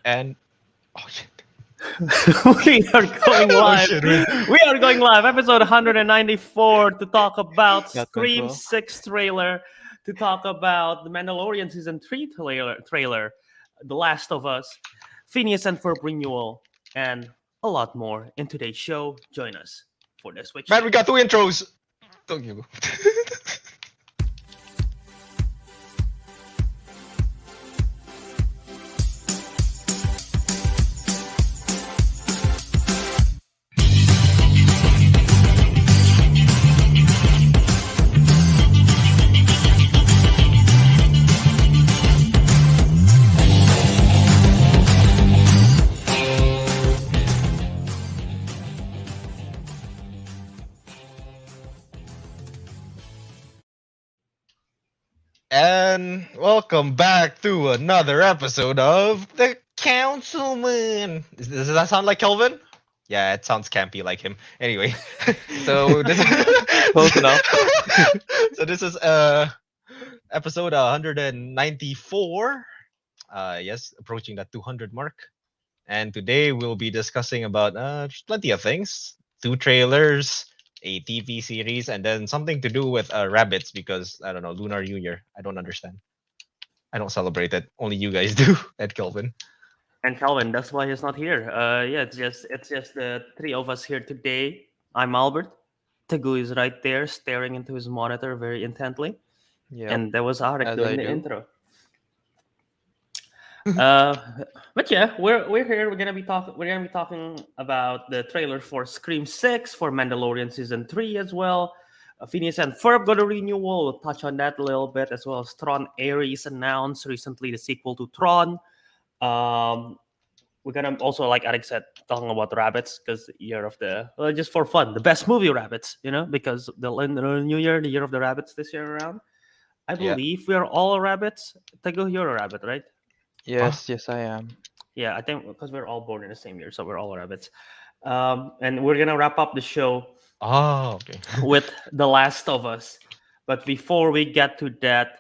And oh shit. We are going live. shit, We are going live. Episode 194 to talk about Got Scream control. 6 trailer, to talk about the Mandalorian Season 3 trailer, The Last of Us, Phineas and Ferb Renewal, and a lot more in today's show. Join us for this week's Man, show. we got 2 intros. Don't you? And welcome back to another episode of the Councilmen. Does that sound like Kelvin? Yeah, it sounds campy like him. Anyway, so this Close enough. so this is episode 194. Yes, approaching that 200 mark. And today we'll be discussing about plenty of things. 2 trailers, a TV series, and then something to do with rabbits because I don't know, Lunar New Year. I don't understand. I don't celebrate it. Only you guys do at Kelvin. And Calvin, that's why he's not here. Yeah, it's just the three of us here today. I'm Albert. Teguh is right there, staring into his monitor very intently. Yeah. And there was Ariq As doing I the do. intro. But yeah, we're here. We're gonna be talking about the trailer for Scream 6, for Mandalorian Season 3 as well. Phineas and Ferb got a renewal. We'll touch on that a little bit, as well as TRON Ares announced recently the sequel to TRON. We're gonna also, like Ariq said, talking about rabbits because year of the just for fun, the best movie rabbits, because the New Year, the year of the rabbits this year around. I Yeah. believe we are all rabbits. Teguh, you're a rabbit, right? Yes, I am. Yeah, I think because we're all born in the same year, so we're all rabbits. And we're gonna wrap up the show Oh, okay. with The Last of Us. But before we get to that,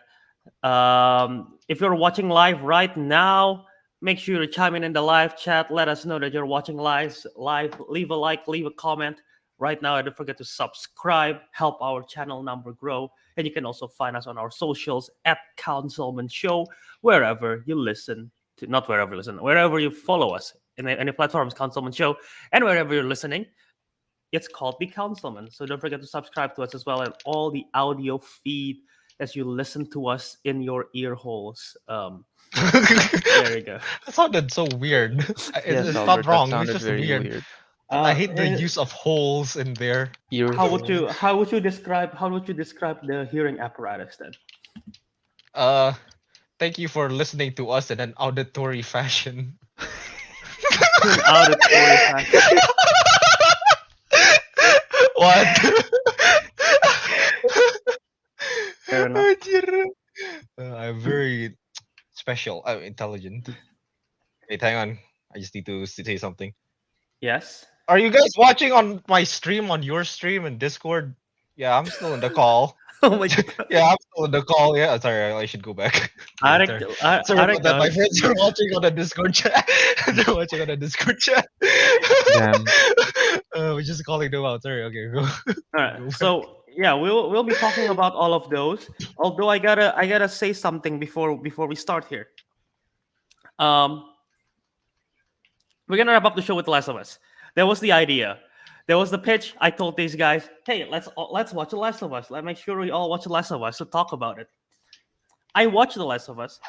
if you're watching live right now, make sure you chime in the live chat. Let us know that you're watching live. Leave a like, leave a comment. Right now, don't forget to subscribe, help our channel number grow. And you can also find us on our socials at Councilmen Show, wherever you listen to, not wherever you listen, wherever you follow us in any platforms, Councilmen Show, and wherever you're listening, it's called The Councilmen. So don't forget to subscribe to us as well, and all the audio feed as you listen to us in your ear holes. There you go. That sounded so weird. Yes, It's Albert, not wrong. that It's sounded just very weird. weird. I hate the and use of holes in there. Ear How would holes. you describe the hearing apparatus then? Thank you for listening to us in an auditory fashion. Auditory fashion. What? Fair enough. I'm very special. I'm intelligent. Wait, hang on. I just need to say something. Yes. Are you guys watching on my stream, on your stream in Discord? Yeah, I'm still in the call. Oh my god. Yeah, I'm still in the call. Yeah, sorry, I should go back. Yeah, Ariq, sorry. Sorry Ariq, about that. My friends are watching on the Discord chat. They're watching on the Discord chat. Damn. We're just calling them out. Sorry. Okay, go. all Go right. back. So yeah, we'll be talking about all of those. Although I gotta say something before we start here. We're gonna wrap up the show with The Last of Us. That was the idea. There was the pitch. I told these guys, "Hey, let's watch The Last of Us. Let's make sure we all watch The Last of Us to talk about it." I watched The Last of Us.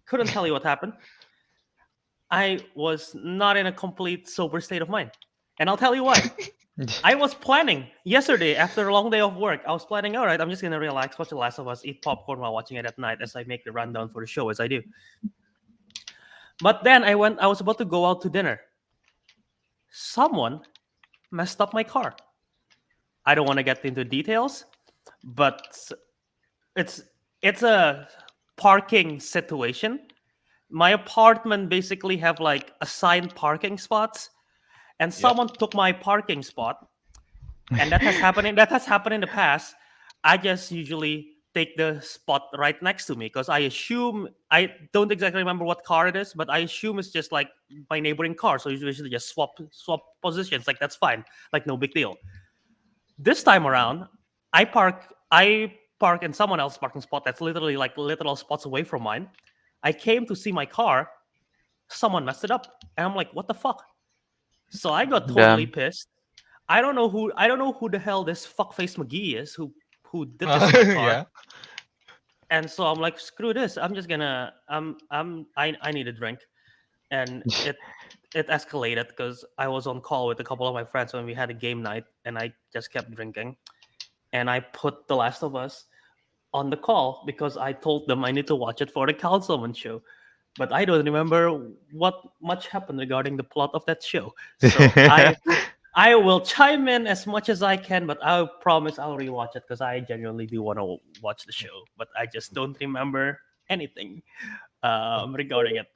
Couldn't tell you what happened. I was not in a complete sober state of mind, and I'll tell you why. I was planning yesterday after a long day of work. I was planning, all right, I'm just gonna relax, watch The Last of Us, eat popcorn while watching it at night as I make the rundown for the show as I do. But then I was about to go out to dinner. Someone messed up my car. I don't want to get into details, but it's a parking situation. My apartment basically have like assigned parking spots, and someone took my parking spot, and that has happened in the past. I just usually take the spot right next to me because I assume I don't exactly remember what car it is, but I assume it's just like my neighboring car. So you usually just swap positions. Like that's fine. Like no big deal. This time around, I park in someone else's parking spot that's literally like literal spots away from mine. I came to see my car. Someone messed it up, and I'm like, what the fuck? So I got totally Damn. pissed. I don't know who the hell this fuckface McGee is who did this to my car. Yeah. And so I'm like, screw this. I'm just gonna I need a drink. And it escalated because I was on call with a couple of my friends when we had a game night, and I just kept drinking. And I put The Last of Us on the call because I told them I need to watch it for the Councilmen show. But I don't remember what much happened regarding the plot of that show. So I will chime in as much as I can, but I promise I'll rewatch it because I genuinely do want to watch the show, but I just don't remember anything regarding it.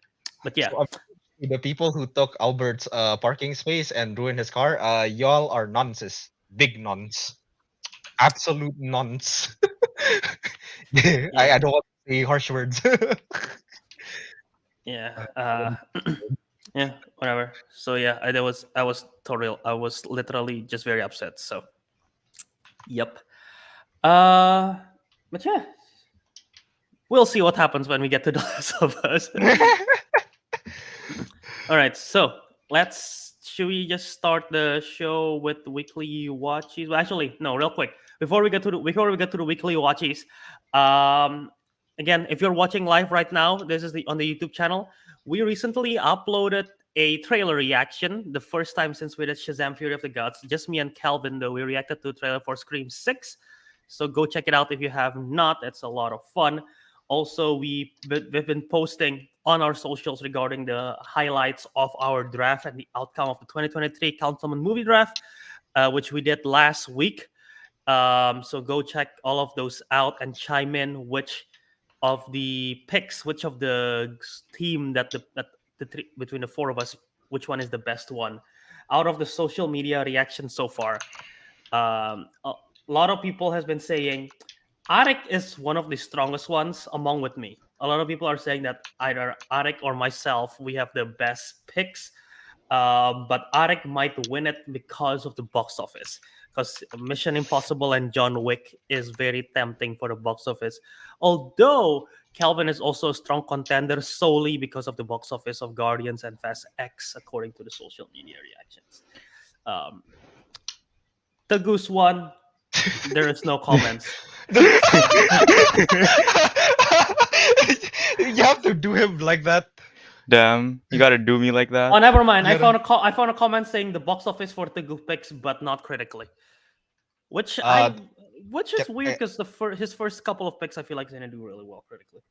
But yeah, So, the people who took Albert's parking space and ruined his car, y'all are nonces. Big nons. Absolute nons. I don't want to say harsh words. yeah, yeah, whatever. So yeah, I was literally just very upset. So, yep. But yeah, we'll see what happens when we get to The Last of Us. All right, so should we just start the show with the weekly watches? Well, actually, no, real quick before we get to the weekly watches. Again, if you're watching live right now, this is on the YouTube channel. We recently uploaded a trailer reaction, the first time since we did Shazam: Fury of the Gods. Just me and Kelvin, though, we reacted to a trailer for Scream 6. So go check it out if you have not. It's a lot of fun. Also, we've been posting on our socials regarding the highlights of our draft and the outcome of the 2023 Councilmen movie draft, which we did last week. So go check all of those out and chime in which of the picks, which of the team that the three, between the four of us, which one is the best one out of the social media reaction so far. A lot of people has been saying Ariq is one of the strongest ones among with me. A lot of people are saying that either Ariq or myself, we have the best picks. But Ariq might win it because of the box office. Because Mission Impossible and John Wick is very tempting for the box office. Although Kelvin is also a strong contender solely because of the box office of Guardians and Fast X, according to the social media reactions. Teguh's one, there is no comments. You have to do him like that. Damn, you gotta do me like that. Oh, never mind. I Yeah. found a comment saying the box office for Teguh picks, but not critically, which is weird because his first couple of picks I feel like he's gonna do really well critically.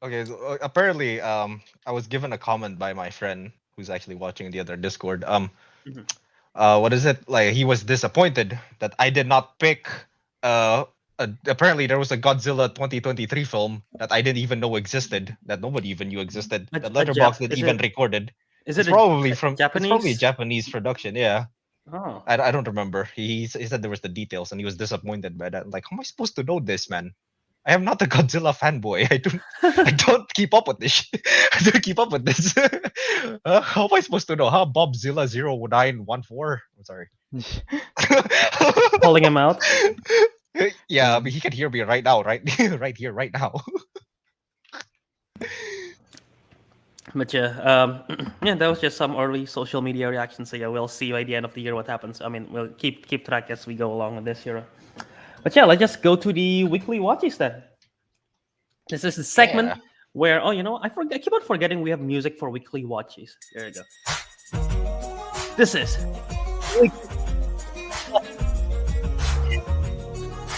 Okay, so, apparently, I was given a comment by my friend who's actually watching the other Discord. Mhm. What is it? Like, he was disappointed that I did not pick. Apparently, there was a Godzilla 2023 film that I didn't even know existed, that nobody even knew existed. A That Letterboxd didn't is even it- recorded. Is It's it probably a from Japanese? It's probably a Japanese production. Yeah, Oh, I don't remember. He said there was the details, and he was disappointed by that. Like, how am I supposed to know this, man? I am not a Godzilla fanboy. I don't keep up with this. Shit. I don't keep up with this. How am I supposed to know? Huh? Bobzilla 0914. I'm sorry. calling him out. Yeah, but he can hear me right now, right? Right here, right now. But yeah, yeah, that was just some early social media reactions. So yeah, we'll see by the end of the year what happens. I mean, we'll keep track as we go along with this year. But yeah, let's just go to the weekly watches then. This is the segment Yeah. where I keep on forgetting we have music for weekly watches. There you go. This is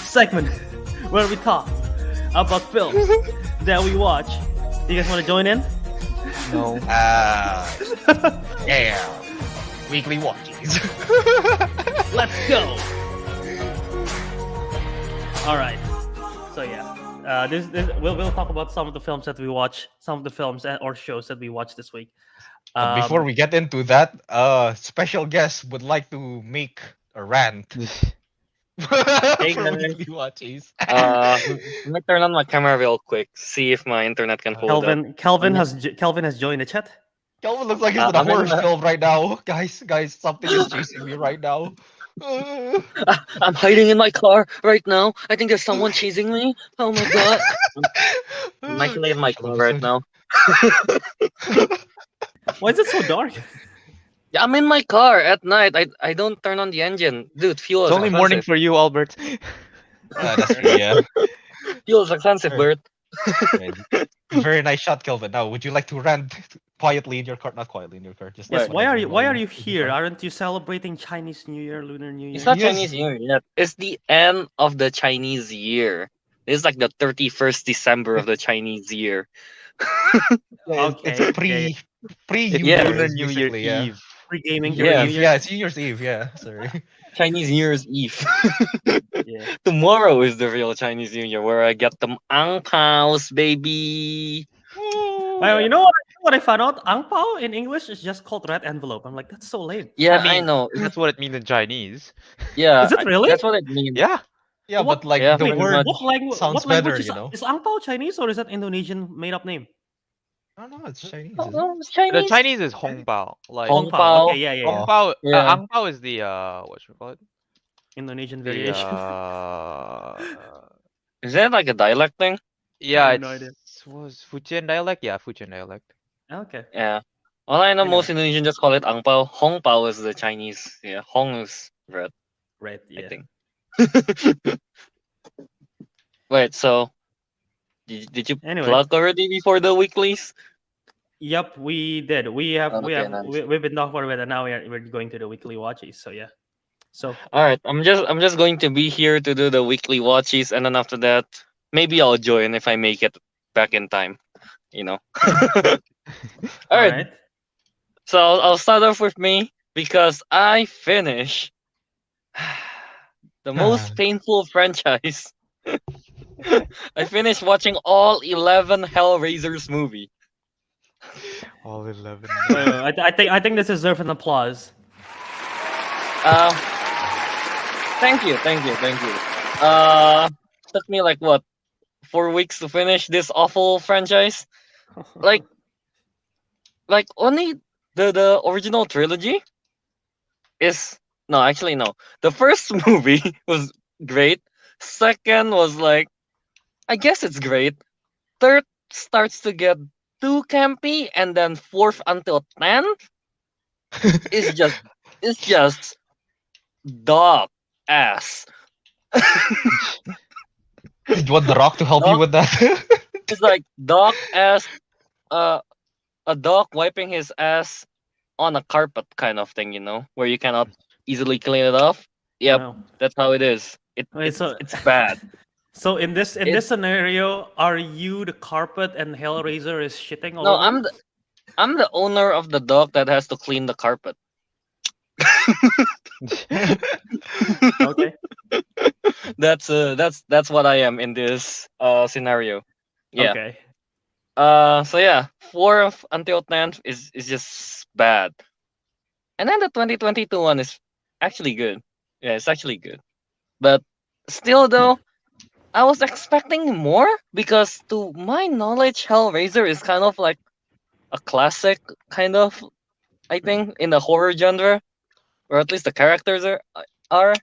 segment where we talk about films that we watch. You guys want to join in? No. Yeah. Weekly watches. Let's go. All right. So yeah, we'll talk about some of the films that we watch, some of the films or shows that we watched this week. Before we get into that, special guest would like to make a rant. Hey, For guys. weekly watches. Let me turn on my camera real quick. See if my internet can hold up. Kelvin Um, has joined the chat. Kelvin looks like he's in a I'm in horror the- film right now. Guys, something is chasing me right now. I'm hiding in my car right now. I think there's someone chasing me. Oh my god. I'm actually in my car right now. Why is it so dark? Yeah, I'm in my car at night. I don't turn on the engine. Dude, fuel It's is only morning expensive. for you, Albert. That's true, yeah. Fuel is expensive, Sure. Bert. Yeah, very nice shot, Kelvin. Now, would you like to rant quietly in your car? Not quietly in your car. Just Yes. Right. Why are you Why are normally you in your here? car. Aren't you celebrating Chinese New Year, Lunar New Year? It's not Yes. Chinese New Year yet. It's the end of the Chinese year. It's like the 31st December of the Chinese year. Yeah, Okay. it's pre It's New Yeah. Lunar Year's, New Year basically, yeah. Eve. Pre gaming New for Yeah. New Eve, Year. yeah, it's New Year's Eve, yeah. Sorry. Chinese New Year's Eve. Yeah. Tomorrow is the real Chinese New Year where I get them ang paos, baby. Well, you know what I found out? Ang pao in English is just called red envelope. I'm like, that's so lame. Yeah, I mean, know. that's what it means in Chinese. Yeah, Is it really? that's what it means. Yeah. Yeah, What- but like Yeah, the pretty word much. sounds What language better, is ang pao Chinese or is that Indonesian made up name? I don't know, it's Chinese, Oh, isn't it? no, it's The Chinese. Chinese is Hong Bao. Like Hong Pao. Pao. Okay, yeah. Hong Bao. Yeah. Ang Bao is the what should we call it? Indonesian The variation. Is that like a dialect thing? yeah, have it's no idea. was Fujian dialect. Yeah, Fujian dialect. Okay. Yeah. All I know, Anyway. most Indonesian just call it ang pao. Hong Pao is the Chinese. Yeah, Hong is red, Right. I Yeah. think. Wait, so did you Anyway. plug already before the weeklies? Yep, we did. We have Okay, nice. we've been talking for a bit, and now we're going to the weekly watches. So yeah. So All right, I'm just going to be here to do the weekly watches, and then after that, maybe I'll join if I make it back in time. You know. All right. So I'll start off with me because I finished the most painful franchise. I finished watching all 11 Hellraisers movie. All 11. I think this deserves an applause. Thank you. Took me like what, 4 weeks to finish this awful franchise. Like only the original trilogy is actually no. The first movie was great. Second was like, I guess it's great. Third starts to get too campy, and then fourth until 10th is just dog ass. You want The Rock to help you with that? It's like dog ass, a dog wiping his ass on a carpet kind of thing, where you cannot easily clean it off. Yep, Wow. that's how it is. Wait, It's so- it's bad. So in this It's- scenario, are you the carpet and Hellraiser is shitting all No, over? I'm the owner of the dog that has to clean the carpet. Okay. That's what I am in this scenario. Yeah. Okay. So yeah, 4th until 10th is just bad. And then the 2022 one is actually good. Yeah, it's actually good. But still though, I was expecting more because to my knowledge, Hellraiser is kind of like a classic kind of, I think, in the horror genre, or at least the characters are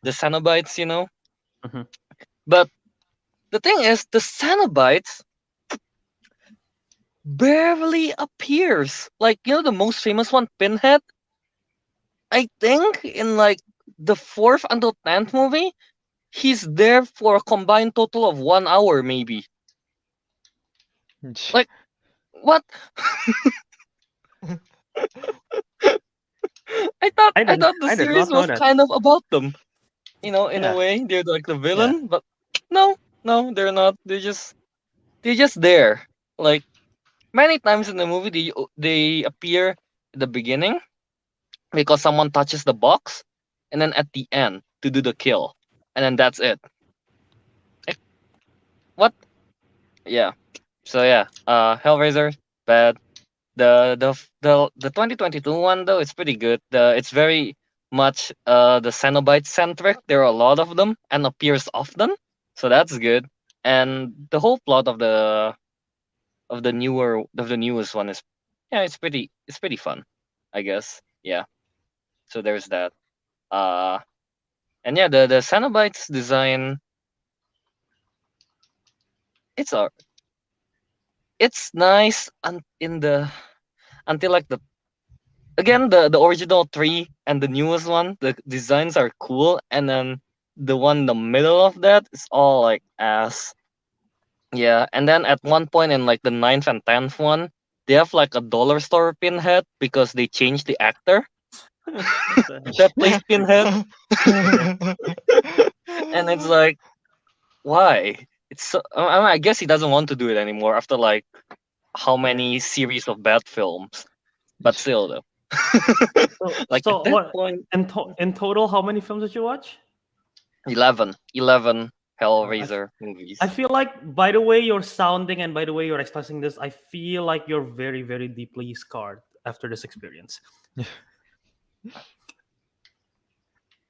the Cenobites, Mhm. But the thing is, the Cenobites barely appears. Like, the most famous one, Pinhead. I think in like the 4th until 10th movie, he's there for a combined total of 1 hour, maybe. Like, what? I thought I the did series not know was that. kind of about them. In Yeah. a way, they're like the villain, but no, they're not. They're just there. Like, many times in the movie, they appear at the beginning because someone touches the box, and then at the end to do the kill, and then that's it. Like, what? Yeah. So yeah, Hellraiser bad. The 2022 one though, it's pretty good. It's very much the Cenobite centric. There are a lot of them and appears often, so that's good. And the whole plot of the newest one is, yeah, it's pretty fun, I guess. Yeah. So there's that. Uh, and yeah, the Cenobites design, it's a it's nice in the until like the original three and the newest one, the designs are cool, and then the one in the middle of that is all like ass. Yeah, and then at one point in like the ninth and 10th one, they have like a dollar store pinhead because they changed the actor that plays pinhead, and it's like, why? It's so, I guess he doesn't want to do it anymore after like how many series of bad films, but still though. Like so at that what? point, In total, how many films did you watch? 11 Hellraiser movies. I feel like by the way you're sounding and by the way you're expressing this, I feel like you're very, very deeply scarred after this experience.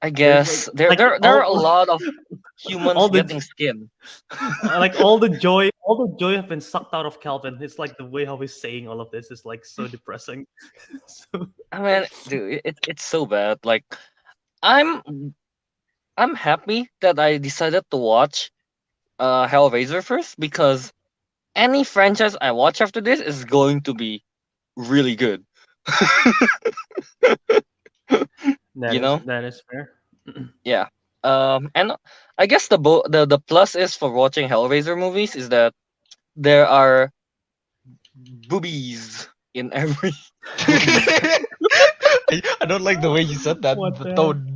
I guess there like there are a all- lot of humans all the- getting skin. Like all the joy have been sucked out of Kelvin. It's like the way how he's saying all of this is like so depressing. So, I mean, dude, it's so bad. Like, I'm happy that I decided to watch Hellraiser first, because any franchise I watch after this is going to be really good. You know? that is fair. Yeah. And I guess the plus is for watching Hellraiser movies is that there are boobies in every. I don't like the way you said that. What The the tone.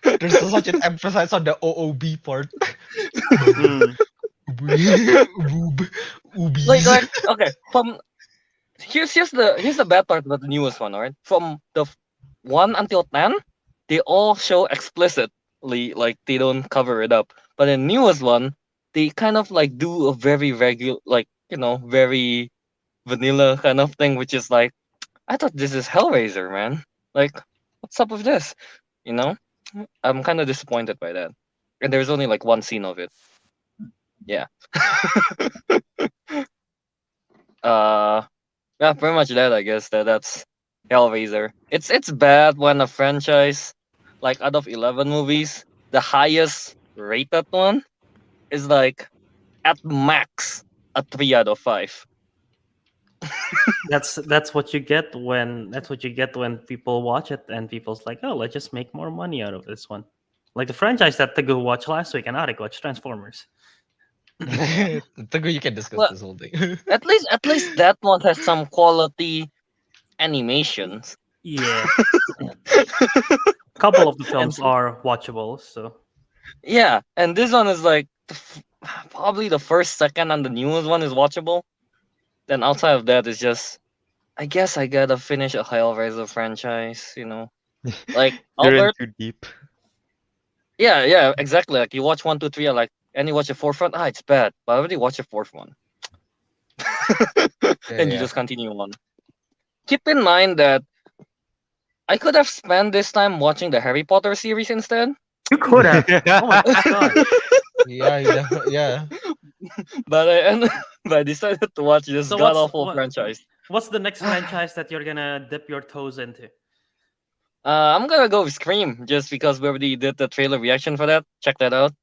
There's such an emphasis on the OOB part. Mm. Boob. Oobies. like okay, from here's the bad part about the newest one, alright? From the 1 until 10, they all show explicitly, like they don't cover it up. But the newest one, they kind of like do a very regular, like, very vanilla kind of thing, which is like, I thought this is Hellraiser, man. Like, what's up with this? You know? I'm kind of disappointed by that. And there's only like one scene of it. Yeah. Yeah, pretty much that, I guess. That's Hellraiser. It's bad when a franchise, like out of 11 movies, the highest rated one is like at max a 3 out of 5. That's what you get when people watch it and people's like, oh, let's just make more money out of this one. Like the franchise that Teguh watched last week and Ariq watched, Transformers. Teguh, you can discuss Well, this whole thing. At least that one has some quality animations. Yeah. A couple of the films are watchable, so Yeah, and this one is like probably the first, second, and the newest one is watchable. Then outside of that, it's just, I guess I gotta finish a Hellraiser franchise. Like You're in Albert. too deep. Yeah, exactly. Like you watch 1, 2, 3, and you watch the fourth one. It's bad, but I already watched the fourth one. And you just continue on. Keep in mind that I could have spent this time watching the Harry Potter series instead. you could have. Oh my god. Yeah. But I decided to watch this So god awful what- franchise. What's the next franchise that you're gonna dip your toes into? I'm gonna go with Scream just because we already did the trailer reaction for that. Check that out.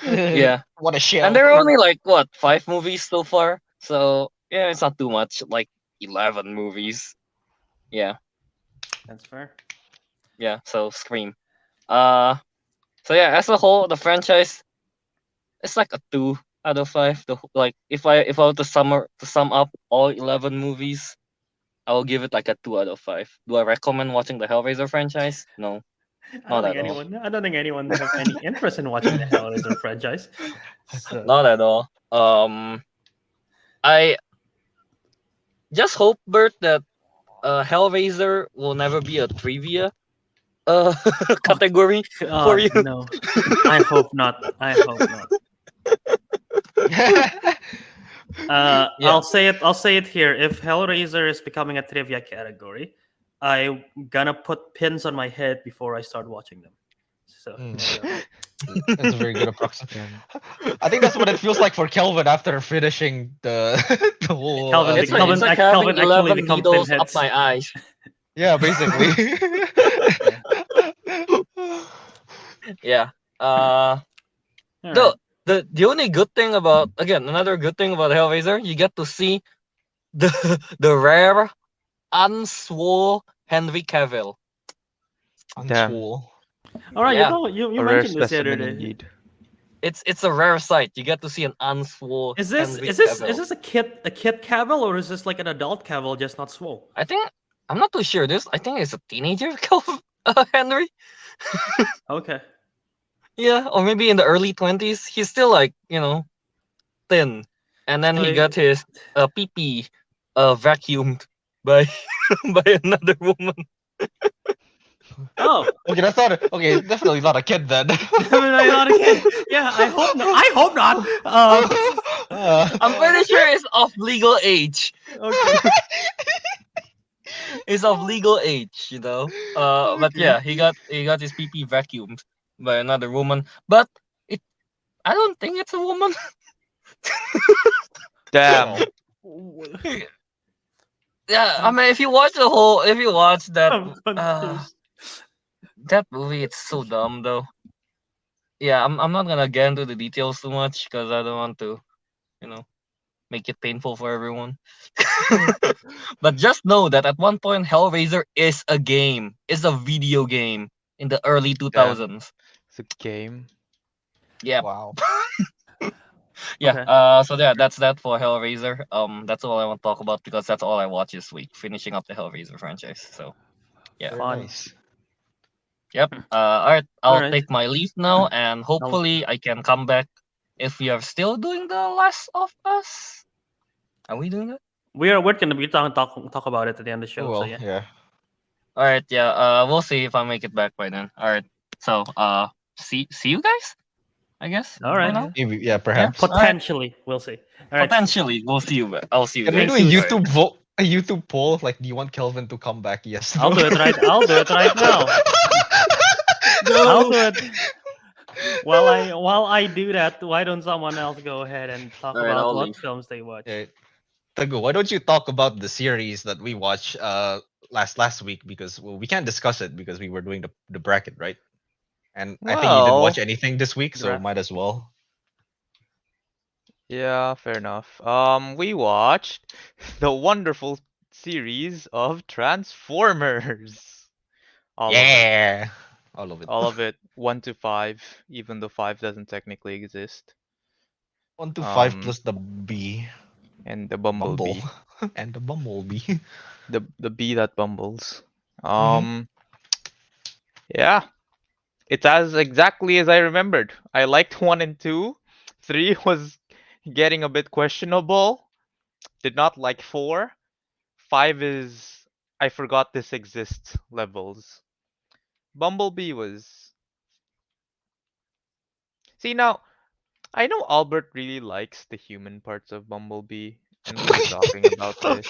Yeah. What a shell. And there are only like 5 movies so far. So yeah, it's not too much. Like 11 movies. Yeah. That's fair. Yeah. So Scream. So yeah, as a whole, the franchise, it's like a 2 out of 5. Like if I were to sum up all 11 movies, I will give it like a 2 out of 5. Do I recommend watching the Hellraiser franchise? No. Not at all. I don't think anyone has any interest in watching the Hellraiser franchise. So, Not at all. I just hope, Bert, that Hellraiser will never be a trivia category for you. No, I hope not. I hope not. Yeah. I'll say it here. If Hellraiser is becoming a trivia category, I'm gonna put pins on my head before I start watching them. So Mm. That's a very good approximation. Damn. I think that's what it feels like for Kelvin after finishing the the whole. Kelvin, It's thing. like Kelvin, it's like Kelvin having actually 11 become needles up pinheads. my eyes. Yeah, basically. Yeah. All The right. the only good thing about, again, another good thing about Hellraiser, you get to see the the rare unswole Henry Cavill. Damn. Unswole. All right. Yeah. You A rare mentioned this the other specimen day. indeed. It's a rare sight. You get to see an unswole Is this Henry is this Cavill. is this a kid Cavill, or is this like an adult Cavill just not swole? I think, I'm not too sure. I think it's a teenager Henry. Okay. Yeah, or maybe in the early 20s. He's still like, thin. And then So he got his pee-pee vacuumed by by another woman. oh, Okay, that's not. Okay, definitely not a kid then. definitely not a kid. Yeah, I hope not. I hope not. I'm pretty sure it's of legal age. Okay. It's of legal age, But yeah, he got his pee-pee vacuumed by another woman. But I don't think it's a woman. Damn. Yeah, I mean, if you watch that I'm confused. that movie, it's so dumb though. Yeah, I'm not gonna get into the details too much because I don't want to, make it painful for everyone. But just know that at one point, Hellraiser is a game, is a video game in the early 2000s. It's a game. Yeah, Wow. yeah. Okay. So yeah, that's that for Hellraiser. That's all I want to talk about because that's all I watched this week, finishing up the Hellraiser franchise. So yeah. Very Fun. nice. Yep. All right. I'll Alright. take my leave now, and hopefully I can come back if we are still doing the Last of Us. Are we doing that? We're gonna be talk about it at the end of the show. Well, So yeah. yeah. All right. Yeah. We'll see if I make it back by then. All right. So see you guys, I guess. All right. for now. Maybe, yeah, perhaps. Potentially, we'll see. All right. Potentially, we'll see you. I'll see you Can we guys. do a Thank you. YouTube vote? A YouTube poll? Like, do you want Kelvin to come back? Yes. I'll no? do it right. I'll do it right now. I'll do it. While I do that, why don't someone else go ahead and talk All right, about I'll what leave. films they watch? Okay. Teguh, why don't you talk about the series that we watched last week, because we can't discuss it because we were doing the bracket, right? And I think you didn't watch Well, anything this week, so Draft. might as well. yeah, fair enough. We watched the wonderful series of Transformers. All of it. Yeah. All of it. All of it. 1 to 5, even though 5 doesn't technically exist. 1 to 5 Um, plus the B. And the Bumble. Bumblebee. And the Bumblebee. The bee that bumbles. Mhm. Yeah. It's as exactly as I remembered. I liked 1 and 2. 3 was getting a bit questionable. Did not like 4. 5 is I forgot this exists levels. Bumblebee was. See, now I know Albert really likes the human parts of Bumblebee, and we were talking about this.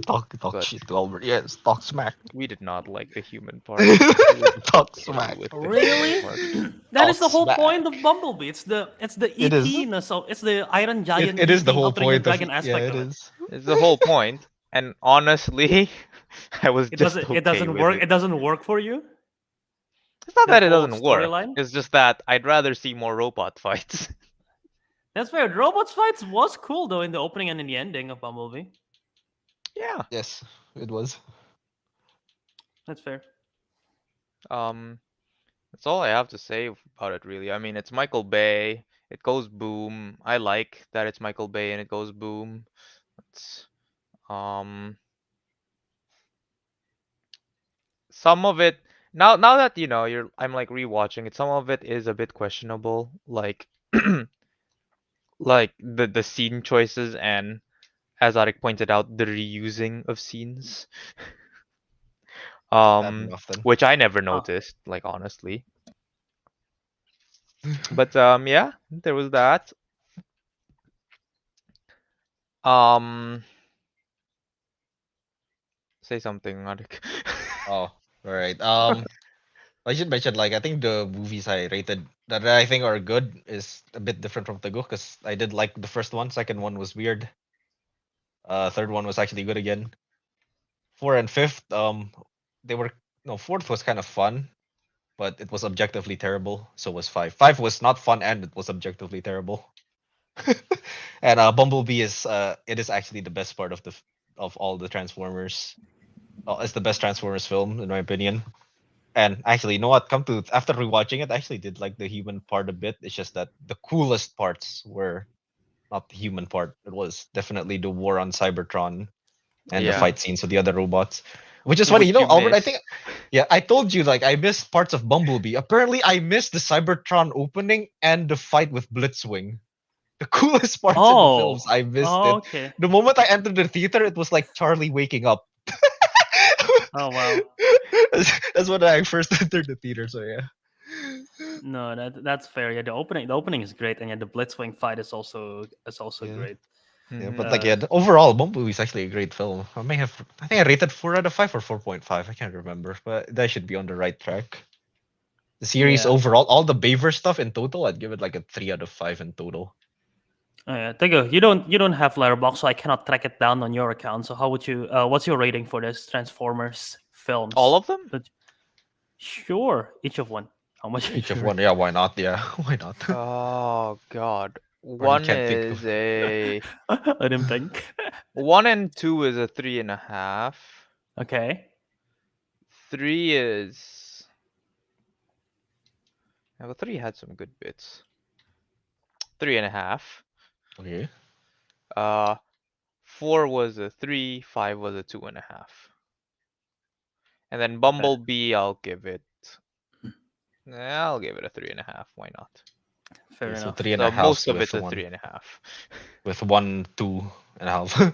Talk but- shit to Albert. Yes, talk smack. We did not like the human part. We were Talk okay smack. with the Really? human part. That is the whole Smack. point of Bumblebee. It's the It is. ET-ness of it's the Iron Giant. It is the ET whole altering the point of dragon yeah, aspect it of it. is. It's the whole point. And honestly, I was It just doesn't. okay It doesn't with work. it. It doesn't work for you. It's not that that it whole doesn't work. storyline? It's just that I'd rather see more robot fights. That's fair. Robots fights was cool though in the opening and in the ending of Bumblebee. Yeah. Yes, it was. That's fair. That's all I have to say about it really. I mean, it's Michael Bay. It goes boom. I like that it's Michael Bay and it goes boom. It's some of it now that I'm like rewatching it, some of it is a bit questionable. Like like the scene choices and, as Ariq pointed out, the reusing of scenes. Happened often. Which I never noticed, like honestly. But yeah, there was that. Say something, Ariq. Oh, all right. I should mention, like, I think the movies I rated that I think are good is a bit different from Teguh because I did like the first one. Second one was weird. Third one was actually good again. Four and fifth, they were no, fourth was kind of fun, but it was objectively terrible. So was five. Five was not fun and it was objectively terrible. And Bumblebee is it is actually the best part of of all the Transformers. It's the best Transformers film in my opinion. And actually, you know what? Come to after rewatching it, I actually did like the human part a bit. It's just that the coolest parts were not the human part. It was definitely the war on Cybertron and the Yeah. fight scenes with the other robots. Which is funny, Which you know, you Albert. I missed. think, yeah, I told you like I missed parts of Bumblebee. Apparently, I missed the Cybertron opening and the fight with Blitzwing. The coolest parts in the Oh. films, I missed Oh, it. okay. The moment I entered the theater, it was like Charlie waking up. Oh, wow. That's when I first entered the theater. So yeah. No, that's fair. Yeah, the opening is great, and yeah, the Blitzwing fight is also Yeah. great. Yeah, Mhm. but like yeah, overall, Bumblebee is actually a great film. I think I rated 4 out of 5 or 4.5. I can't remember, but that should be on the right track. The series Yeah. overall, all the Baver stuff in total, I'd give it like a 3 out of 5 in total. Oh, yeah, Teguh, you don't have Letterboxd, so I cannot track it down on your account. So how would you? What's your rating for this Transformers films? All of them? Sure, each of one. How much? Each of one, yeah, why not? Yeah, why not? Oh God. you One can't think is of- a I didn't think. 1 and 2 is a 3.5. Okay. 3 is. Yeah, but 3 had some good bits. 3.5. Okay. 4 was a 3, 5 was a 2.5. And then Bumblebee, I'll give it. I'll give it a 3.5. Why not? Fair Okay, so enough. 3.5 most of with it's a one, 3.5. with 1, 2.5.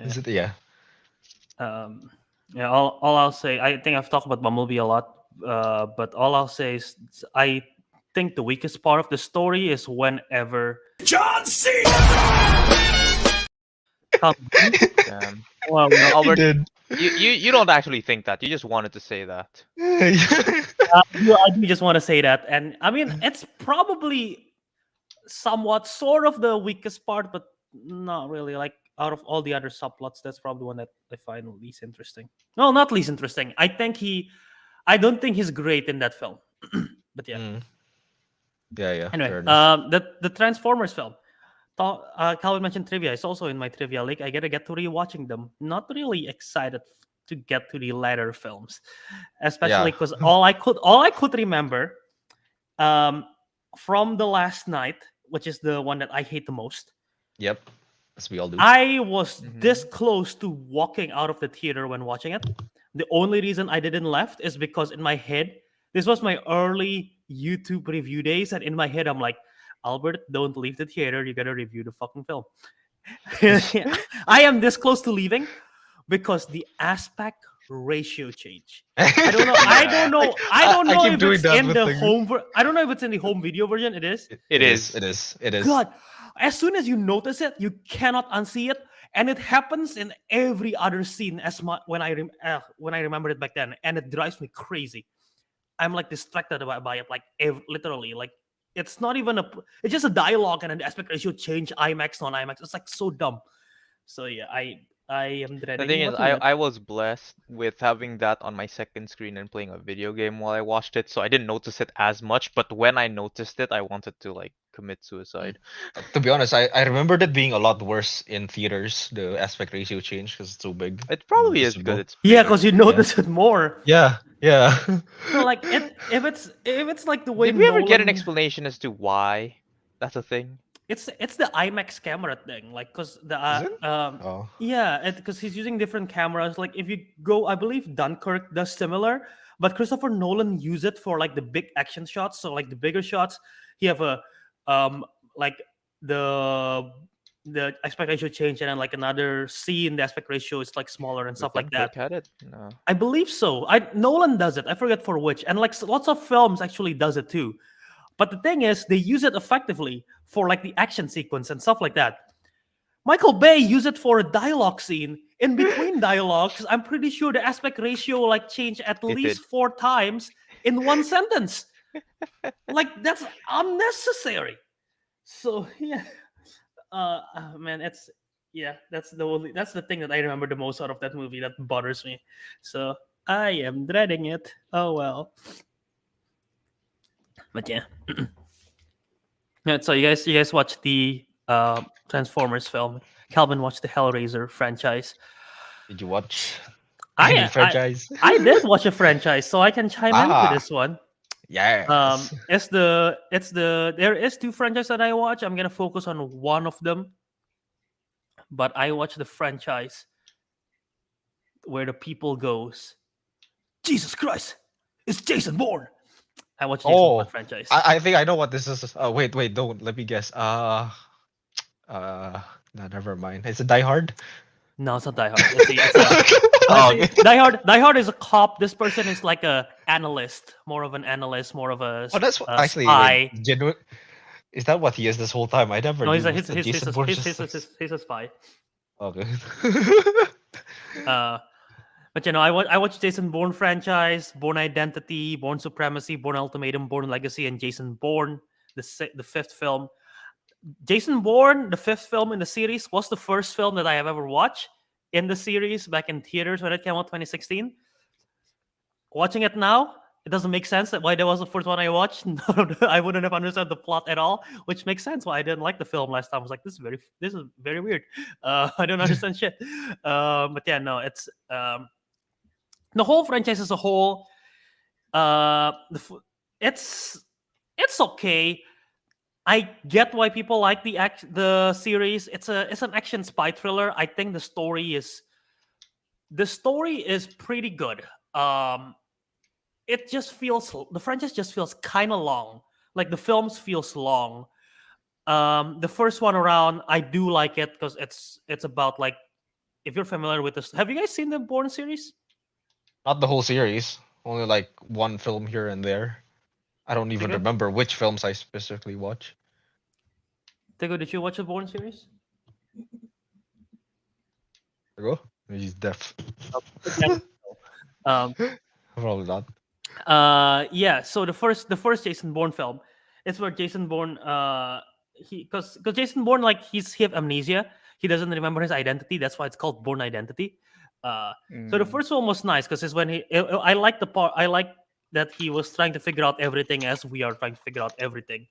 Is it? Yeah. Yeah. All I'll say, I think I've talked about Bumblebee a lot, but all I'll say is I think the weakest part of the story is whenever John Cena! Well, No, Albert, did. you don't actually think that. You just wanted to say that. I do just want to say that, and I mean it's probably somewhat sort of the weakest part, but not really. Like out of all the other subplots, that's probably one that I find least interesting. No, not least interesting. I don't think he's great in that film, but yeah. Mm. Yeah. Anyway, fair enough. the Transformers film. Calvin mentioned trivia. It's also in my trivia league. I gotta get to rewatching them. Not really excited to get to the latter films, especially because all I could remember, from the last night, which is the one that I hate the most. Yep. As we all do. I was Mhm. this close to walking out of the theater when watching it. The only reason I didn't left is because in my head, this was my early YouTube review days, and in my head, I'm like, Albert, don't leave the theater. You gotta review the fucking film. I am this close to leaving because the aspect ratio change. I don't know. I don't know. I don't know keep if doing it's that in with the the- home. I don't know if it's in the home video version. It is. It is. It is. It is. God, as soon as you notice it, you cannot unsee it, and it happens in every other scene. When I remember it back then, and it drives me crazy. I'm like distracted by it, like literally, like it's not even it's just a dialogue and an aspect ratio change IMAX on IMAX. It's like so dumb. So yeah, I am dreading. The thing is, watching it. I was blessed with having that on my second screen and playing a video game while I watched it, so I didn't notice it as much. But when I noticed it, I wanted to like commit suicide. To be honest, I remembered it being a lot worse in theaters. The aspect ratio change because it's so big. It probably is Noticeable. good. It's Yeah, bigger. because you notice it more. Yeah. No, like if it's like the way Did we ever get an Nolan- explanation as to why that's a thing? It's the IMAX camera thing, like because the Is it? Oh. yeah, because he's using different cameras. Like if you go, I believe Dunkirk does similar, but Christopher Nolan used it for like the big action shots. So like the bigger shots, he have a like the aspect ratio change, and then like another scene, the aspect ratio is like smaller and stuff like that. Dunkirk had it? No. I believe so. Nolan does it. I forget for which, and like lots of films actually does it too. But the thing is, they use it effectively for like the action sequence and stuff like that. Michael Bay used it for a dialogue scene in between dialogues, I'm pretty sure the aspect ratio like changed at It least did. 4 times in one sentence. Like that's unnecessary. So yeah, man, that's the thing that I remember the most out of that movie that bothers me. So I am dreading it. Oh well. But yeah. Yeah, so you guys watched the Transformers film. Calvin watched the Hellraiser franchise. Did you watch I any I franchise? I did watch a franchise, so I can chime into Ah, this one. yes. There is 2 franchises that I watch. I'm gonna focus on one of them, but I watch the franchise where the people goes. Jesus Christ, it's Jason Bourne. I watch Jason Bourne Oh, franchise. I think I know what this is. Wait, don't let me guess. No, never mind. It's a Die Hard. No, it's not Die Hard. It's a Oh, honestly, okay. Die Hard is a cop. This person is like a analyst, more of a Oh, that's what, a actually spy. wait, genuine. Is that what he is this whole time? I never No, knew that Jason Bourne just. he's a spy. Okay. But you know, I watched Jason Bourne franchise, Bourne Identity, Bourne Supremacy, Bourne Ultimatum, Bourne Legacy, and Jason Bourne, the 5th film. Jason Bourne, the 5th film in the series, was the first film that I have ever watched in the series back in theaters when it came out 2016. Watching it now, it doesn't make sense that why that was the first one I watched. I wouldn't have understood the plot at all, which makes sense why I didn't like the film last time. I was like, this is very weird. I don't understand shit. But yeah, no, it's the whole franchise as a whole. It's okay. I get why people like the series. It's an action spy thriller. I think the story is pretty good. It just feels the franchise just feels kind of long. Like the films feels long. The first one around, I do like it because it's about like, if you're familiar with this. Have you guys seen the Bourne series? Not the whole series. Only like one film here and there. I don't even Teguh? remember which films I specifically watch. Teguh, did you watch the Bourne series? Go. He's deaf. um, Probably not. yeah. So the first Jason Bourne film, it's where Jason Bourne because Jason Bourne, like he have amnesia. He doesn't remember his identity. That's why it's called Bourne Identity. So the first one was nice because it's when I like the part. I like that he was trying to figure out everything as we are trying to figure out everything.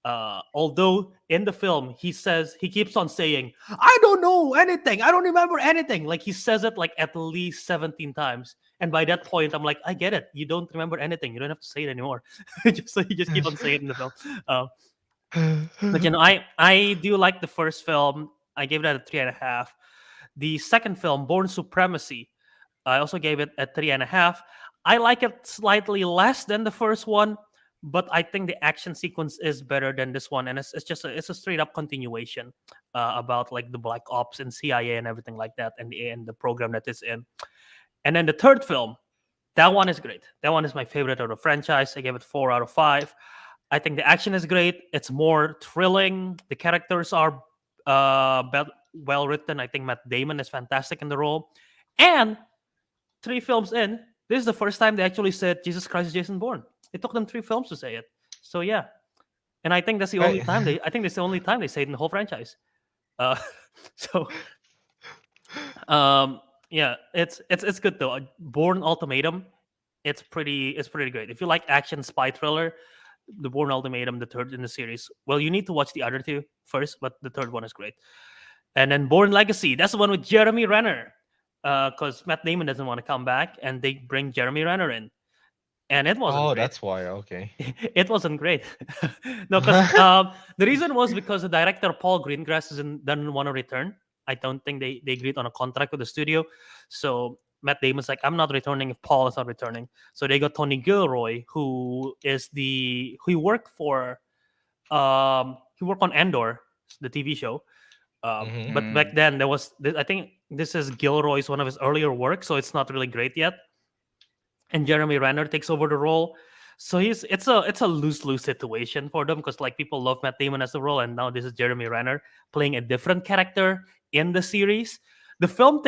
Although in the film he keeps on saying, I don't know anything, I don't remember anything. Like he says it like at least 17 times. And by that point, I'm like, I get it. You don't remember anything. You don't have to say it anymore. So you just keep on saying it in the film. But you know, I do like the first film. I gave that a 3.5. The second film, Bourne Supremacy, I also gave it a 3.5. I like it slightly less than the first one, but I think the action sequence is better than this one, and it's a straight up continuation about like the Black Ops and CIA and everything like that, and the program that is in. And then the third film, that one is great. That one is my favorite of the franchise. I gave it 4 out of 5. I think the action is great. It's more thrilling. The characters are well written. I think Matt Damon is fantastic in the role. And 3 films in, this is the first time they actually said Jesus Christ is Jason Bourne. It took them 3 films to say it. So yeah. And I think that's the only time they say it in the whole franchise. So yeah, it's good though. Bourne Ultimatum, it's pretty great. If you like action spy thriller, the Bourne Ultimatum, the third in the series. Well, you need to watch the other 2 first, but the third one is great. And then Bourne Legacy, that's the one with Jeremy Renner. Because Matt Damon doesn't want to come back, and they bring Jeremy Renner in. And it wasn't great. That's why. Okay. It wasn't great. No, because the reason was because the director Paul Greengrass doesn't want to return. I don't think they agreed on a contract with the studio. So Matt Damon's like, I'm not returning if Paul is not returning. So they got Tony Gilroy, who worked on Andor, the TV show. But back then I think this is Gilroy's one of his earlier work, so it's not really great yet. And Jeremy Renner takes over the role, so it's a lose-lose situation for them because like people love Matt Damon as the role, and now this is Jeremy Renner playing a different character in the series. The film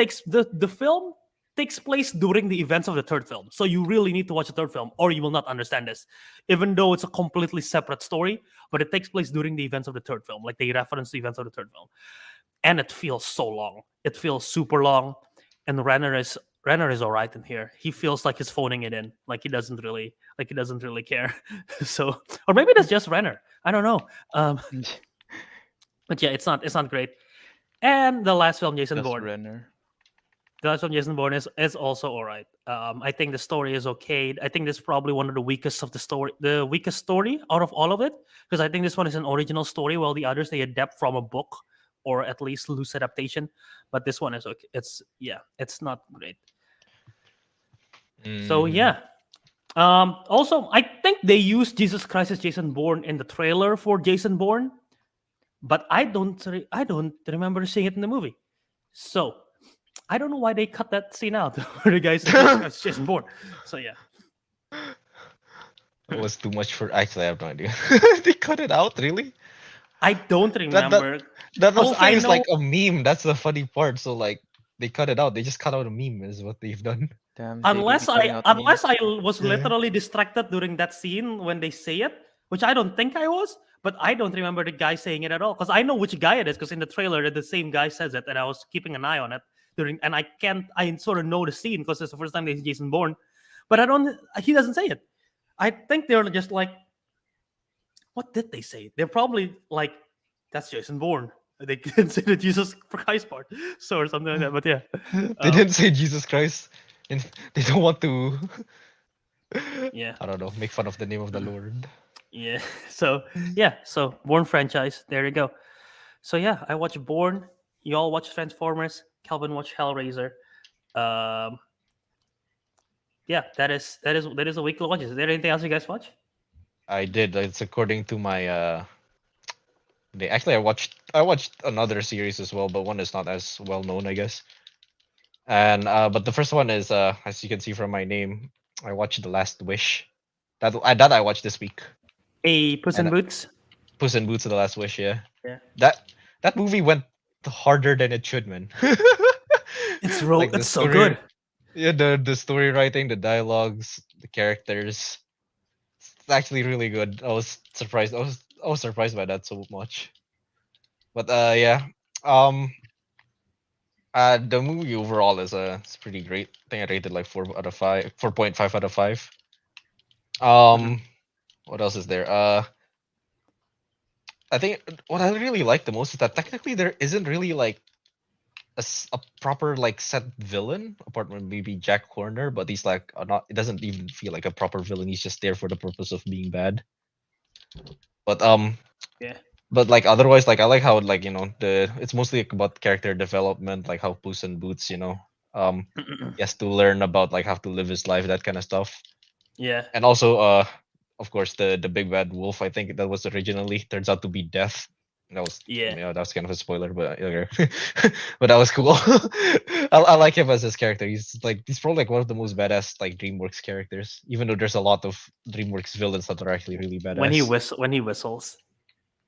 takes place during the events of the third film, so you really need to watch the third film, or you will not understand this. Even though it's a completely separate story, but it takes place during the events of the third film, like they reference the events of the third film, and it feels so long. It feels super long, and Renner is alright in here. He feels like he's phoning it in, like he doesn't really care. So, or maybe that's just Renner. I don't know. But yeah, it's not great. And the last film, Jason Just Bourne. Renner. The last film, Jason Bourne, is also all right. I think the story is okay. I think this is probably one of the weakest story out of all of it, because I think this one is an original story, while the others they adapt from a book or at least loose adaptation. But this one is okay. It's not great. So Mm. yeah. Also, I think they used Jesus Christ as Jason Bourne in the trailer for Jason Bourne, but I don't remember seeing it in the movie. So I don't know why they cut that scene out where the guy says Jesus Christ as Jason Bourne. So yeah. It was too much for. Actually, I have no idea. They cut it out, really? I don't remember. That whole Also, I thing is like know- a meme. That's the funny part. So like, they cut it out. They just cut out a meme, is what they've done. Damn, they could be unless cutting I out unless memes. I was Yeah. literally distracted during that scene when they say it, which I don't think I was, but I don't remember the guy saying it at all, because I know which guy it is, because in the trailer the same guy says it, and I was keeping an eye on it and I sort of know the scene because it's the first time they see Jason Bourne, but he doesn't say it. I think they're just like, what did they say? They're probably like, that's Jason Bourne. They didn't say the Jesus Christ part, so or something like that. But yeah, They didn't say Jesus Christ, and they don't want to. yeah. I don't know. Make fun of the name of the Lord. Yeah. So Bourne franchise. There you go. So yeah, I watched Bourne. You all watch Transformers. Kelvin watched Hellraiser. Yeah, that is a weekly watch. Is there anything else you guys watch? I did. It's according to my. I watched another series as well, but one is not as well known, I guess. And but the first one is as you can see from my name, I watched The Last Wish. That I watched this week. A Puss in And, Boots. Puss in Boots: The Last Wish. Yeah. Yeah. That movie went harder than it should, man. It's Like, the it's so story- good. Yeah, the story writing, the dialogues, the characters. It's actually really good. I was surprised. I was surprised by that so much. But yeah. The movie overall is it's pretty great. I think I rated like 4.5 out of 5. What else is there? I think what I really like the most is that technically there isn't really like a proper like set villain apart from maybe Jack Horner, but he's like not. It doesn't even feel like a proper villain. He's just there for the purpose of being bad. But Yeah. But like otherwise, like I like how like it's mostly about character development, like how Puss in Boots, he has to learn about like how to live his life, that kind of stuff. Yeah. And also of course the big bad wolf, I think that was originally turns out to be Death. That was that was kind of a spoiler, but okay. But that was cool. I like him as his character. He's probably like one of the most badass like DreamWorks characters, even though there's a lot of DreamWorks villains that are actually really badass. When he whistles.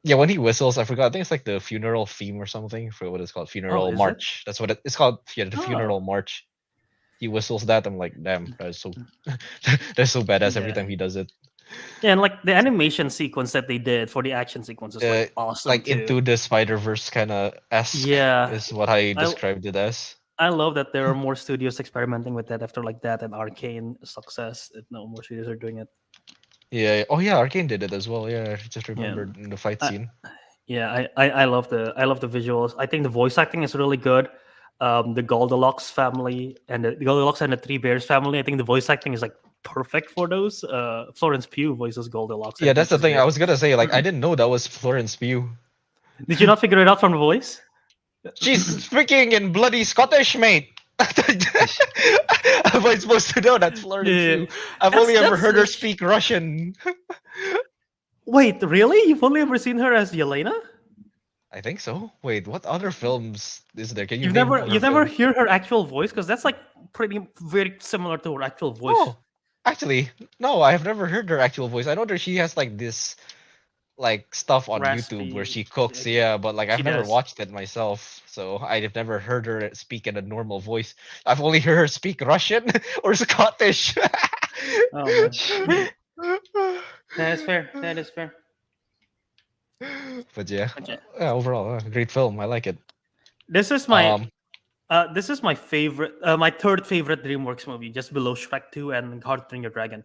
Yeah, when he whistles, I forgot. I think it's like the funeral theme or something. I forgot what it's called. Funeral is it? march. That's what it's called. Yeah, the Oh. funeral march. He whistles that. I'm like, damn, that's so that's so badass every Yeah. time he does it. Yeah, and like the animation sequence that they did for the action sequence is like awesome. Like too. Into the Spider-Verse kind of esque. Yeah. Is what I described it as. I love that there are more studios experimenting with that after like that and Arcane success. That no more studios are doing it. Yeah. Oh yeah, Arcane did it as well. Yeah, I just remembered in the fight scene. Yeah, I love the visuals. I think the voice acting is really good. The Goldilocks family and the Goldilocks and the Three Bears family. I think the voice acting is like perfect for those. Florence Pugh voices Goldilocks. Yeah, that's the thing. I was gonna say, like, I didn't know that was Florence Pugh. Did you not figure it out from the voice? She's freaking in bloody Scottish, mate. Am I supposed to know that's Florence Yeah. Pugh? I've only ever That's- heard her speak Russian. Wait, really? You've only ever seen her as Yelena? I think so. Wait, what other films is there? Can you You've name never other you never films? hear her actual voice, because that's like very similar to her actual voice. Oh, actually, no, I have never heard her actual voice. I know that she has like this like stuff on YouTube where Raspy, she cooks. yeah, Yeah, but like I've she never does. watched it myself, so I've never heard her speak in a normal voice. I've only heard her speak Russian or Scottish. Oh man, that is fair. That is fair. But yeah, Okay. overall, great film. I like it. This is my Um, this is my favorite, my third favorite DreamWorks movie, just below Shrek 2 and How to Train Your Dragon.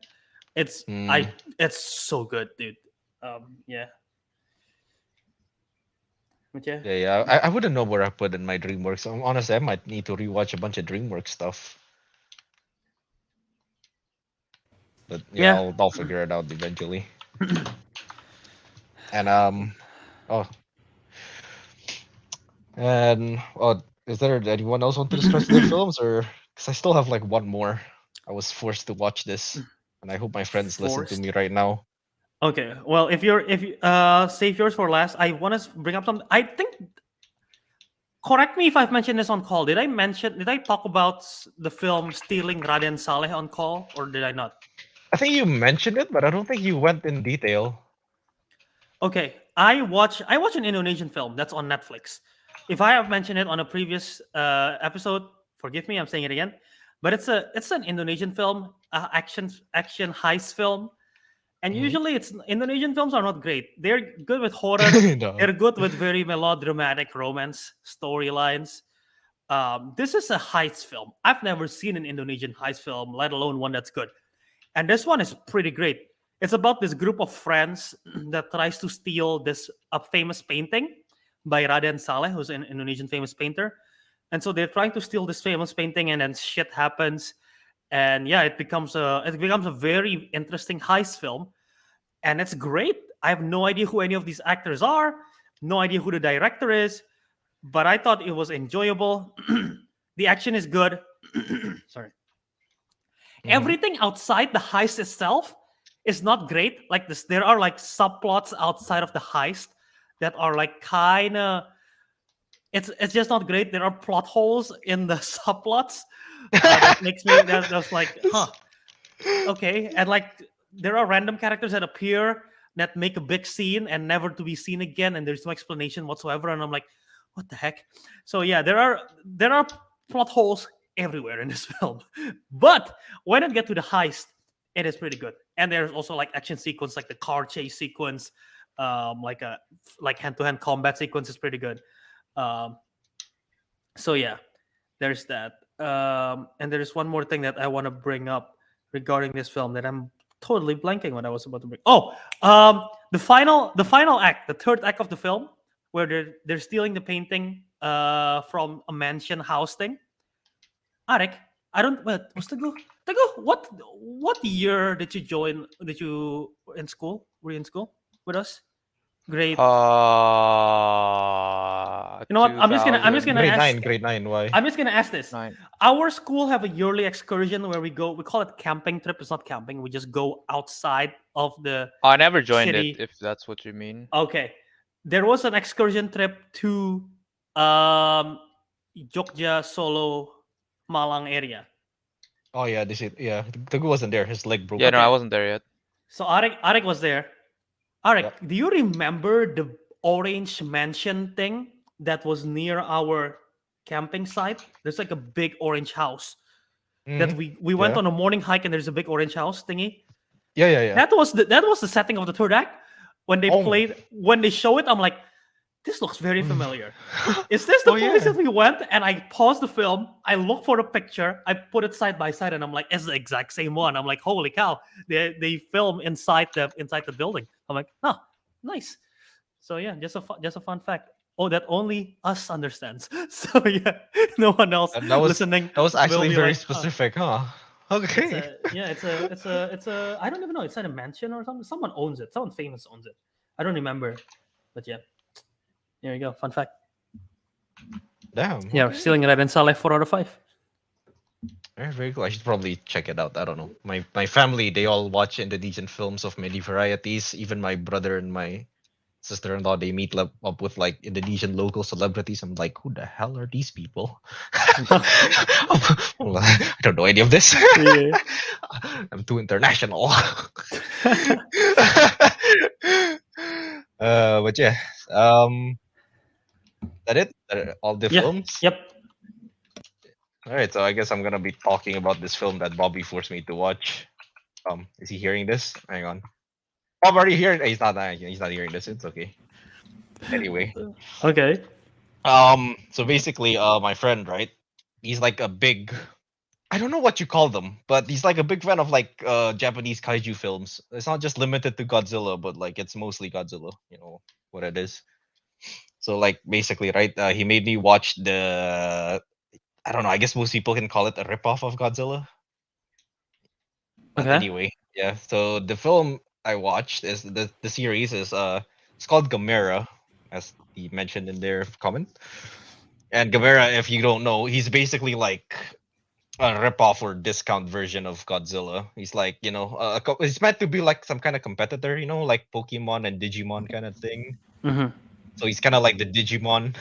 It's it's so good, dude. Yeah. But yeah. yeah. I wouldn't know where I put in my DreamWorks. Honestly, I might need to rewatch a bunch of DreamWorks stuff. But yeah, Yeah. I'll figure it out eventually. And is there anyone else want to discuss their films, or because I still have like one more? I was forced to watch this, and I hope my friends listen to Forced? me right now. Okay. Well, if you save yours for last, I want to bring up something. I think. Correct me if I've mentioned this on call. Did I talk about the film Stealing Raden Saleh on call, or did I not? I think you mentioned it, but I don't think you went in detail. Okay, I watch an Indonesian film that's on Netflix. If I have mentioned it on a previous episode, forgive me, I'm saying it again. But it's an Indonesian film, action heist film, and usually it's Indonesian films are not great. They're good with horror. No. They're good with very melodramatic romance storylines. This is a heist film. I've never seen an Indonesian heist film, let alone one that's good. And this one is pretty great. It's about this group of friends that tries to steal this famous painting by Raden Saleh, who's an Indonesian famous painter. And so they're trying to steal this famous painting, and then shit happens. And yeah, it becomes a very interesting heist film, and it's great. I have no idea who any of these actors are, no idea who the director is, but I thought it was enjoyable. The action is good. Sorry. Everything outside the heist itself is not great. Like this, there are like subplots outside of the heist that are like kind of. It's just not great. There are plot holes in the subplots that makes me that's like, huh, okay. And like there are random characters that appear that make a big scene and never to be seen again, and there's no explanation whatsoever. And I'm like, what the heck? So yeah, there are plot holes everywhere in this film. But when it get to the heist, it is pretty good. And there's also like action sequence, like the car chase sequence, like hand-to-hand combat sequence is pretty good. So yeah, there's that. And there's one more thing that I want to bring up regarding this film that I'm totally blanking what I was about to bring. Oh, the final act, the third act of the film, where they're stealing the painting from a mansion house thing. Ariq, I don't. Wait, what's Teguh? Teguh, what year did you join? Did you in school? Were you in school with us? Grade. You know what? I'm just gonna grade ask. 9, grade 9. Why? I'm just gonna ask this. 9. Our school have a yearly excursion where we call it camping trip. It's not camping. We just go outside of the. I never joined city. it, if that's what you mean. Okay, there was an excursion trip to Jogja, Solo, Malang area. Oh yeah, Teguh wasn't there. His leg broke. Yeah, no, I wasn't there yet. So Ariq was there. Ariq, do you remember the orange mansion thing that was near our camping site? There's like a big orange house that we went on a morning hike, and there's a big orange house thingy. Yeah. That was the setting of the third act. When they when they show it, I'm like, this looks very familiar. Is this the place that we went? And I paused the film. I looked for a picture. I put it side by side, and I'm like, it's the exact same one. I'm like, holy cow! They film inside the building. I'm like, oh, nice. So yeah, just a fun fact. Oh, that only us understands. So yeah, no one else listening. That was actually very like, specific, huh? Okay. It's a. I don't even know. It's at a mansion or something. Someone owns it. Someone famous owns it. I don't remember, but yeah. There you go. Fun fact. Damn. Yeah, we're stealing it in Saleh 4 out of 5. Very cool. I should probably check it out. I don't know. My family, they all watch Indonesian films of many varieties. Even my brother and my sister-in-law, they meet up with like Indonesian local celebrities. I'm like, who the hell are these people? I don't know any of this. Yeah. I'm too international. But yeah, that it? All the Yeah. films? Yep. All right, so I guess I'm gonna be talking about this film that Bobby forced me to watch. Is he hearing this? Hang on. Bob, are you hearing? He's not. He's not hearing this. It's okay. Anyway, Okay. so basically, my friend, right? He's like a big. I don't know what you call them, but he's like a big fan of like Japanese kaiju films. It's not just limited to Godzilla, but like it's mostly Godzilla. You know what it is. So like basically, right? He made me watch the. I don't know. I guess most people can call it a ripoff of Godzilla. But Okay. anyway, yeah. So the film I watched is the series is it's called Gamera, as he mentioned in their comment. And Gamera, if you don't know, he's basically like a ripoff or discount version of Godzilla. He's like, you know, he's meant to be like some kind of competitor, you know, like Pokemon and Digimon kind of thing. Mm-hmm. So he's kind of like the Digimon,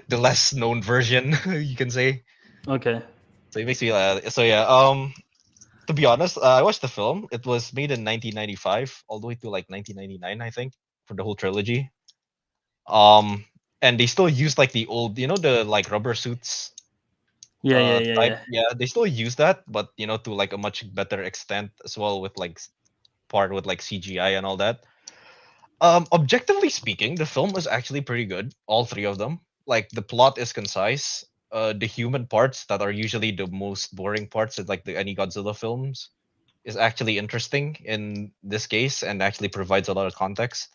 the less known version, you can say. Okay. So it makes me so yeah, to be honest, I watched the film. It was made in 1995 all the way to like 1999, I think, for the whole trilogy. And they still use like the old, you know, the like rubber suits Yeah. type. Yeah, they still use that, but you know, to like a much better extent as well, with like part with like CGI and all that. Objectively speaking, the film is actually pretty good. All three of them. Like the plot is concise. The human parts that are usually the most boring parts in like any Godzilla films is actually interesting in this case and actually provides a lot of context.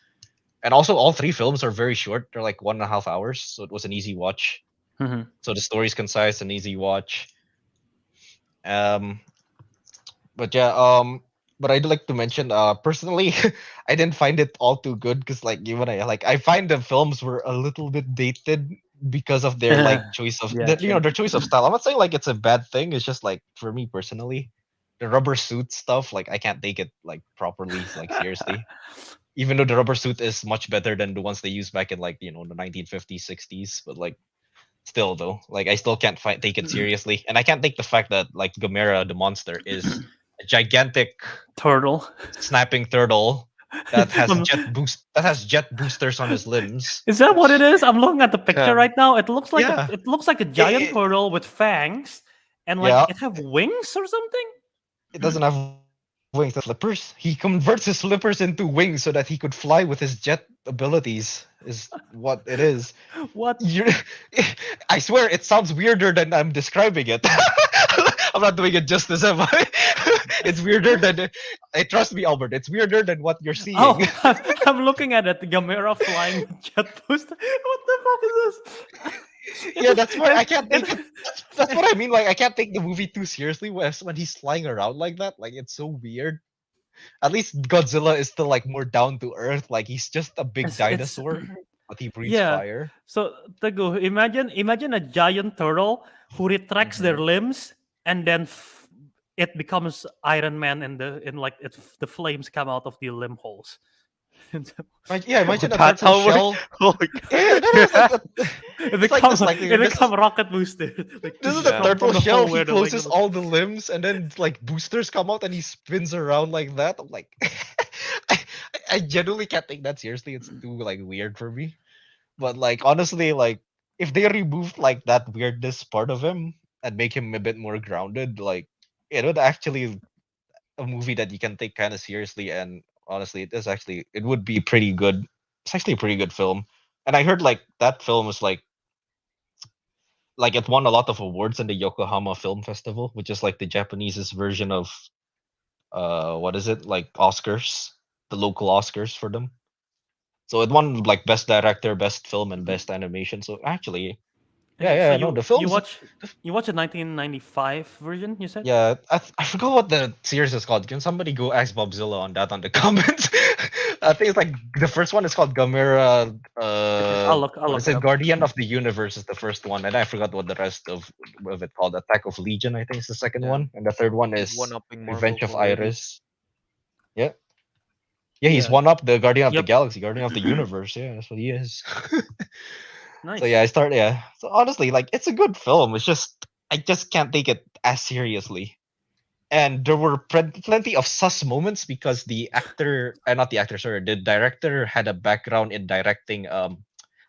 And also, all three films are very short. They're like 1.5 hours, so it was an easy watch. Mm-hmm. So the story's concise and easy watch. Um, but yeah, but I'd like to mention, personally, I didn't find it all too good because, like, even I find the films were a little bit dated because of their like choice of Yeah, you know, their choice of style. I'm not saying like it's a bad thing. It's just like for me personally, the rubber suit stuff, like I can't take it like properly, like seriously. Even though the rubber suit is much better than the ones they used back in like, you know, the 1950s, 60s, but like still though, like I still can't take it seriously, and I can't take the fact that like Gamera the monster is a gigantic Turtle. snapping turtle that has Um, jet boosters on his limbs. Is that what it is? I'm looking at the picture Um, right now. It looks like Yeah. it looks like a giant it- turtle with fangs, and like Yeah. it have wings or something. It doesn't have wings, the flippers. He converts his flippers into wings so that he could fly with his jet abilities. Is what it is. What? You, I swear it sounds weirder than I'm describing it. I'm not doing it justice, am I? It's weirder than. Trust me, Albert. It's weirder than what you're seeing. Oh, I'm looking at it. The Gamera flying jet booster. What the fuck is this? Yeah, that's why I can't take it. That's what I mean. Like, I can't take the movie too seriously when he's flying around like that. Like, it's so weird. At least Godzilla is still like more down to earth. Like, he's just a big It's- dinosaur, but he breathes Yeah. fire. So Teguh, imagine a giant turtle who retracts their limbs and then it becomes Iron Man and the flames come out of the limb holes. Yeah, imagine a That's turtle how shell. Holy Yeah, no, it's like It It's like becomes this, like, it this become rocket booster. Like, this is Yeah. the from turtle the shell. hole He where the closes leg- all the limbs, and then like boosters come out, and he spins around like that. I'm like, I, I genuinely can't take that seriously. It's too like weird for me. But like honestly, like if they removed like that weirdness part of him and make him a bit more grounded, like it would actually a movie that you can take kind of seriously. And honestly, it would be pretty good. It's actually a pretty good film. And I heard like that film is like it won a lot of awards in the Yokohama Film Festival, which is like the Japanese's version of what is it, like Oscars, the local Oscars for them. So it won like best director, best film, and best animation. So actually, yeah, no, the you film's watch a 1995 version. You said. yeah. I forgot what the series is called. Can somebody go ask Bobzilla on that on the comments? I think it's like the first one is called Gamera. I'll look What is it it? up. Guardian of the Universe is the first one, and I forgot what the rest of it called. Attack of Legion, I think, is the second Yeah. one, and the third one is One-upping Revenge Marvel's of already. Iris. Yeah. Yeah, he's Yeah. one up the Guardian of the Yep. Galaxy, Guardian of the Universe. Yeah, that's what he is. Nice. So yeah, yeah. So honestly, like it's a good film. It's just I just can't take it as seriously. and there were plenty of sus moments because the actor, not the actor, sorry, the director had a background in directing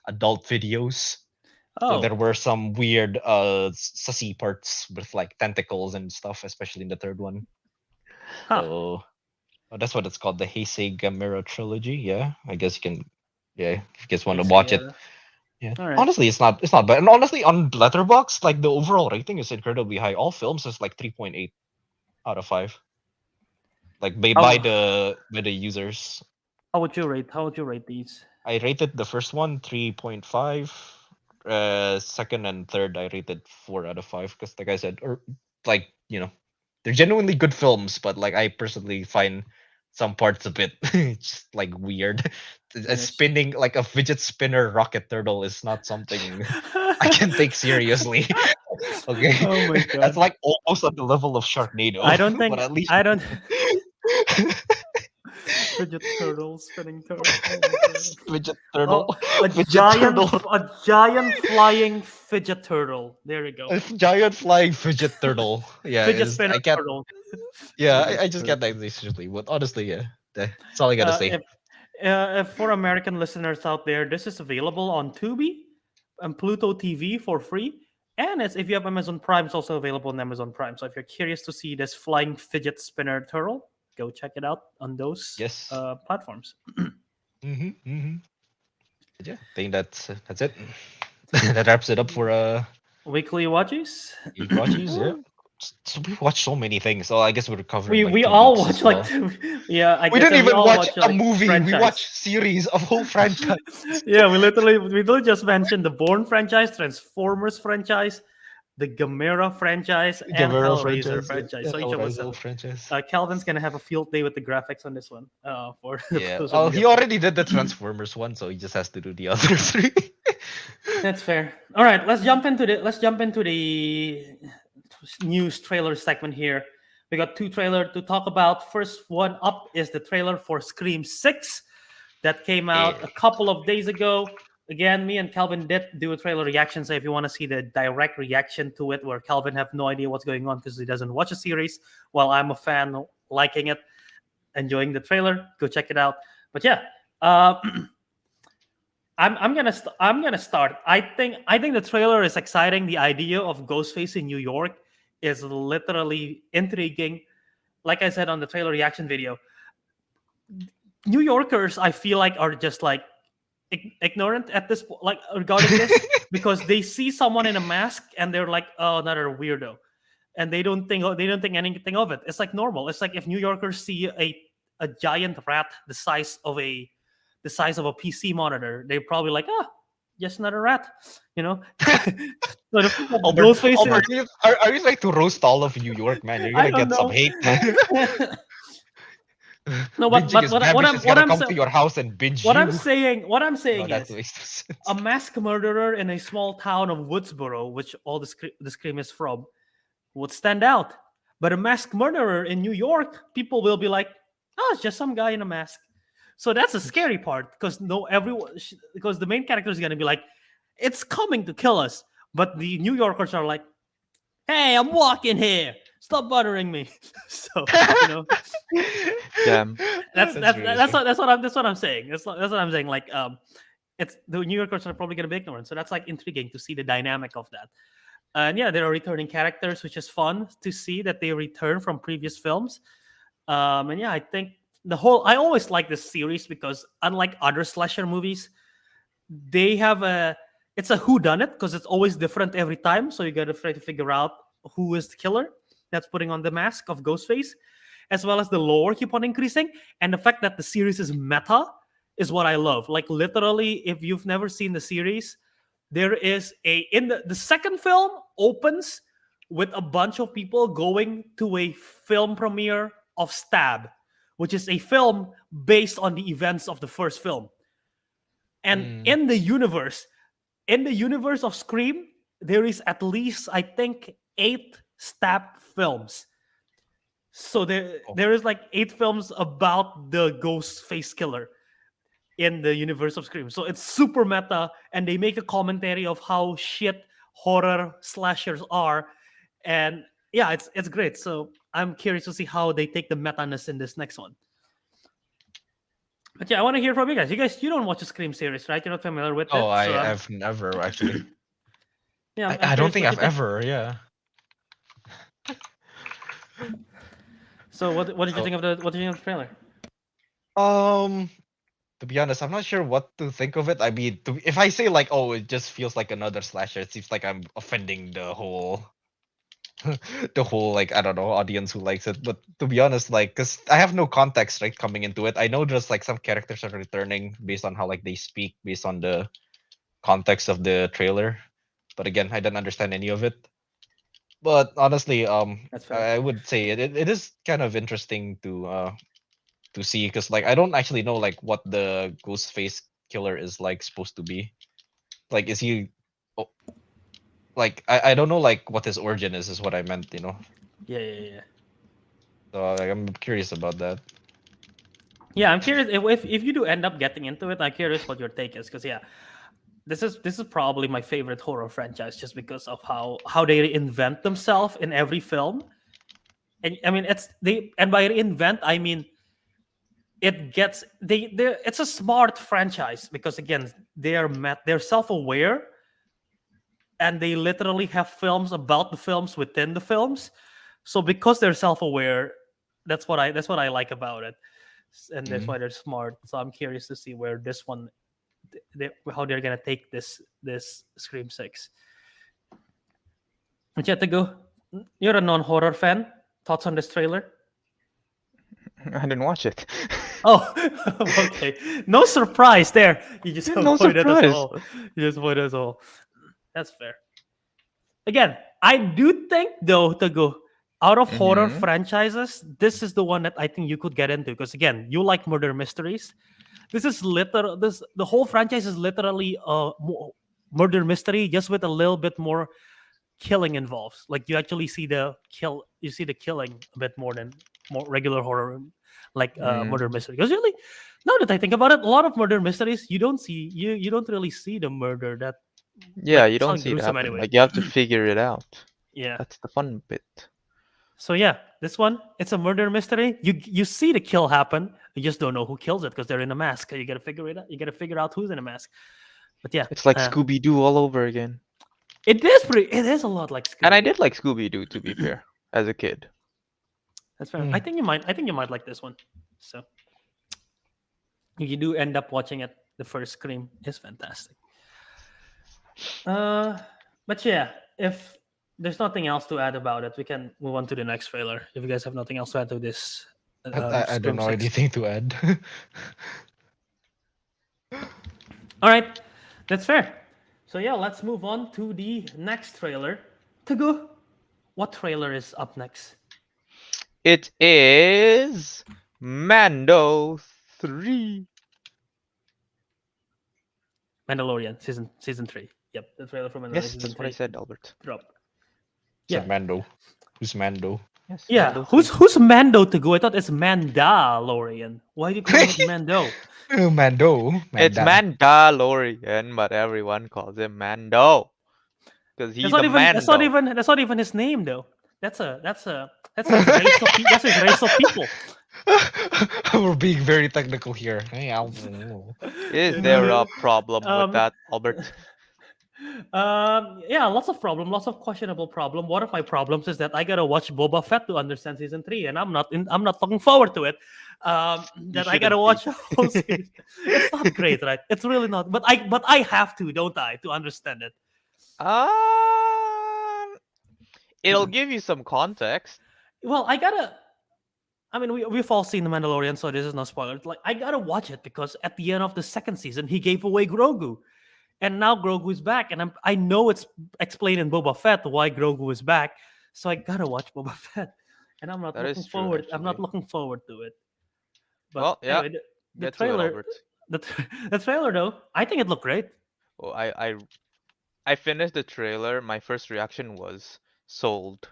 adult videos. So Oh, there were some weird sussy parts with like tentacles and stuff, especially in the third one. huh. So that's what it's called, the Heisei Gamera trilogy. Yeah, I guess you can. Yeah, if you guys want to watch it. Yeah. All right. Honestly, it's not bad. And honestly, on Letterboxd, like the overall rating is incredibly high. All films is like 3.8 out of 5. Like by the users. How would you rate? How would you rate these? I rated the first one 3.5. Second and third I rated 4 out of 5 because like I said, or like, they're genuinely good films, but like I personally find some parts a bit just like weird. Spinning like a fidget spinner rocket turtle is not something I can take seriously. Okay. Oh my god. That's like almost at the level of Sharknado. I don't think but at least I don't fidget turtle, spinning turtle. Oh my god. fidget turtle. A Fidget giant, turtle. a giant flying fidget turtle. There you go. A giant flying fidget turtle. Yeah, Fidget spinner I can't. turtle. Yeah, I just can't take this seriously. But honestly, yeah, that's all I gotta say. If for American listeners out there, this is available on Tubi and Pluto TV for free. And if you have Amazon Prime, it's also available on Amazon Prime. So if you're curious to see this flying fidget spinner turtle, go check it out on those Yes. platforms. Yeah, I think that's it. That wraps it up for Weekly Watcheese. Watchees. Yeah. So we watched so many things. So I guess we're covering. We like, all 2 watch weeks as like well. yeah. We didn't even watch a like, movie. franchise. We watched series of whole franchise. Yeah, we literally just mentioned the Bourne franchise, Transformers franchise, the Gamera franchise, and Hellraiser franchise. So each of us. franchise. Calvin's gonna have a field day with the graphics on this one. For Yeah. those Oh, of you he already did the Transformers one, so he just has to do the other 3. That's fair. All right, let's jump into the news trailer segment here. We got 2 trailers to talk about. First one up is the trailer for Scream 6 that came out a couple of days ago. Again, me and Kelvin did do a trailer reaction. So if you want to see the direct reaction to it, where Kelvin have no idea what's going on because he doesn't watch a series, while I'm a fan liking it, enjoying the trailer, go check it out. But yeah, I'm gonna start. I think the trailer is exciting. The idea of Ghostface in New York is literally intriguing. Like I said on the trailer reaction video, New Yorkers I feel like are just like ignorant at this point, like regarding this, because they see someone in a mask and they're like, oh, another weirdo, and they don't think anything of it. It's like normal. It's like if New Yorkers see a giant rat the size of a PC monitor, they're probably like, just another rat, So Albert, are you like to roast all of New York, man? You're gonna get some hate. No, what I'm come to your house and binge what you. I'm saying That is makes no sense. a masked murderer in a small town of Woodsboro, which all the Scream is from, would stand out. But a masked murderer in New York, people will be like, oh, it's just some guy in a mask. So that's a scary part because because the main character is gonna be like, it's coming to kill us. But the New Yorkers are like, hey, I'm walking here. Stop bothering me. So Damn. that's what I'm saying. That's what I'm saying. Like it's the New Yorkers are probably gonna be ignorant. So that's like intriguing to see the dynamic of that. And yeah, there are returning characters, which is fun to see that they return from previous films. And yeah, I think I always like this series because unlike other slasher movies, they have it's a whodunit because it's always different every time. So you gotta try to figure out who is the killer that's putting on the mask of Ghostface, as well as the lore keep on increasing. And the fact that the series is meta is what I love. Like literally, if you've never seen the series, there is in the second film opens with a bunch of people going to a film premiere of Stab, which is a film based on the events of the first film. And in the universe of Scream, there is at least, I think, 8 Stab films. So there is like 8 films about the Ghostface killer in the universe of Scream. So it's super meta, and they make a commentary of how shit horror slashers are. And yeah, it's great. So I'm curious to see how they take the meta-ness in this next one. But yeah, I want to hear from you guys. You don't watch the Scream series, right? You're not familiar with Oh, it. So I've never actually. yeah, I'm I don't curious think what I've you think. ever. Yeah. So what did you So- think of the trailer? To be honest, I'm not sure what to think of it. I mean, if I say like, oh, it just feels like another slasher, it seems like I'm offending the whole, the whole like I don't know audience who likes it. But to be honest, like, cause I have no context right coming into it. I know just like some characters are returning based on how like they speak, based on the context of the trailer. But again, I didn't understand any of it. But honestly, That's fair. I would say it is kind of interesting to see because like I don't actually know like what the ghost face killer is like supposed to be. Like is he oh, like I don't know like what his origin is what I meant, you know. Yeah. So like, I'm curious about that. Yeah, I'm curious if you do end up getting into it. I'm curious what your take is, because yeah, this is probably my favorite horror franchise just because of how they reinvent themselves in every film. And I mean, and by reinvent I mean it gets they it's a smart franchise because again they're self-aware, and they literally have films about the films within the films. So because they're self-aware, that's what I like about it, and that's Mhm. why they're smart. So I'm curious to see where this one, how they're gonna take this Scream 6. But yeah, Teguh, you're a non-horror fan. Thoughts on this trailer? I didn't watch it. Oh, okay. No surprise there. You just Yeah, no avoided us surprise. all. You just avoided us all. That's fair. Again, I do think though, Teguh, out of horror Mhm. franchises, this is the one that I think you could get into because again, you like murder mysteries. This is the whole franchise is literally a murder mystery, just with a little bit more killing involved. Like you actually see the killing a bit more than more regular horror, like murder Mm. mystery. Because really, now that I think about it, a lot of murder mysteries you don't really see the murder that Yeah, like you it's don't not see it gruesome happen. anyway. Like you have to figure it out. Yeah. That's the fun bit. So yeah, this one it's a murder mystery. You see the kill happen. You just don't know who kills it because they're in a mask. You gotta figure it out. You gotta figure out who's in a mask. But yeah, It's like Scooby Doo all over again. it is a lot like Scooby. And I did like Scooby Doo, to be fair, as a kid. That's fair. Hmm. I think you might like this one. So if you do end up watching it, the first Scream is fantastic. But yeah, if there's nothing else to add about it, we can move on to the next trailer. If you guys have nothing else to add to this, I don't Scream know 6. anything to add. All right, that's fair. So yeah, let's move on to the next trailer. Teguh, what trailer is up next? It is Mando 3. Mandalorian season 3. Yep, the trailer for Mandalorian Yes, season that's 3 what I said, Albert. drop. Yeah. Yeah. Mando. Who's Mando? Yes. Yeah, Mando 3. who's Mando Teguh? I thought it's Mandalorian. Why do you call it Mando? Mando. It's Manda. Mandalorian, but everyone calls him Mando. Because he's a Mando. That's not even his name though. That's his race of that's his race of people. We're being very technical here. Hey, Is there a problem Um, with that, Albert? Yeah, lots of questionable problem. One of my problems is that I gotta watch Boba Fett to understand season 3, and I'm not looking forward to it. That I gotta shouldn't watch be. a whole series. It's not great, right? It's really not. But I have to, don't I, to understand it. It'll give you some context. Well, I mean, we've all seen The Mandalorian, so this is no spoiler. Like, I gotta watch it because at the end of the second season, he gave away Grogu, and now Grogu is back, and I know it's explained in Boba Fett why Grogu is back, so I gotta watch Boba Fett, and I'm not That is looking true, forward. I'm not actually. looking forward to it. But Well, yeah. anyway, the Get to it, trailer, Albert. the trailer though, I think it looked great. Oh, I finished the trailer. My first reaction was sold.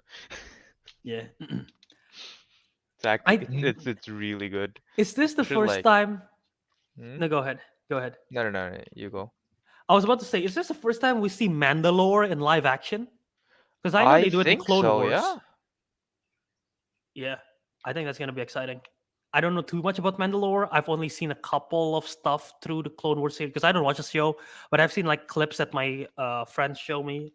Yeah. It's actually, it's really good. Is this the Should, first like- time? Hmm? No, go ahead. Go ahead. No, you go. I was about to say, is this the first time we see Mandalore in live action? Because I know I they do it in think Clone so, Wars. yeah. Yeah, I think that's gonna be exciting. I don't know too much about Mandalore. I've only seen a couple of stuff through the Clone Wars series because I don't watch the show, but I've seen like clips that my friends show me,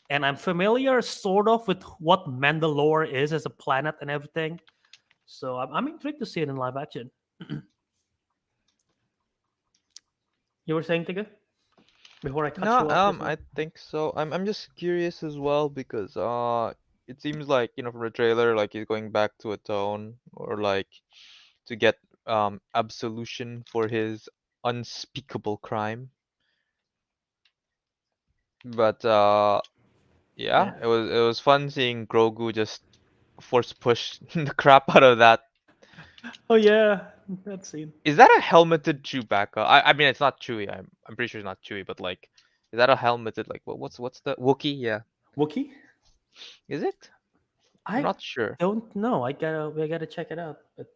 and I'm familiar sort of with what Mandalore is as a planet and everything. So I'm intrigued to see it in live action. You were saying, Tiga? Before I cut No, you off. I think so. I'm just curious as well because it seems like, you know, from the trailer, like he's going back to a tone or like to get absolution for his unspeakable crime. But yeah, Yeah. it was fun seeing Grogu just force push the crap out of that. Oh yeah, that scene. Is that a helmeted Chewbacca? I mean it's not Chewie. I'm pretty sure it's not Chewie, but like, is that a helmeted like what's the Wookiee? Yeah, Wookiee? is it? I'm I not sure. don't know. I gotta check it out. But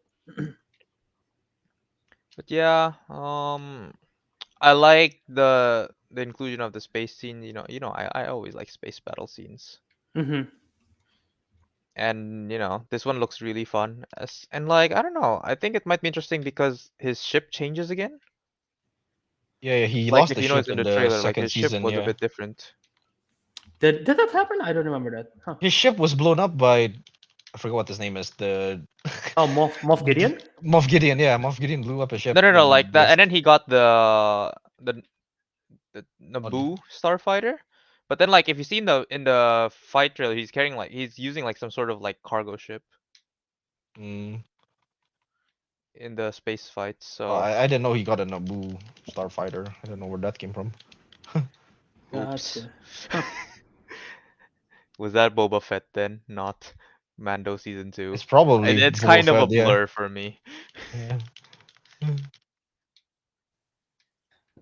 But yeah, I like the inclusion of the space scene. I always like space battle scenes, mm-hmm. and this one looks really fun. And like I don't know, I think it might be interesting because his ship changes again. Yeah, he Like lost if the you ship notice in in the the trailer, like second his ship season. was a Yeah, bit different. Did that happen? I don't remember that. Huh. his ship was blown up by, I forgot what his name is. The Oh, Moff Gideon. Moff Gideon. Yeah, Moff Gideon blew up a ship. No, when like that, this- and then he got the Oh, Naboo starfighter. But then like if you see in the fight trailer, he's carrying like he's using like some sort of like cargo ship Mm. in the space fight. Oh, So I didn't know he got a Naboo starfighter. I don't know where that came from. oops. Gotcha. Huh. Was that Boba Fett then? Not Mando season 2. It's probably It's Boba kind of a Fett, yeah. blur for me. Yeah.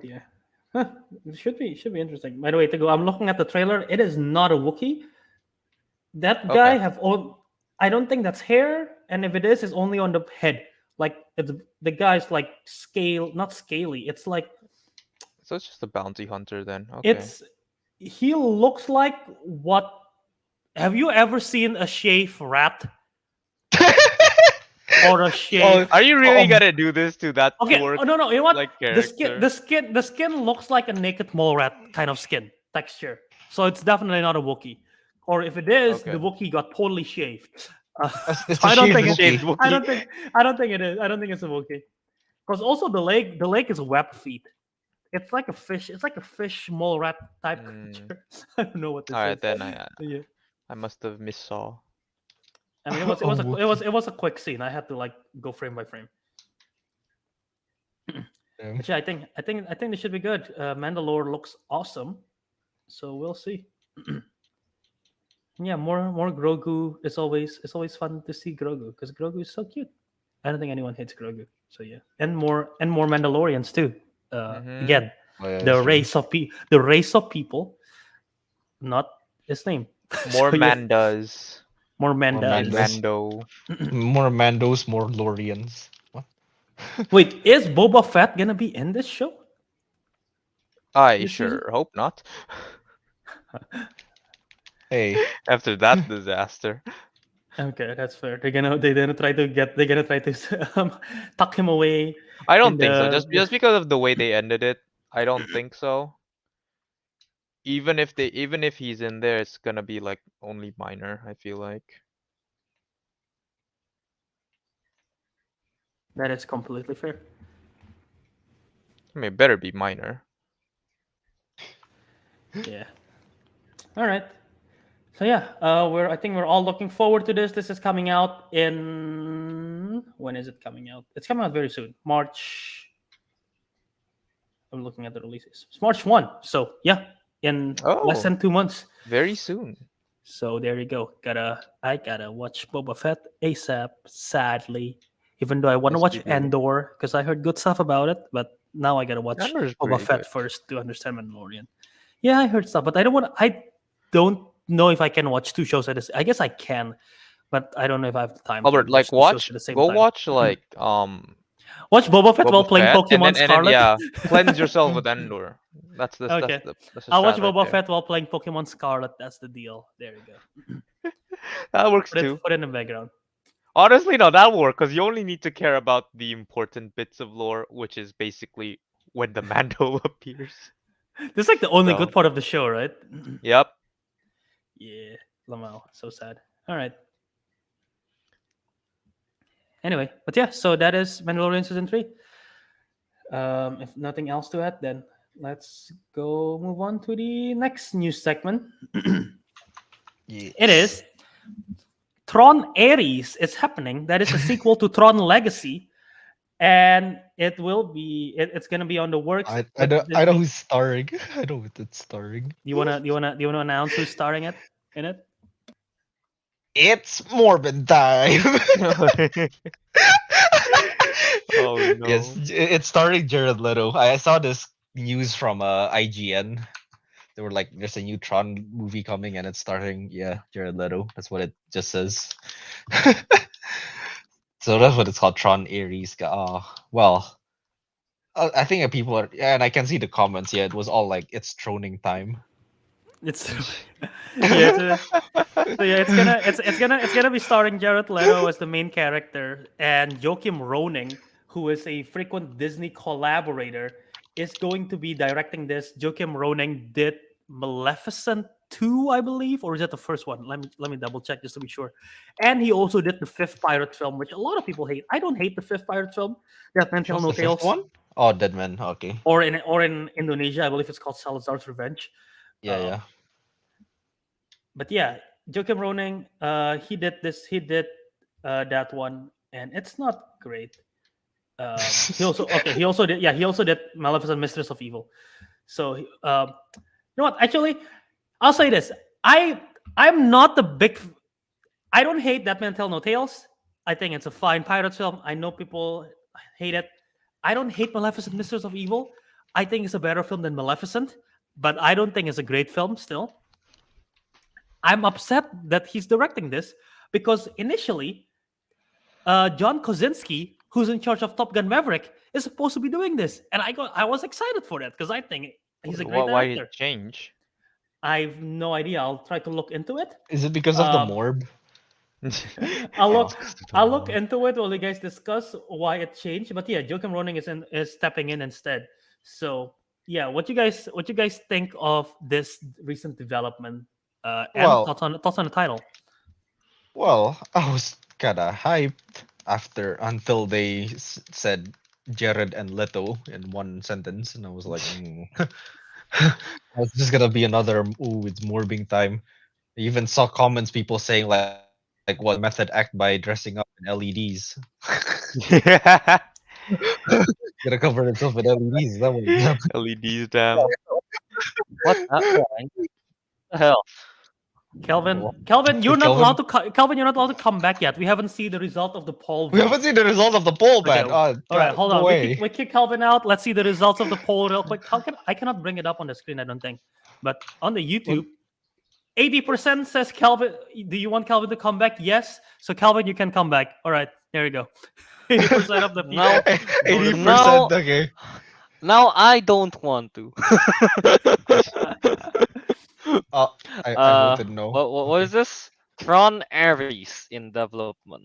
Yeah. Huh. It should be interesting. By the way, to go, I'm looking at the trailer. It is not a Wookiee. That guy Okay. have all. I don't think that's hair, and if it is, it's only on the head. Like the guy's like not scaly. It's like So it's just a bounty hunter then. Okay. he looks like what? Have you ever seen a shave rat or a shave? Are you really Oh, gonna do this to that Okay, poor no, you know what? like The character? skin looks like a naked mole rat kind of skin texture. So it's definitely not a Wookiee. Or if it is, Okay. the Wookiee got totally shaved. It's So a I don't shaved think Wookiee. Shaved Wookiee. I don't think it is. I don't think it's a Wookiee. Because also the leg is web feet. It's like a fish. It's like a fish mole rat type creature. I don't know what this All right is. then. Yeah. I must have missaw. I mean, it was a quick scene. I had to like go frame by frame. Yeah. But yeah, I think this should be good. Mandalore looks awesome, so we'll see. Yeah, more Grogu. It's always fun to see Grogu because Grogu is so cute. I don't think anyone hates Grogu. So yeah, and more Mandalorians too. Mhm. Again, Oh, yeah, the that's true. race of people, not his name. More So, yeah, Mandas more More in Mandas. Mandas. Mando. More Mandos, more Lorians. What? Wait, is Boba Fett gonna be in this show? I This season? sure hope not. Hey, After that disaster. Okay, that's fair. They're gonna try to tuck him away. I don't in think so. the- Just because of the way they ended it, I don't think so. Even if he's in there, it's gonna be like only minor, I feel like. That is completely fair. I mean, it better be minor. Yeah. All right. So yeah, I think we're all looking forward to this. This is coming out in when is it coming out? It's coming out very soon. March. I'm looking at the releases. It's March 1. So yeah, in less Oh. than 2 months. Very soon. So there you go. I gotta watch Boba Fett ASAP. Sadly, even though I want to Yes, watch you do. Andor because I heard good stuff about it, but now I gotta watch Andor's Boba pretty Fett good. first to understand Mandalorian. Yeah, I heard stuff, but I don't know if I can watch two shows at this. I guess I can, but I don't know if I have the time. Albert, to like watch two shows watch at the same go time. watch like Watch Boba Fett while Boba playing Fett, Pokemon and then Scarlet. yeah, cleanse yourself with Endor. That's Okay. that's the I'll watch strat right Boba there. Fett while playing Pokemon Scarlet. That's the deal. There you go. That works Put too. it in the background. Honestly, no, that'll work because you only need to care about the important bits of lore, which is basically when the Mando appears. This is like the only So- good part of the show, right? Yep. Yeah, Lamau, so sad. All right. Anyway, but yeah, so that is Mandalorian season 3. If nothing else to add, then let's go move on to the next news segment. It is TRON Ares is happening. That is a sequel to TRON Legacy, and it will be. It's gonna be on the works. I with know Disney. who's starring. I know who's starring. You wanna announce who's starring in it? It's Morbid time. Oh no. Yes, it's starring Jared Leto. I saw this news from IGN. They were like, "There's a new Tron movie coming, and it's starring Jared Leto." That's what it just says. So that's what it's called, Tron Ares. Well, I think people are, and I can see the comments. Yeah, it was all like, "It's troning time." It's it's gonna be starring Jared Leto as the main character, and Joachim Roning, who is a frequent Disney collaborator, is going to be directing this. Joachim Roning did Maleficent 2, I believe, or is that the first one? Let me double check just to be sure. And he also did the fifth pirate film, which a lot of people hate. I don't hate the fifth pirate film. That Man Tell What's No the fifth Tales. one? Oh, Dead Man. Okay. Or in Indonesia, I believe it's called Salazar's Revenge. Yeah. But yeah, Joachim Roning, he did that one, and it's not great. He also did Maleficent, Mistress of Evil. So you know what? Actually, I'll say this: I'm not the big. I don't hate That Man Tell No Tales. I think it's a fine pirate film. I know people hate it. I don't hate Maleficent, Mistress of Evil. I think it's a better film than Maleficent, but I don't think it's a great film still. I'm upset that he's directing this because initially, John Krasinski, who's in charge of Top Gun Maverick, is supposed to be doing this, and I was excited for that because I think he's a great Why director. did it change? I have no idea. I'll try to look into it. Is it because of the Um, Morb? I'll look into it while you guys discuss why it changed. But yeah, Joachim Roning is stepping in instead. So yeah, what you guys think of this recent development? And Well- thoughts on the title. Well, I was kind of hyped until they said Jared and Leto in one sentence, and I was like, it's just gonna be another. Ooh, it's morbing time. I even saw comments, people saying like what method act by dressing up in LEDs. Gonna cover himself with LEDs. That was LEDs down. What the hell? Kelvin, Well, you're not Kelvin- allowed to. Kelvin, you're not allowed to come back yet. We haven't seen the result of the poll. we haven't seen the result of the poll, Okay, man. all right, hold on. Away. We kick Kelvin out. Let's see the results of the poll real quick. I cannot bring it up on the screen, I don't think. But on the YouTube, 80% says Kelvin. Do you want Kelvin to come back? Yes. So Kelvin, you can come back. All right, there you go. 80% of the people. No. 80%. No. Okay. Now I don't want to. I voted no. What is this? Tron Ares in development.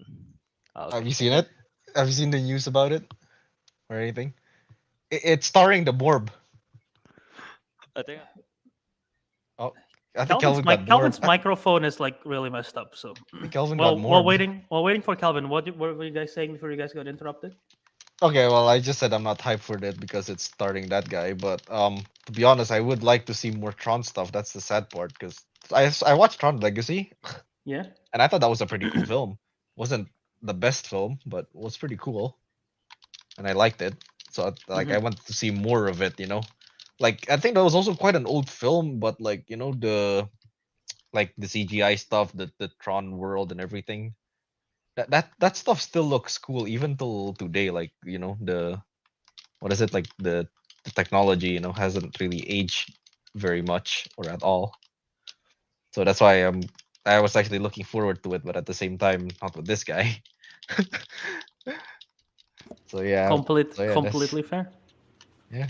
Okay. Have you seen it? Have you seen the news about it or anything? It's starring the Morb. I think I think Kelvin's microphone is like really messed up. So Kelvin while got Morb. waiting for Kelvin, what were you guys saying before you guys got interrupted? Okay, well, I just said I'm not hyped for it because it's starting that guy. But to be honest, I would like to see more Tron stuff. That's the sad part because I watched Tron Legacy Yeah. and I thought that was a pretty cool film. Wasn't the best film, but was pretty cool, and I liked it. So I wanted to see more of it. Like I think that was also quite an old film, but like the CGI stuff, the Tron world and everything. That stuff still looks cool even till today. Like the what is it like the technology hasn't really aged very much or at all. So that's why I was actually looking forward to it, but at the same time not with this guy. So yeah. Completely fair. Yeah.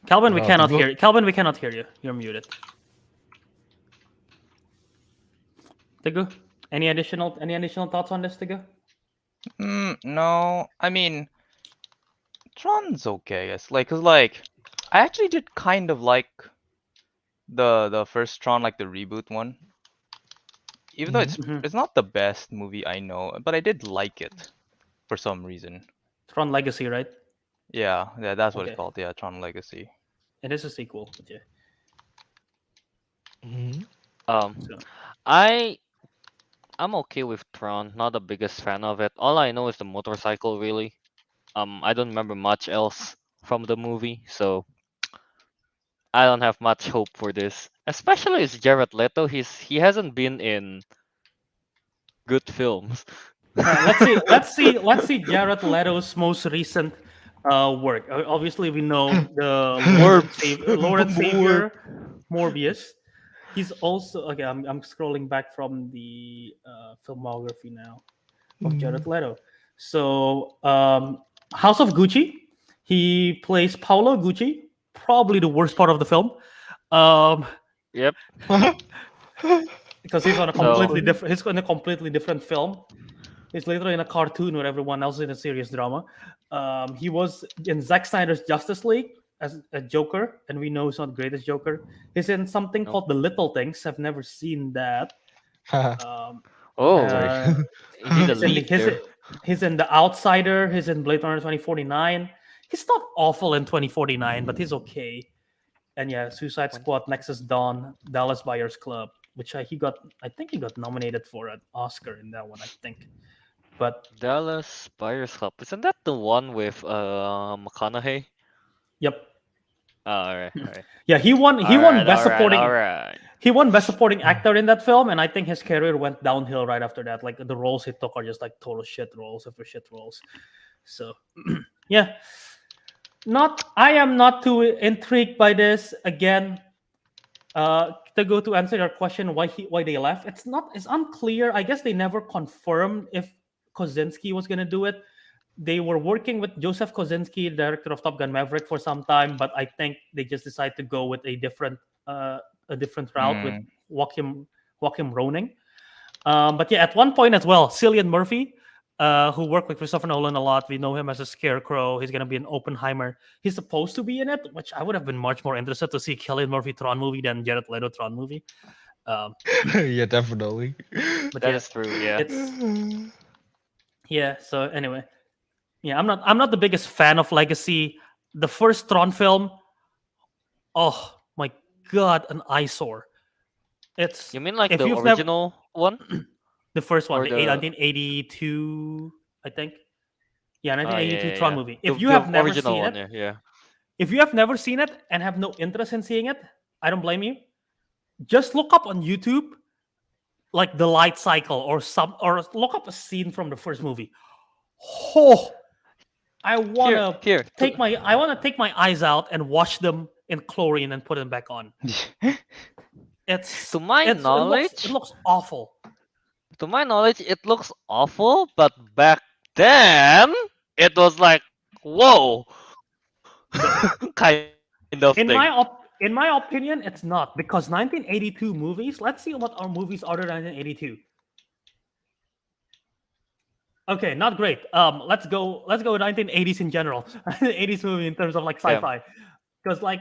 Kelvin, we No, cannot people- hear you. Kelvin, we cannot hear you. You're muted. Teguh, any additional thoughts on this, Teguh? No, I mean, Tron's okay, I guess. Like, cause like, I actually did kind of like the first Tron, like the reboot one. Even though Mhm. it's not the best movie I know, but I did like it for some reason. Tron Legacy, right? Yeah, that's what it's Okay, called. Yeah, Tron Legacy. it is a sequel. But yeah. Mhm. So I I'm okay with Tron. Not the biggest fan of it. All I know is the motorcycle. Really. I don't remember much else from the movie, so I don't have much hope for this. Especially as Jared Leto. He hasn't been in good films. let's see Jared Leto's most recent work. Obviously, we know the Ferb. Lord Savior, Morbius. He's also okay. I'm scrolling back from the filmography now of Jared Leto. So, House of Gucci, he plays Paolo Gucci, probably the worst part of the film, um, Yep. because he's on a So completely different. He's in a completely different film. He's literally in a cartoon where everyone else is in a serious drama. He was in Zack Snyder's Justice League as a Joker, and we know he's not great as Joker. He's in something Nope. called The Little Things. I've never seen that. Um, oh, Sorry. uh, he's a he's in the lead there. he's in The Outsider. He's in Blade Runner 2049. He's not awful in 2049, but he's okay. And yeah, Suicide Squad, Nexus Dawn, Dallas Buyers Club, which I think he got nominated for an Oscar in that one. I think, but Dallas Buyers Club. Isn't that the one with McConaughey? yep, Alright, alright. yeah, he won Alright, best alright, supporting. alright. He won best supporting actor in that film, and I think his career went downhill right after that. Like the roles he took are just like total shit roles after shit roles. So yeah, I am not too intrigued by this. Again, to go to answer your question, why they left, it's unclear. I guess they never confirmed if Kosinski was gonna do it. They were working with Joseph Kosinski, director of Top Gun Maverick, for some time, but I think they just decided to go with a different route with Mm. Joachim Roning. But yeah, at one point as well, Cillian Murphy, who worked with Christopher Nolan a lot, we know him as a Scarecrow. He's gonna be an Oppenheimer. He's supposed to be in it, which I would have been much more interested to see Cillian Murphy Tron movie than Jared Leto Tron movie. Um, Yeah, definitely. but That yeah, is true, yeah. it's yeah. So anyway, yeah, I'm not the biggest fan of Legacy. The first Tron film, oh my god, an eyesore. It's You mean like if the you've never original one? the first one, Or the the 1982, I think. Yeah, yeah, 1982 yeah, Tron yeah. movie. The original one, yeah, yeah. If you have never seen it and have no interest in seeing it, I don't blame you. Just look up on YouTube like the light cycle or look up a scene from the first movie. Oh, I wanna Here. I wanna take my eyes out and wash them in chlorine and put them back on. To my knowledge, It looks awful. it looks awful, but back then it was like, whoa, kind of thing. In my opinion, it's not, because 1982 movies. Let's see what our movies are than 1982. Okay, not great. Let's go 1980s in general. 80s movie in terms of like Yeah. sci-fi, because like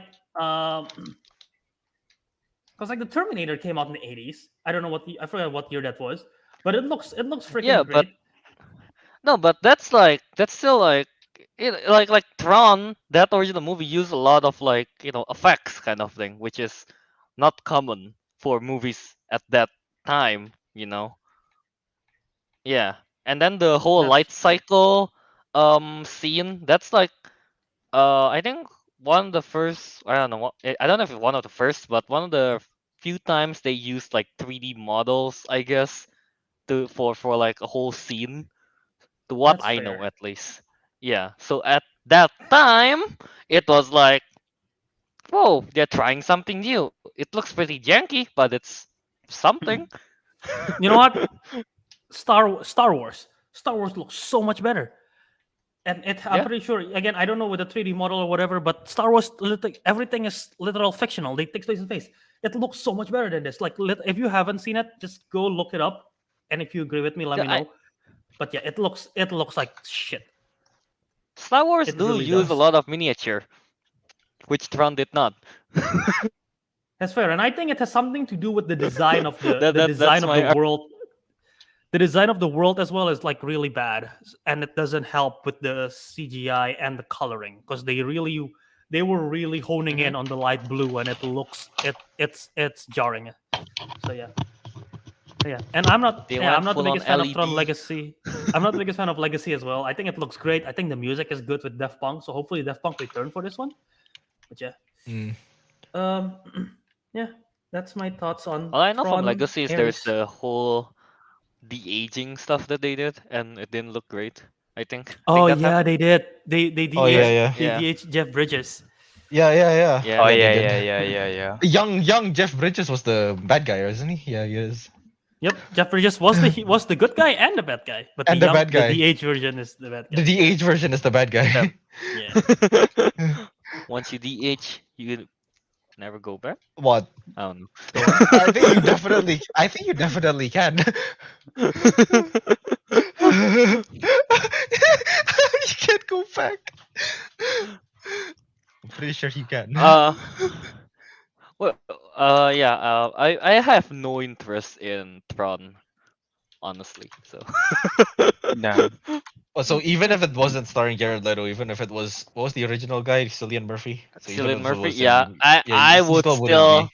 the Terminator came out in the 80s. I don't know I forgot what year that was, but it looks freaking Yeah, great. but that's still like like Tron, that original movie used a lot of like effects kind of thing, which is not common for movies at that time. Yeah, and then the whole That's light true. cycle scene, that's like I think one of the first, I don't know I don't know if it's one of the first, but one of the few times they used like 3D models, I guess, for like a whole scene, to what That's I know fair. at least. Yeah. So at that time, it was like, whoa, they're trying something new. It looks pretty janky, but it's something. You know what? Star Wars. Star Wars looks so much better. And I'm Yeah. pretty sure. Again, I don't know with the 3D model or whatever, but Star Wars, everything is literal fictional. They take place in space. It looks so much better than this. Like, if you haven't seen it, just go look it up. And if you agree with me, let Yeah, me know. But yeah, it looks like shit. Star Wars It do really use a does. lot of miniature, which Tron did not. That's fair, and I think it has something to do with the design of the That- that's design of my the world. The design of the world as well is like really bad, and it doesn't help with the CGI and the coloring because they were really honing in on the light blue, and it looks it's jarring. So yeah. Yeah, and I'm not. They Yeah, went I'm not the full on biggest fan of Tron LED. Legacy. I'm not the biggest fan of Legacy as well. I think it looks great. I think the music is good with Daft Punk, so hopefully Daft Punk return for this one. But yeah, Mm. yeah, that's my thoughts on. All I know from Tron Legacy is there's Ares. the whole de-aging stuff that they did, and it didn't look great. I think. Oh that yeah, happened. they did. They Oh, yeah, DH Jeff Bridges. Yeah, yeah, yeah. Yeah. Oh they yeah, did. yeah. Young Jeff Bridges was the bad guy, isn't he? Yeah, he is. Yep, Jeff Bridges was the good guy and the bad guy, but And the bad guy. the DH version is the bad The guy. DH version is the bad guy. Yeah. Once you DH, you never go back. What? I don't know. I think you definitely. I think you definitely can. You can't go back. I'm pretty sure you can. Well, yeah. I have no interest in Tron, honestly. So. No. Oh, so even if it wasn't starring Jared Leto, even if it was what was the original guy, Cillian Murphy? So even Cillian if it Murphy, was yeah, him, I he would wouldn't still, be.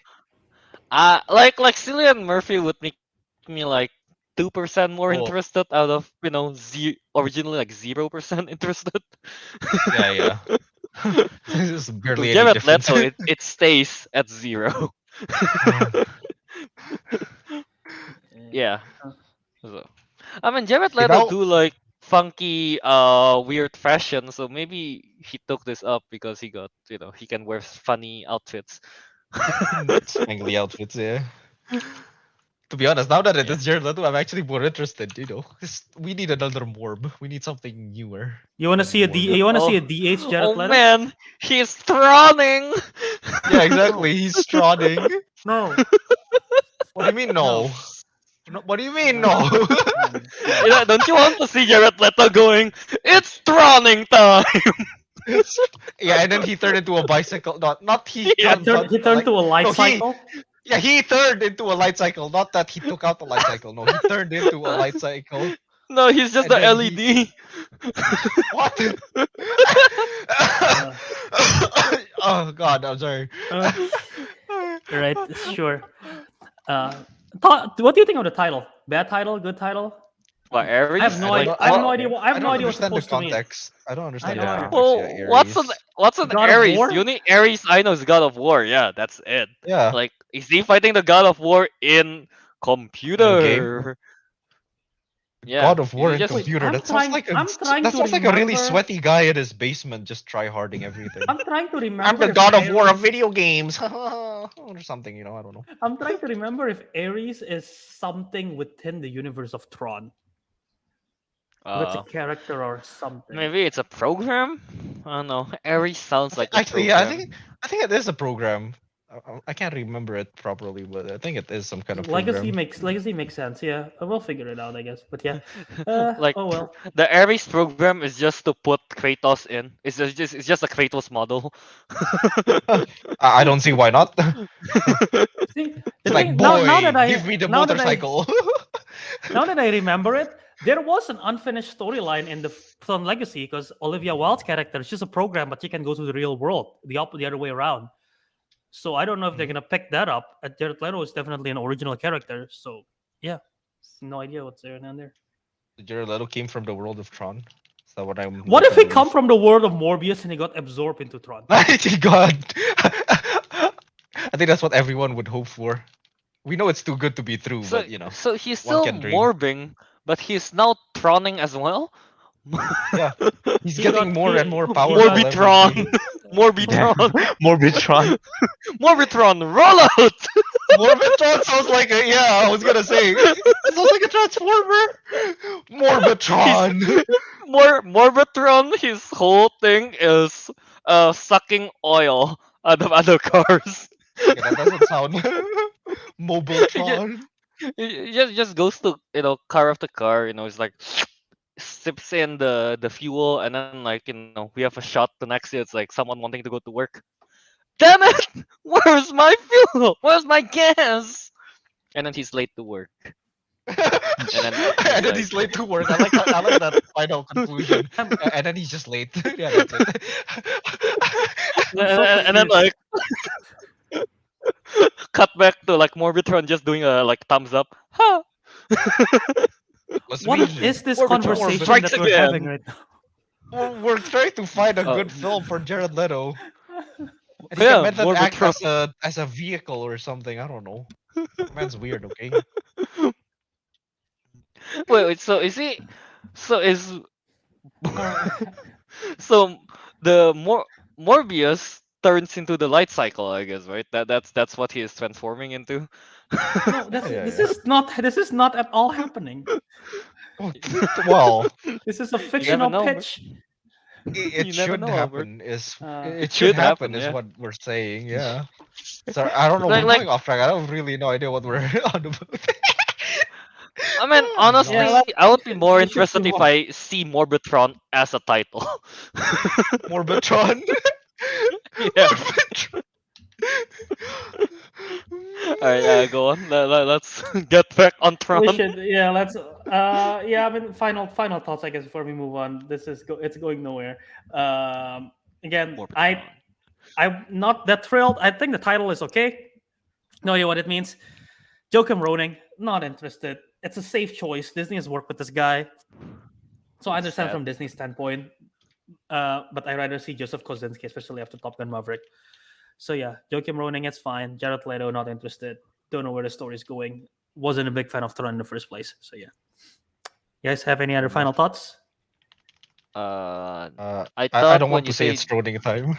like Cillian Murphy would make me like 2% more Oh. interested out of originally like 0% interested. Yeah, yeah. This is To barely any Jared difference. Leto, it stays at 0. Yeah. So, I mean, Jared You Leto know- do like funky, weird fashion. So maybe he took this up because he got, he can wear funny outfits. Spangly outfits, yeah. To be honest, now that it Yeah. is Jared Leto, I'm actually more interested. 'Cause we need another Morb. We need something newer. You want to see a Morb. You want to see a Oh. DH Jared Oh Leto? man, he's Troning. Yeah, exactly. He's trotting. No. What do you mean no? No, what do you mean no? Don't you want to see Jared Leto going? It's Troning time. Yeah, and then he turned into a bicycle. Not he. He turned to a light no, cycle. Yeah, he turned into a light cycle. Not that he took out the light cycle. No, he turned into a light cycle. No, he's just And the then LED. What? Oh God, I'm sorry. Right, sure. What do you think of the title? Bad title? Good title? What, Aries? I have no idea. I have no idea. I have no idea what's understand the supposed to mean. context. I don't understand I the know. context. Well, yeah, what's an God of Ares? War? The only Ares I know is God of War. Yeah, that's it. Yeah. Like, is he fighting the God of War in computer? Yeah. God of War you and just- computer. I'm That trying- sounds I'm trying that to sounds like a really remember- sweaty guy in his basement just try harding everything. I'm trying to remember. I'm the if God of War of Ares- video games, or something. I don't know. I'm trying to remember if Ares is something within the universe of Tron. If it's a character or something. Maybe it's a program. I don't know. Ares sounds like a Actually, yeah, program. I think it is a program. I can't remember it properly, but I think it is some kind of Legacy program. makes sense. Yeah, we'll figure it out, I guess. But yeah, Like, oh well. The Ares program is just to put Kratos in. It's just a Kratos model. I don't see why not. See, the It's like, thing- boy, now that I- give me the now that I- motorcycle. Now that I remember it, there was an unfinished storyline in the Tron Legacy because Olivia Wilde's character is just a program, but she can go to the real world, the other way around. So I don't know if they're gonna pick that up. Jared Leto is definitely an original character, so yeah, no idea what's there and there. Jared Leto came from the world of Tron. Is that what I'm? What if he come from the world of Morbius and he got absorbed into Tron? God. I think that's what everyone would hope for. We know it's too good to be true, So, but you know. so he's one still can dream. morbing, but he's now Troning as well. Yeah, he's He getting got- more he- and more he powerful. got- every Morbitron. game. Morbitron. Morbitron. Morbitron, roll out! Morbitron sounds like a I was gonna say it sounds like a transformer. Morbitron. Morbitron, his whole thing is sucking oil out of other cars. Okay, that doesn't sound Mobiletron. He just goes to car after car, it's like sips in the fuel, and then like we have a shot. The next day, it's like someone wanting to go to work. Damn it! Where's my fuel? Where's my gas? And then he's late to work. and then then he's late to work. I like that final conclusion. And then he's just late. Yeah, that's it. And then like cut back to like Morbitron just doing a like thumbs up. Huh. Was What me. is this Morbitron conversation strikes that we're again. having right now? We're trying to find a Oh. good film for Jared Leto. And he Yeah, can method act Morbitron. as a vehicle or something. I don't know. Man's weird, okay? Wait, so is he? So is so the Morbius turns into the light cycle, I guess, right? That's what he is transforming into. No, Yeah, this yeah. is not at all happening. Well, This is a fictional know, but- pitch. it You never should know, Albert. happen. Is Uh, it should happen? Is yeah. what we're saying. Yeah. So I don't know. Like- We're like- going off track. I don't really know idea what we're on about. I mean, honestly, Yeah, I would be more we should interested move if on. I see Morbitron as a title. Morbitron. Yeah. Morbitron. Alright, go on. Let's get back on Tron. We should, yeah. Let's, yeah. I mean, final thoughts, I guess, before we move on. It's going nowhere. Again, Morbitron. I'm not that thrilled. I think the title is okay. No idea what it means. Joachim Roning, not interested. It's a safe choice. Disney has worked with this guy, so I understand Sad. from Disney's standpoint. But I'd rather see Joseph Kosinski, especially after Top Gun Maverick. So yeah, Joachim Roning, it's fine. Jared Leto, not interested. Don't know where the story's going. Wasn't a big fan of Tron in the first place. So yeah. You guys have any other final thoughts? I I thought don't when want you to say say it's Roning time.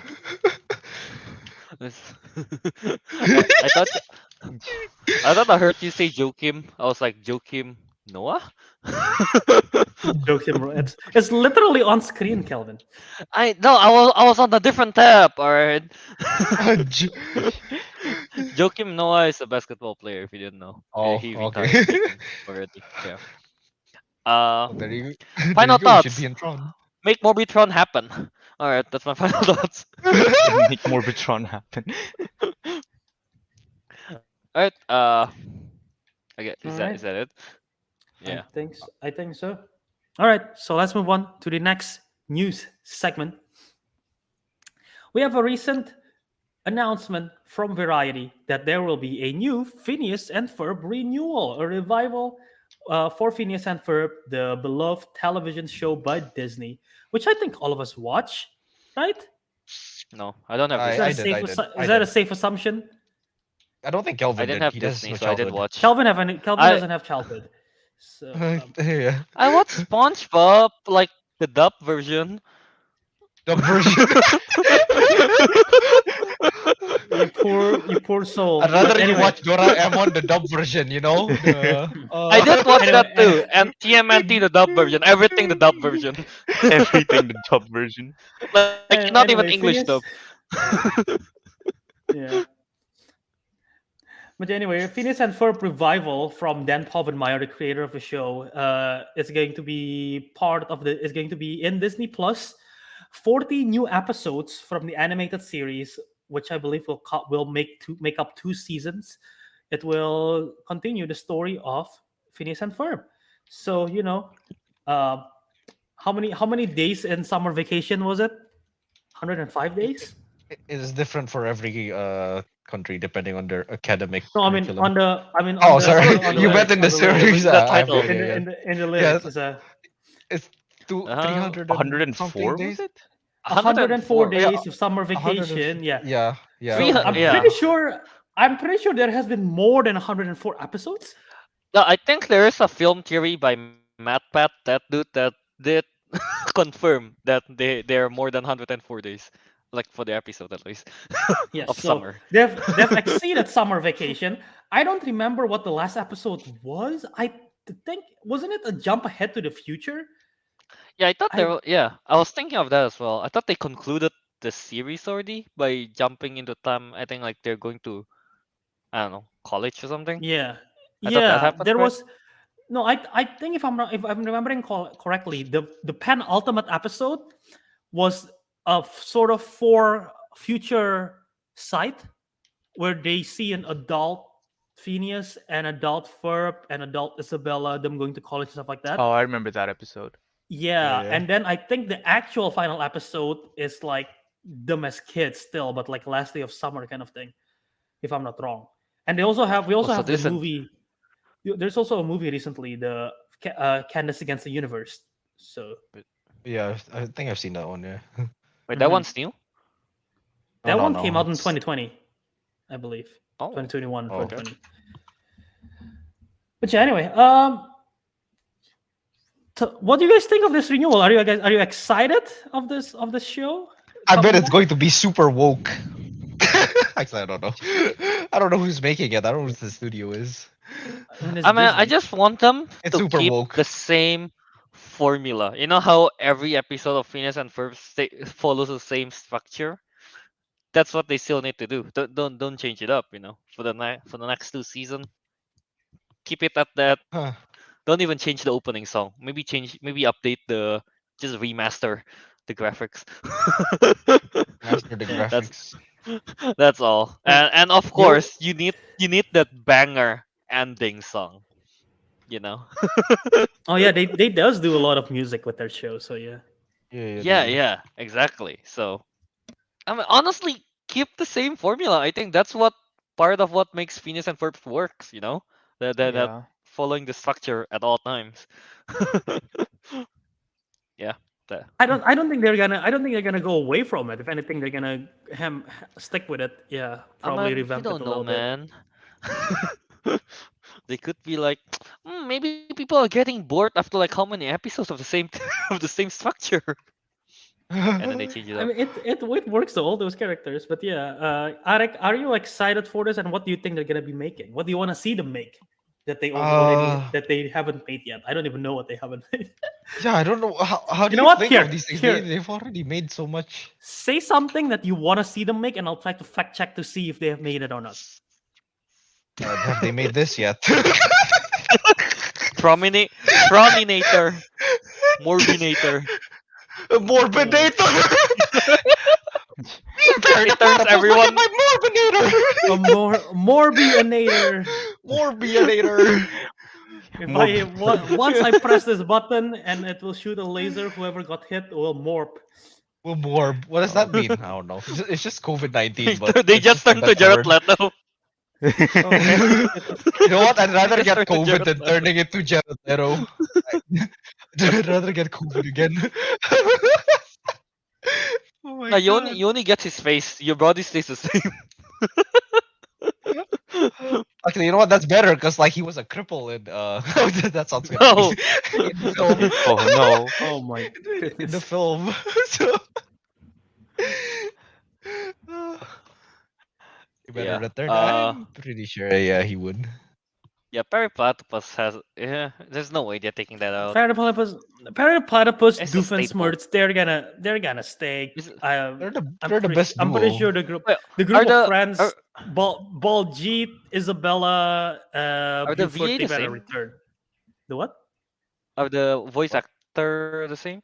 I thought I heard you say Joachim. I was like Joachim Noah. Joachim Roning. It's literally on screen, Kelvin. I was on a different tab. All right. Joachim Noah is a basketball player. If you didn't know, Oh, he okay. retired speaking already. Yeah. There you, Final there you go. You should thoughts. be in Tron. Make Morbitron happen. All right, that's my final thoughts. Make Morbitron happen. All right. Okay, is Alright. that it? Yeah. I think so. All right, so let's move on to the next news segment. We have a recent announcement from Variety that there will be a new Phineas and Ferb renewal, a revival for Phineas and Ferb, the beloved television show by Disney, which I think all of us watch, right? No, I don't have. I- Is that, I a, did, safe I did, assu- I is that a did. safe assumption? I don't think Kelvin I didn't did. have He does Disney, no so I did childhood. watch. Kelvin I- doesn't have childhood. So Yeah. I watched SpongeBob, like the dub version. The version. you poor soul. I'd rather But you anyway, watch Doraemon, the dub version, you know? I did watch Anyway, that too, and TMNT the dub version, everything the dub version, Everything the dub version. like not even anyway, English Phineas- dub. Yeah. But anyway, Phineas and Ferb revival from Dan Povenmire, the creator of the show, is going to be is going to be in Disney Plus. 40 new episodes from the animated series, which I believe will make up 2 seasons. It will continue the story of Phineas and Ferb. So how many days in summer vacation was it? 105 days. It is different for every country depending on their academic No, I mean curriculum. Oh, sorry. on the You lyrics, meant in the on lyrics. series. The I have title. no in idea, the lyrics. It's It's 104 300 something was days? it? 104 Yeah, days of summer 100 vacation. Yeah. Yeah, yeah. Three hun- I'm yeah. pretty sure there has been more than 104 episodes. No, I think there is a film theory by MatPat, that dude that did confirm that they are more than 104 days, like for the episode at least. Yes. Of So summer. they've exceeded summer vacation. I don't remember what the last episode was. I think wasn't it a jump ahead to the future? Yeah, I thought I- there. Yeah, I was thinking of that as well. I thought they concluded the series already by jumping into time. I think like they're going to, I don't know, college or something. Yeah. I thought that happened, there right? was No, I think if I'm remembering correctly, the penultimate episode was a sort of for future sight where they see an adult Phineas, an adult Ferb, and adult Isabella, them going to college and stuff like that. Oh, I remember that episode. Yeah, yeah. and then I think the actual final episode is like them as kids still, but like last day of summer kind of thing, if I'm not wrong. And we also so have the this is movie. There's also a movie recently, the Candace Against the Universe. So Yeah, I think I've seen that one. Yeah. wait, that Mhm. one's new. that no, one no, came out in it's- 2020, I believe. Oh, 2021, Oh. 2020. But yeah, anyway, what do you guys think of this renewal? Are you excited of this show? I bet coming it's back? going to be super woke. Actually, I don't know. I don't know who's making it. I don't know who the studio is. It's I mean, I Disney. just want them It's to super keep woke. the same formula. You know how every episode of Phineas and Ferb follows the same structure. That's what they still need to do. Don't change it up. You know, for the next 2 seasons, keep it at that. Huh. Don't even change the opening song. Maybe update just remaster the graphics. Master the graphics. That's all. And of course, you need that banger ending song. You know. Oh yeah, they does do a lot of music with their show. So yeah. Yeah, exactly. So, I mean, honestly, keep the same formula. I think that's what part of what makes Phineas and Ferb works. You know, that Yeah. following the structure at all times. Yeah. I don't think they're gonna go away from it. If anything, they're gonna stick with it. Yeah, probably You revamp it a don't know, little bit. man. They could be like, maybe people are getting bored after like how many episodes of the same of the same structure, and then they change it I up. mean, it works to all those characters. But yeah, Ariq, are you excited for this? And what do you think they're gonna be making? What do you want to see them make that they that they haven't made yet? I don't even know what they haven't made. Yeah, I don't know how do You know you what? think Here, of these things. here. They've already made so much. Say something that you want to see them make, and I'll try to fact check to see if they have made it or not. Have they made this yet? Prominator, Morbinator. Morbinator. It turns everyone. My Morbinator. A Morbinator. Morbinator. Once I press this button and it will shoot a laser, whoever got hit will morp. Well, Morb. What does that mean? I don't know. It's just COVID-19, but They it's just a turned to better Jared word. Leto. You know what? I'd rather get Just turned to COVID than Jared Leto. turning into Jared Leto. I'd rather get COVID again. Oh my No, you god. only get his face. Your body stays the same. Actually, you know what? That's better because like he was a cripple in that sounds good. No. In the film. Oh no. Oh my In the goodness. film. So he better Yeah, return. I'm pretty sure yeah he would. Yeah, Perry Platypus has. Yeah, there's no way they're taking that out. Paraplatypus, It's a staple. Doofenshmirtz, they're gonna stay. Is it- They're the best I'm pretty duo. sure the group Wait, the group are of friends, are- Baljeet, Isabella, Are the Buford, VA they the better same? return. The what? Are the voice actor the same?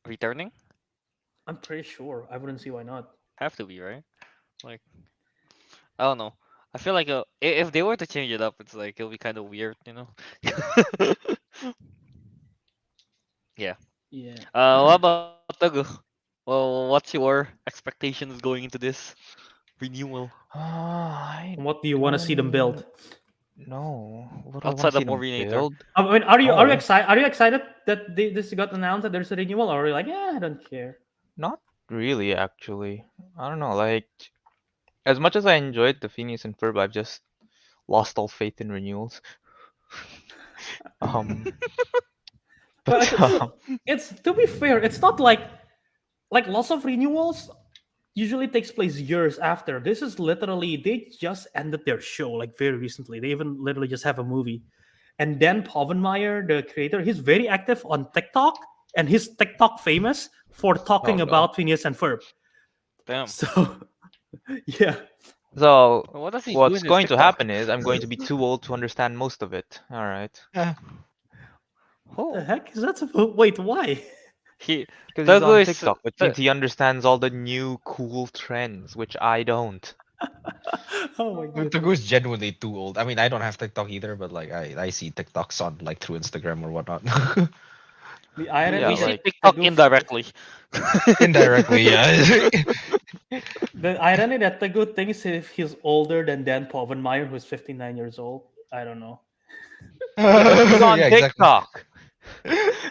Returning? I'm pretty sure. I wouldn't see why not. Have to be, right? Like, I don't know. I feel like if they were to change it up, it's like it'll be kind of weird, you know. Yeah. Yeah. What about Teguh? Well, what's your expectations going into this renewal I What do you want to see them build? no. What do I outside wanna of see them Morbinator? build? I mean, are you Oh. excited? Are you excited that this got announced that there's a renewal, or are you like, yeah, I don't care? Not really, actually. I don't know. Like, as much as I enjoyed the Phineas and Ferb, I've just lost all faith in renewals. But But it's to be fair, it's not like lots of renewals usually takes place years after. This is literally they just ended their show like very recently. They even literally just have a movie. And then Povenmire, the creator, he's very active on TikTok, and he's TikTok famous for talking no. about Phineas and Ferb. Damn. So yeah. So What does he do what's in his going to TikTok? happen is I'm going to be too old to understand most of it. All right. Yeah. What the Oh, heck is that supposed? Wait, why? he Because he's on Teguh is TikTok, which means he understands all the new cool trends, which I don't. Oh my Teguh goodness. is genuinely too old. I mean, I don't have TikTok either, but like I see TikToks on like through Instagram or whatnot. The irony Yeah, we is see like- TikTok Teguh- indirectly. Indirectly, yeah. The irony that Teguh thinks if he's older than Dan Povenmire, who's 59 years old. I don't know. He's on Yeah, exactly. TikTok.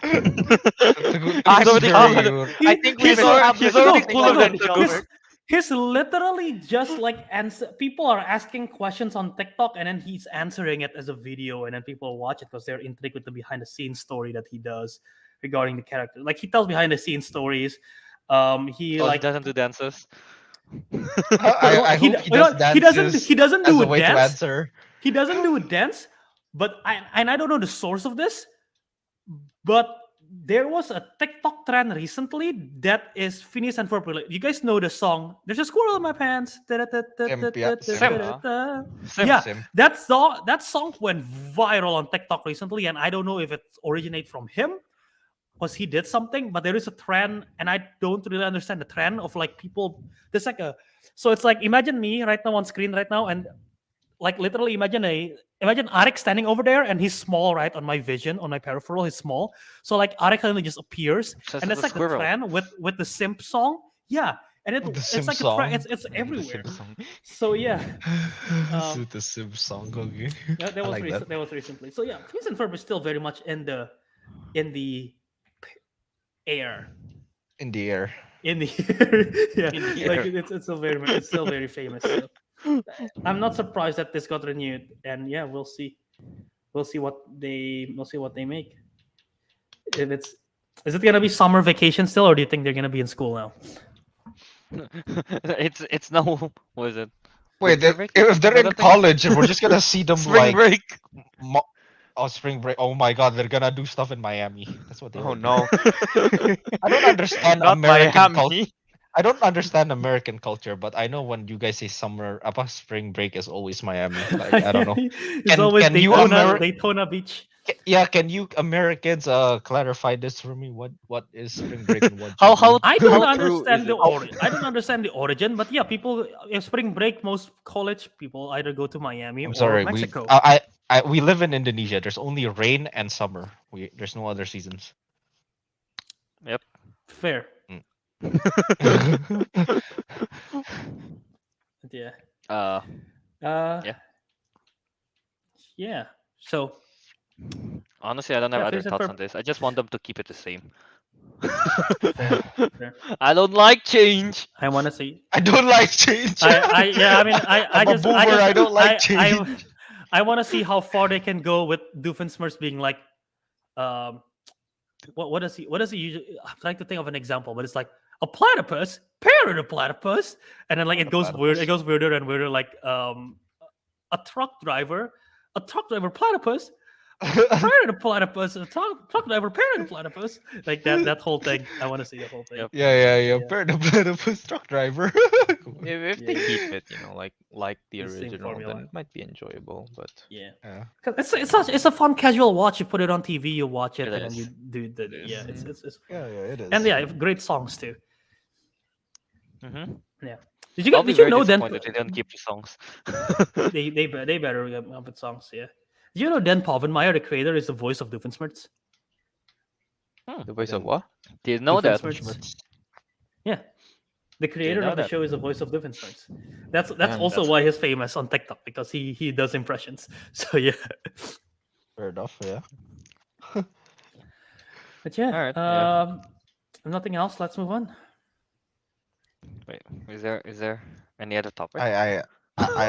Teguh He's is already very- older. I think he's we've already- established he's already something cooler about than Teguh. Shelbert. He's literally just like answer. People are asking questions on TikTok, and then he's answering it as a video, and then people watch it because they're intrigued with the behind-the-scenes story that he does regarding the character. Like he tells behind-the-scenes stories. He Oh, he like doesn't do dances. I he, hope he you know, does he doesn't dances he doesn't as do a a way to dance. answer. He doesn't do a dance, but I don't know the source of this, but there was a TikTok trend recently that is Phineas and Ferb related. You guys know the song "There's a Squirrel in My Pants." Simp, yeah, Sim. Yeah, Sim. that song went viral on TikTok recently, and I don't know if it originated from him, because he did something, but there is a trend, and I don't really understand the trend of like people. There's like a, so it's like imagine me right now on screen right now, and like literally imagine Ariq standing over there, and he's small, right, on my vision, on my peripheral, he's small. So like Ariq suddenly just appears, Says and it's that's a like the squirrel. trend with the simp song. Yeah, and The it's Simp like a song. trend. It's The everywhere. Simpsons. So yeah, So the Sim song, okay. that I was like that. that was recently. So yeah, Phineas and Ferb is still very much in the air. In the air. In the air. Yeah, In the like air. it's still very famous. So I'm not surprised that this got renewed, and yeah, we'll see what they make. If is it gonna be summer vacation still, or do you think they're gonna be in school now? It's no. What is it? Wait, Winter break? if they're Is that in a thing? college, we're just gonna see them Spring like break. spring break. Oh my god, they're gonna do stuff in Miami. That's what they Oh will do. no. I don't understand Not American culture. Miami. I don't understand American culture, but I know when you guys say summer, spring break is always Miami. Like I don't know. It's Can- always can you Daytona Beach. Yeah, can you Americans clarify this for me? What is spring break and what? How- you do? how- I don't How true understand is the it? origin. I don't understand the origin, but yeah, people in spring break, most college people either go to Miami I'm or sorry. Mexico. We live in Indonesia. There's only rain and summer. There's no other seasons. Fair. Yeah. But yeah. Uh, Yeah. Yeah. So honestly, I don't have Yeah, other Phineas and thoughts Ferb. on this. I just want them to keep it the same. fair. I don't like change. I want to see. I don't like change. I I'm a boomer, I don't like change. I want to see how far they can go with Doofenshmirtz being like, what does he usually? I'm trying to think of an example, but it's like a platypus, parrot a platypus, and then like it goes weird. It goes weirder and weirder. Like a truck driver platypus. Parrot a platypus, a truck driver, parrot a platypus, like that whole thing. I want to see the whole thing. Yep. Yeah. Yeah. Platypus truck driver. If they Yeah. keep it, like the The same original, formula. then it might be enjoyable. But Yeah. Yeah. 'Cause it's a fun casual watch. You put it on TV, you watch it, It and then is. you do the It yeah. is. It's Yeah, it is. and yeah, great songs too. Mm-hmm. Did you did you know Dan? they didn't keep the songs? They better up with songs. Yeah. Did you know Dan Povenmire, the creator, is the voice of Doofenshmirtz? the voice of Then- what? Didn't know that. Doofenshmirtz. Yeah. The creator know of the that. show is the voice of Doofenshmirtz. That's Damn, also that's- why he's famous on TikTok, because he does impressions. So yeah. Fair enough. Yeah. But yeah. Alright, yeah. Nothing else. Let's move on. Wait, is there any other topic? I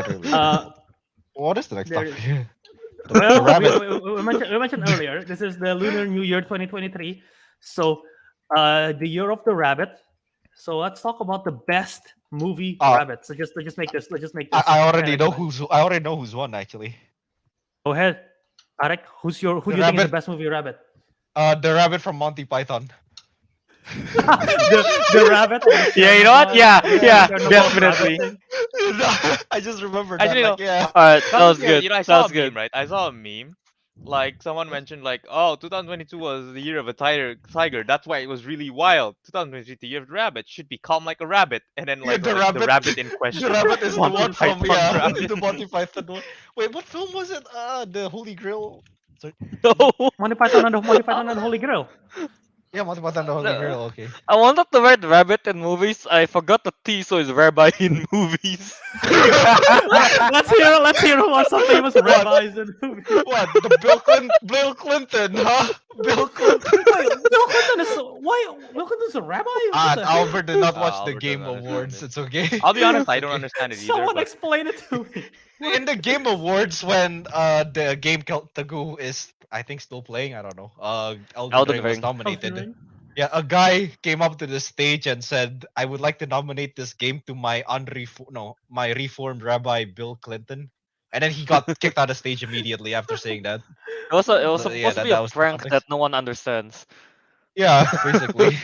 really. What is the next there topic? Well, rabbit. we mentioned earlier, this is the Lunar New Year 2023. So, the year of the rabbit. So let's talk about the best movie rabbit. So let's just make this. I already know category. I already know who's won actually. Go ahead, Ariq. Who The do you think is the rabbit. best movie rabbit? The rabbit from Monty Python. the rabbit. and the Yeah, you know what? Chernobyl- Yeah, the yeah, Chernobyl definitely. rabbit thing. I just remembered Actually, that. no. Like, yeah. Alright, that Because was good. you know, I That saw was a good. meme, right? I saw a meme. Like someone mentioned, like, oh, 2022 was the year of a tiger. That's why it was really wild. 2023, the year of the rabbit, should be calm like a rabbit. And then Yeah, like, the the rabbit. rabbit in The question, rabbit is the Monty one from Python rabbit. the Monty Python one. Wait, what film was it? The Holy Grail. Sorry. No. Monty Python and the Holy Grail. Yeah, Monty Python, the Holy No. Grail. Okay. I wanted to write rabbit in movies. I forgot the T, so it's rabbi in movies. Let's hear who are some famous rabbis in movies. What? The Bill Clinton, huh? Bill Clinton. Wait, Bill Clinton is why? Bill Clinton's a rabbi? What the heck? Albert did not watch the Albert Game doesn't understand Awards. it. It's okay. I'll be honest, I It's don't okay. understand it either. Someone But explain it to me. In the Game Awards, when the game Teguh is, I think, still playing. I don't know. Elden Elden Ring was Ring. nominated. Yeah, a guy came up to the stage and said, "I would like to nominate this game to my my reformed Rabbi Bill Clinton." And then he got kicked out of stage immediately after saying that. It was So, supposed yeah, to be that a was the prank context. that no one understands. Yeah, basically.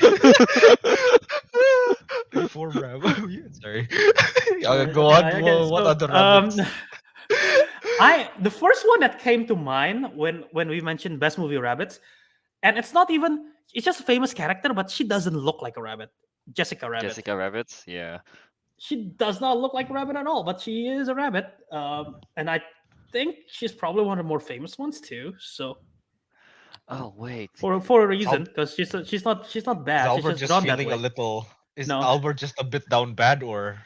Reformed Rabbi. Yeah, sorry. Go on. Okay, What so, other rabbits? The first one that came to mind when we mentioned best movie rabbits, and it's not even it's just a famous character, but she doesn't look like a rabbit. Jessica Rabbit. Jessica Rabbits, yeah. She does not look like a rabbit at all, but she is a rabbit. And I think she's probably one of the more famous ones too. So Oh wait. for a reason, because she's not Is bad. Albert She's just drawn that feeling a way. little? Is No. Albert just a bit down bad, or?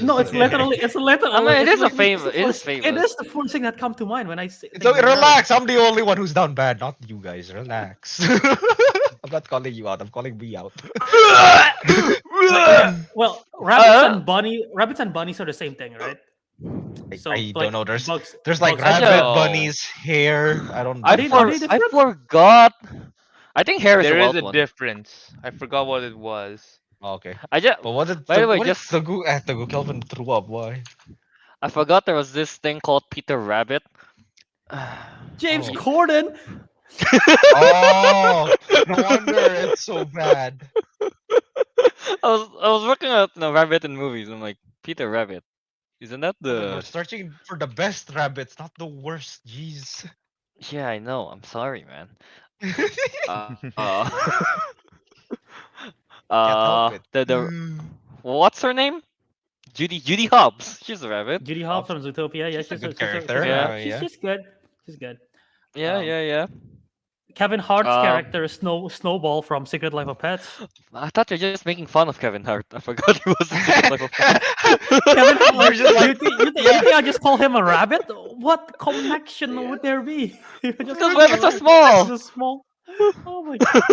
No, it's literally I mean, it is a favor. It is It famous. is the first thing that come to mind when I say. It's okay, relax. I'm the only one who's down bad, not you guys. Relax. I'm not calling you out. I'm calling me out. Well, rabbits and bunnies are the same thing, right? So, I like, don't know. There's bugs- like bugs- rabbit, No. bunnies, hair. I don't. I, Are they- for- are they I different? forgot. I think hair is there the is wild a one. difference. I forgot what it was. Oh, okay. I just, But what did By the way, what did just- Teguh Kelvin threw up? Why? I forgot there was this thing called Peter Rabbit. James Oh. Corden. Oh, no wonder it's so bad. I was looking at rabbit in movies. I'm like, Peter Rabbit. Isn't that We're the? searching for the best rabbits, not the worst. Jeez. Yeah, I know. I'm sorry, man. Can't Uh, help it. the what's her name? Judy Hobbs. She's a rabbit. Judy Hopps from Zootopia. Yeah, She's a good she's character, yeah. she's good. She's good. Yeah, Um, yeah. Kevin Hart's Um, character is Snowball from Secret Life of Pets. I thought you're just making fun of Kevin Hart. I forgot he was in Secret Life of Pets. Kevin Hart, You're just like, you think I just call him a rabbit? What connection would there be? Because rabbits are small. He's so small. Oh my god.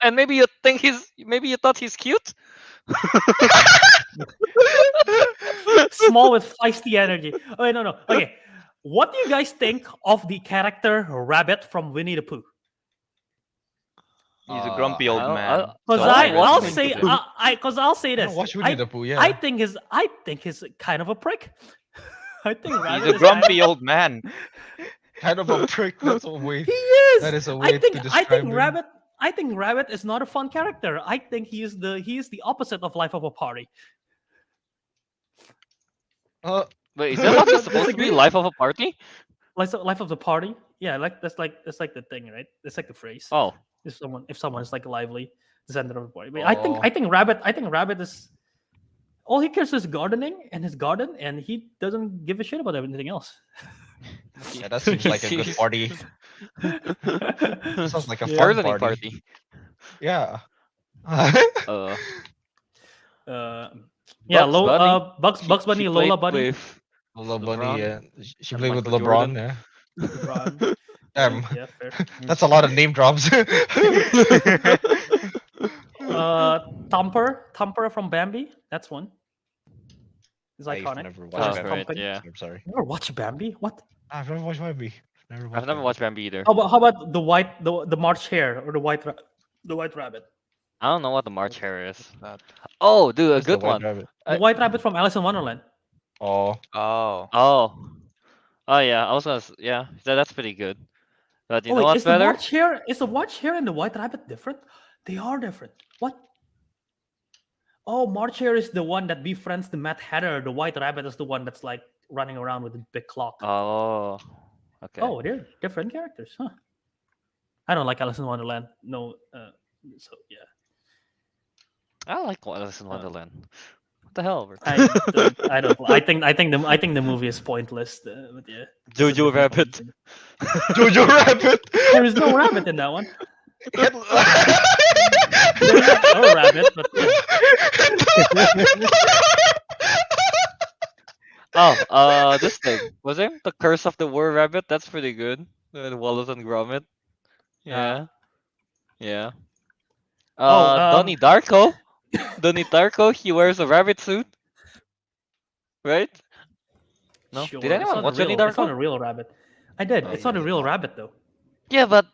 And maybe you think maybe you thought he's cute. Small with feisty energy. Oh wait, no. Okay. What do you guys think of the character Rabbit from Winnie the Pooh? He's a grumpy old I'll- man. Because So I'll Winnie say the Pooh. I'll say I this. don't watch Winnie the Pooh. Yeah. I think he's kind of a prick. I think Rabbit He's a is grumpy old man. kind of a prick. That's a way. He is. That is a way I think to describe him. Rabbit is not a fun character. I think he is the opposite of Life of a Party. Wait, is that what it's supposed to be? Disagree? Life of a party? Life of the Party. Yeah, that's like the thing, right? That's like the phrase. Oh, If someone is like lively, the center of the party. But Oh. I think Rabbit is all he cares is gardening and his garden, and he doesn't give a shit about everything else. Yeah, that seems like a good He's- party. Sounds like a Yeah. fun gardening party. party. Yeah. Uh, Yeah, Bugs Bunny. Bugs Bunny, she Lola played Bunny. with Lola LeBron Bunny. Yeah. She and played with Michael LeBron. Jordan. Yeah. LeBron. Damn. Yeah, fair. That's a lot of name drops. Thumper from Bambi. That's one. It's I've iconic. never Oh, watched Fast Bambi. right, Company. yeah. I'm sorry. You never watch Bambi? What? I've never watched Bambi. I've never watched Bambi either. How about the March Hare or the white rabbit? I don't know what the March Hare is. That- Oh, dude, a What's the good White one. Rabbit? The white rabbit from Alice in Wonderland. Oh. Oh. Oh, yeah. I was gonna. Yeah, that's pretty good. But you Oh know wait, what's is the better? watch hair and the white rabbit different? They are different. What? Oh, March Hare is the one that befriends the Mad Hatter. The White Rabbit is the one that's like running around with a big clock. Oh, okay. Oh, they're different characters, huh? I don't like Alice in Wonderland. No, so yeah, I like Alice in Wonderland. What the hell? Albert? I don't. I don't. I think the movie is pointless. But yeah, it's a Jojo different Rabbit. conversation. Jojo Rabbit. There is no rabbit in that one. Hit- There's not a rabbit, but Oh, this thing was it the Curse of the War Rabbit? That's pretty good. Wallace and Gromit. Yeah, yeah. Oh, Donnie Darko. Donnie Darko. He wears a rabbit suit, right? No, sure, did it's anyone not watch a any real, It's not a Darko? real rabbit. I did. Oh, It's you not a did real not. rabbit though. Yeah, but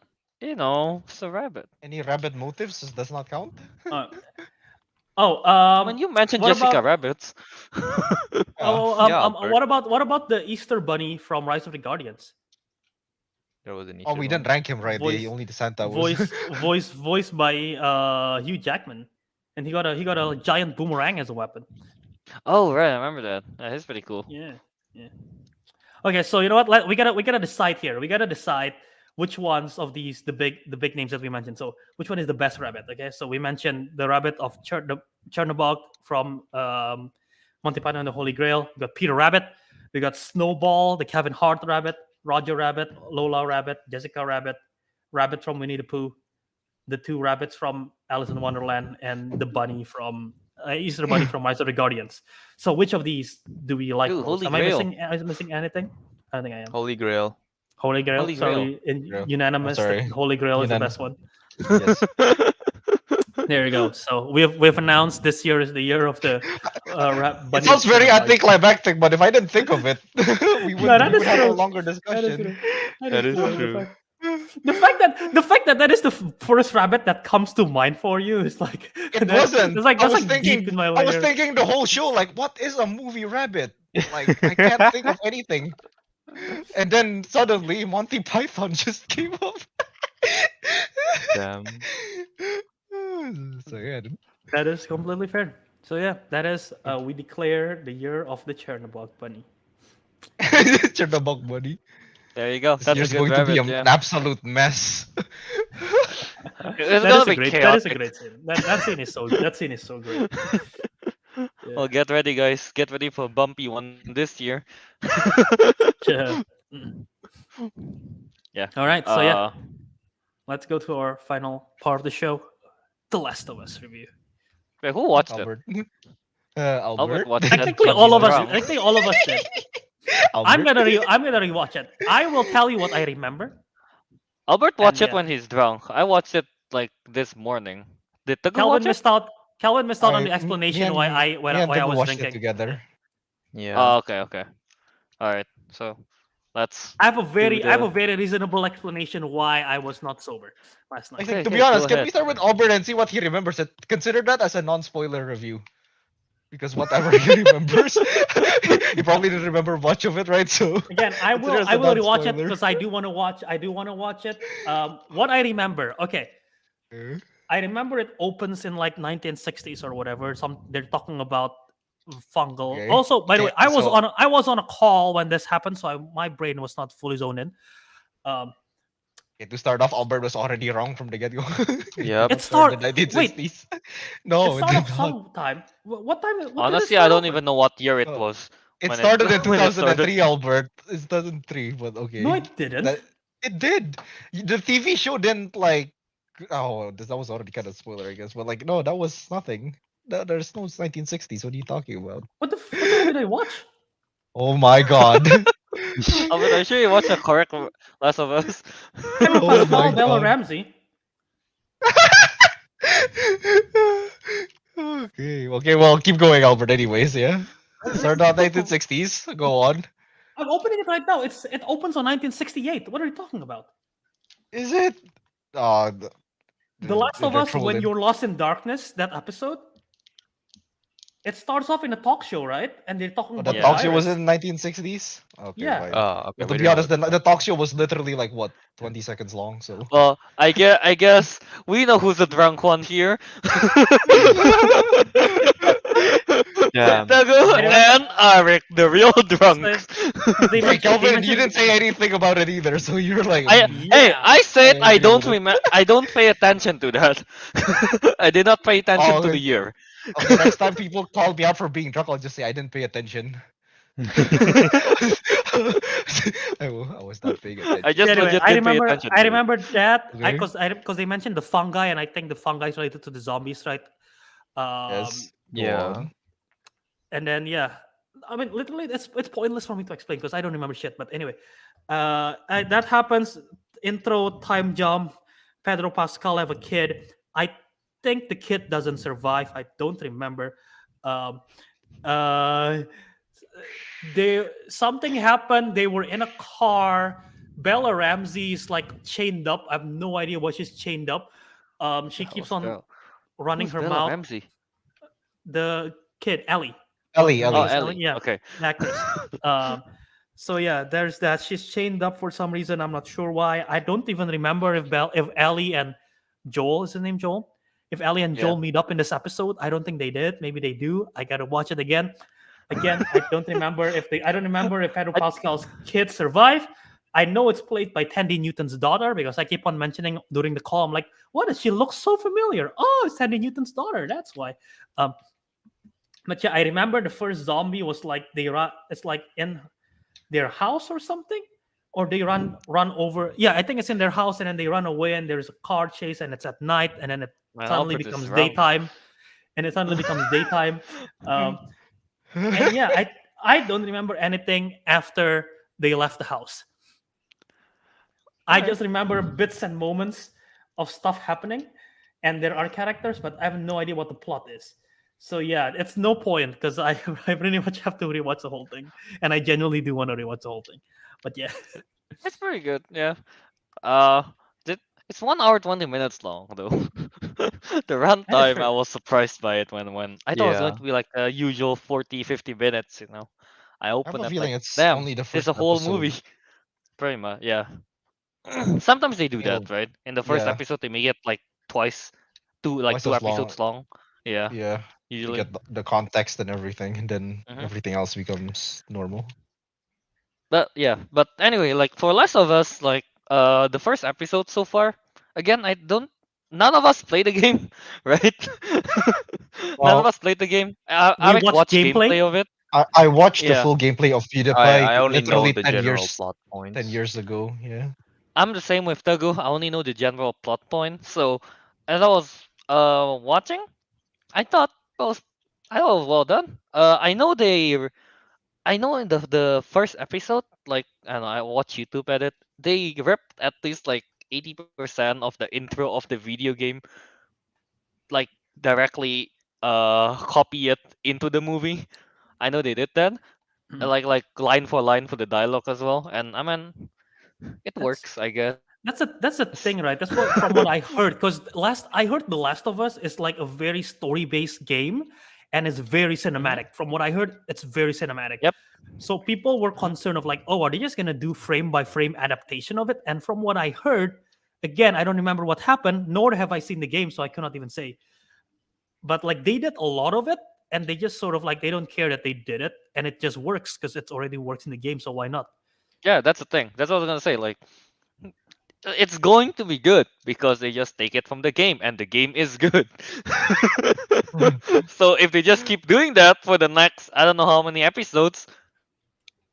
you know, it's a rabbit. Any rabbit motives does not count. When you mentioned what Jessica about- Rabbits. Yeah, Albert. what about the Easter Bunny from Rise of the Guardians? There was an Oh, we issue didn't rank him right. Voice- Only the Santa was. Voiced by Hugh Jackman, and he got a giant boomerang as a weapon. Oh right, I remember that. That is pretty cool. Yeah. Okay, so you know what? We gotta decide here. We gotta decide which ones of these the big names that we mentioned. So which one is the best rabbit? Okay, so we mentioned the rabbit of Chernobog from Monty Python and the Holy Grail. We got Peter Rabbit. We got Snowball, the Kevin Hart rabbit, Roger Rabbit, Lola Rabbit, Jessica Rabbit, Rabbit from Winnie the Pooh, the two rabbits from Alice in Wonderland, and the bunny from Easter Bunny from Rise of the Guardians. So which of these do we like Dude, most? Holy Am I Grail. missing anything? I don't think I am. Holy Grail. Holy Grail. Holy so Grail. Grail. unanimous. I'm sorry. That Holy Grail is the best one. Yes. There you go. So we've announced this year is the year of the bunny. It sounds very Chernobog. anticlimactic, but if I didn't think of it, we would, that we is would have a true. longer That is discussion. true. That is true. true. The fact that is the first rabbit that comes to mind for you is like It wasn't. It's like I that's was like thinking. deep in my I was layer. thinking the whole show, like, what is a movie rabbit? Like, I can't think of anything. And then suddenly, Monty Python just came up. Damn. So yeah, dude. That is completely fair. So yeah, that is we declare the year of the Chernobog bunny. Chernobog buddy. There you go. This That's a year's good going rabbit. to be Yeah. an absolute mess. It's That gonna is be a great. That is a chaotic. great scene. That scene is so. That scene is so great. Yeah. Well, get ready, guys. Get ready for a bumpy one this year. Yeah. Mm. Yeah. All right. So yeah, Uh, let's go to our final part of the show, The Last of Us review. wait, who watched it? Albert. Albert Albert. watched it. Technically, but all he's of us. drunk. I think all of us did. I'm gonna rewatch it. I will tell you what I remember. Albert watched it yeah. when he's drunk. I watched it like this morning. Did Teguh Calvin watch it? missed out. Calvin missed out on the Me explanation and- why me and I Teguh was watched it drinking. together. Yeah. Oh, okay. All right. So let's. I have a the- very reasonable explanation why I was not sober last I night. think, Okay, to be okay, honest, go can we ahead. start with Albert and see what he remembers? It consider that as a non-spoiler review, because whatever he remembers, he probably didn't remember much of it, right? So Again, I Consider will as a rewatch it non-spoiler. because I do want to watch. I do want to watch it. What I remember, okay, I remember it opens in like 1960s or whatever. They're talking about fungal. Okay. Also, by the way, Okay, so- I was on a call when this happened, so my brain was not fully zoned in. Okay, to start off, Albert was already wrong from the get-go. Yep. It started. in the Wait, 1960s. No, it it started did not. sometime. What time? What did it Honestly, start I don't off even know what year it Oh. was. It when started in when it started. 2003, Albert. It's 2003, but okay. with? No, it didn't. It did. The TV show didn't like. Oh, that was already kind of spoiler, I guess. But like, no, that was nothing. There's no 1960s. What are you talking about? What the fuck did I watch? Oh my god. Albert, are you sure you watched the correct Last of Us? Henry Oh Pascal, my Bella God. Ramsey. Okay, well, keep going, Albert, anyways, yeah? Start out 1960s. Go on. I'm opening it right now. It opens on 1968. What are you talking about? Is it? Uh, The Last of they're Us, When trolling. You're Lost in Darkness, that episode. it starts off in a talk show, right? And they're talking Oh, about the the talk show was virus. in 1960s. Okay, Yeah. fine. Okay, But we to be didn't honest, know the talk show was literally like what 20 seconds long. So Well, I guess we know who's the drunk one here. Yeah. Teguh I remember. and Ariq, the real drunks. Because they Hey, mentioned. They Kelvin, you mentioned. didn't say anything about it either. So you're like, Hey, Yeah. I said I I agree don't with it. I don't pay attention to that. I did not pay attention Oh, to the year. okay. Next time people call me out for being drunk, I'll just say I didn't pay attention. I was not paying I attention. just Anyway, legit I didn't pay remember. attention I to it. remember that. Okay. Because they mentioned the fungi, and I think the fungi is related to the zombies, right? Yes. Go Yeah. on. And then yeah, I mean, literally, it's pointless for me to explain because I don't remember shit. But anyway, that happens. Intro time jump. Pedro Pascal have a kid. I think the kid doesn't survive. I don't remember. Um, uh, they something happened. They were in a car. Bella Ramsey's like chained up. I have no idea why she's chained up. She Hell, keeps who's on Bella? running Who's her Bella mouth. Ramsey? The kid, Ellie. Ellie, Her name Oh, Ellie. is Ellie. Yeah, Okay. the actress. So yeah, there's that. She's chained up for some reason. I'm not sure why. I don't even remember if Ellie and Joel is his name Joel. If Ellie and Yeah. Joel meet up in this episode, I don't think they did. Maybe they do. I gotta watch it again. Again, I don't remember if they. I don't remember if Pedro Pascal's kids survive. I know it's played by Tandy Newton's daughter because I keep on mentioning during the call. I'm like, what? She looks so familiar. Oh, it's Tandy Newton's daughter. That's why. Um, but yeah, I remember the first zombie was like they run. It's like in their house or something, or they run over. Yeah, I think it's in their house, and then they run away, and there's a car chase, and it's at night, and then it Man, suddenly Albert is becomes drunk. daytime, and it suddenly becomes daytime. And yeah, I don't remember anything after they left the house. I Okay. just remember bits and moments of stuff happening, and there are characters, but I have no idea what the plot is. So yeah, it's no point because I I pretty much have to rewatch the whole thing, and I genuinely do want to rewatch the whole thing. But yeah, It's pretty good. Yeah. Uh, it's 1 hour 20 minutes long though. The runtime, fair. I was surprised by it when I thought it was going Yeah. to be like the usual 40-50 minutes. You know, I I have opened a it feeling like, it's damn, only the this is first a whole episode. movie. Pretty much, yeah. Sometimes they do It'll- that, right? In the first yeah. episode, they make it like twice, two Twice as long. episodes long. Yeah, Yeah. You usually. get the context and everything, and then Mhm. everything else becomes normal. But yeah, but anyway, like for Last of Us, like the first episode so far, again, none of us played the game, right? None of Well, us played the game. We Ariq watched watched gameplay. gameplay of it. I watched the Yeah. full gameplay of PewDiePie I only know literally the 10 general years plot points. 10 years ago. Yeah. I'm the same with Teguh. I only know the general plot point. So as I was watching, I thought it was well done. I know in the first episode, like I don't know, I watch YouTube edit, they ripped at least like 80% of the intro of the video game, like directly copy it into the movie. I know they did that. Mhm. Like line for line for the dialogue as well. And I mean it That's works, I guess. that's a thing, right? That's what from what I heard. Because I heard The Last of Us is like a very story based game, and it's very cinematic. From what I heard, it's very cinematic. Yep. So people were concerned of like, oh, are they just gonna do frame by frame adaptation of it? And from what I heard, again, I don't remember what happened, nor have I seen the game, so I cannot even say. But like they did a lot of it, and they just sort of like they don't care that they did it, and it just works because it's already works in the game. So why not? Yeah, that's the thing. That's what I was gonna say. Like it's going to be good because they just take it from the game and the game is good. So if they just keep doing that for the next I don't know how many episodes,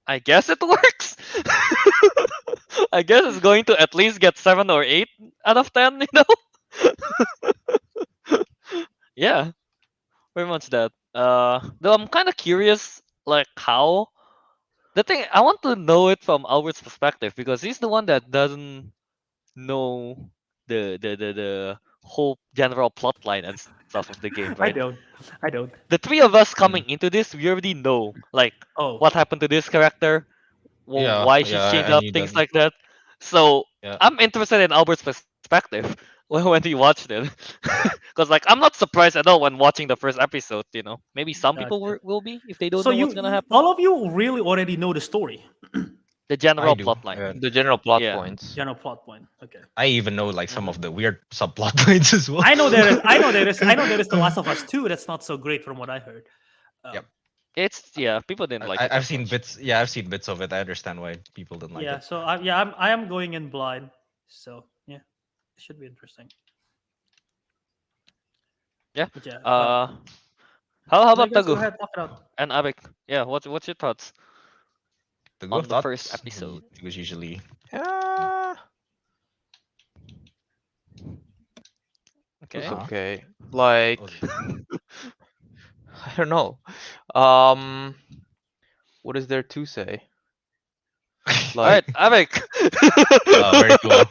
I guess it works. I guess it's going to at least get 7 or 8 out of 10, you know? Yeah, very much that. Though I'm kind of curious, like how the thing I want to know it from Albert's perspective because he's the one that doesn't know the whole general plot line and stuff of the game, right? I don't. The three of us coming into this, we already know like Oh, what happened to this character, Yeah, why she's yeah, changed I up, knew things that. like that. So Yeah. I'm interested in Albert's perspective. when we watched it, because like I'm not surprised at all when watching the first episode. Maybe some people Gotcha. will be if they don't So know what's gonna happen. all of you really already know the story, The I general do. plot line. The general plot Yeah. points. general plot point. Okay. I even know like some of the weird subplot points as well. I know there is. I know there is. I know there is The Last of Us 2. That's not so great from what I heard. Yep. It's people didn't like it. I've that seen much. bits. Yeah, I've seen bits of it. I understand why people didn't like Yeah. it. So I am going in blind. So yeah, it should be interesting. Yeah. But yeah. How no, about you guys go Teguh ahead, talk it out. and Ariq? Yeah, what's your thoughts The on good the first thoughts, episode? It was usually Yeah, Okay. it's Uh-huh. okay. Like, Okay. I don't know. What is there to say? All right, Like, Ariq. Very cool.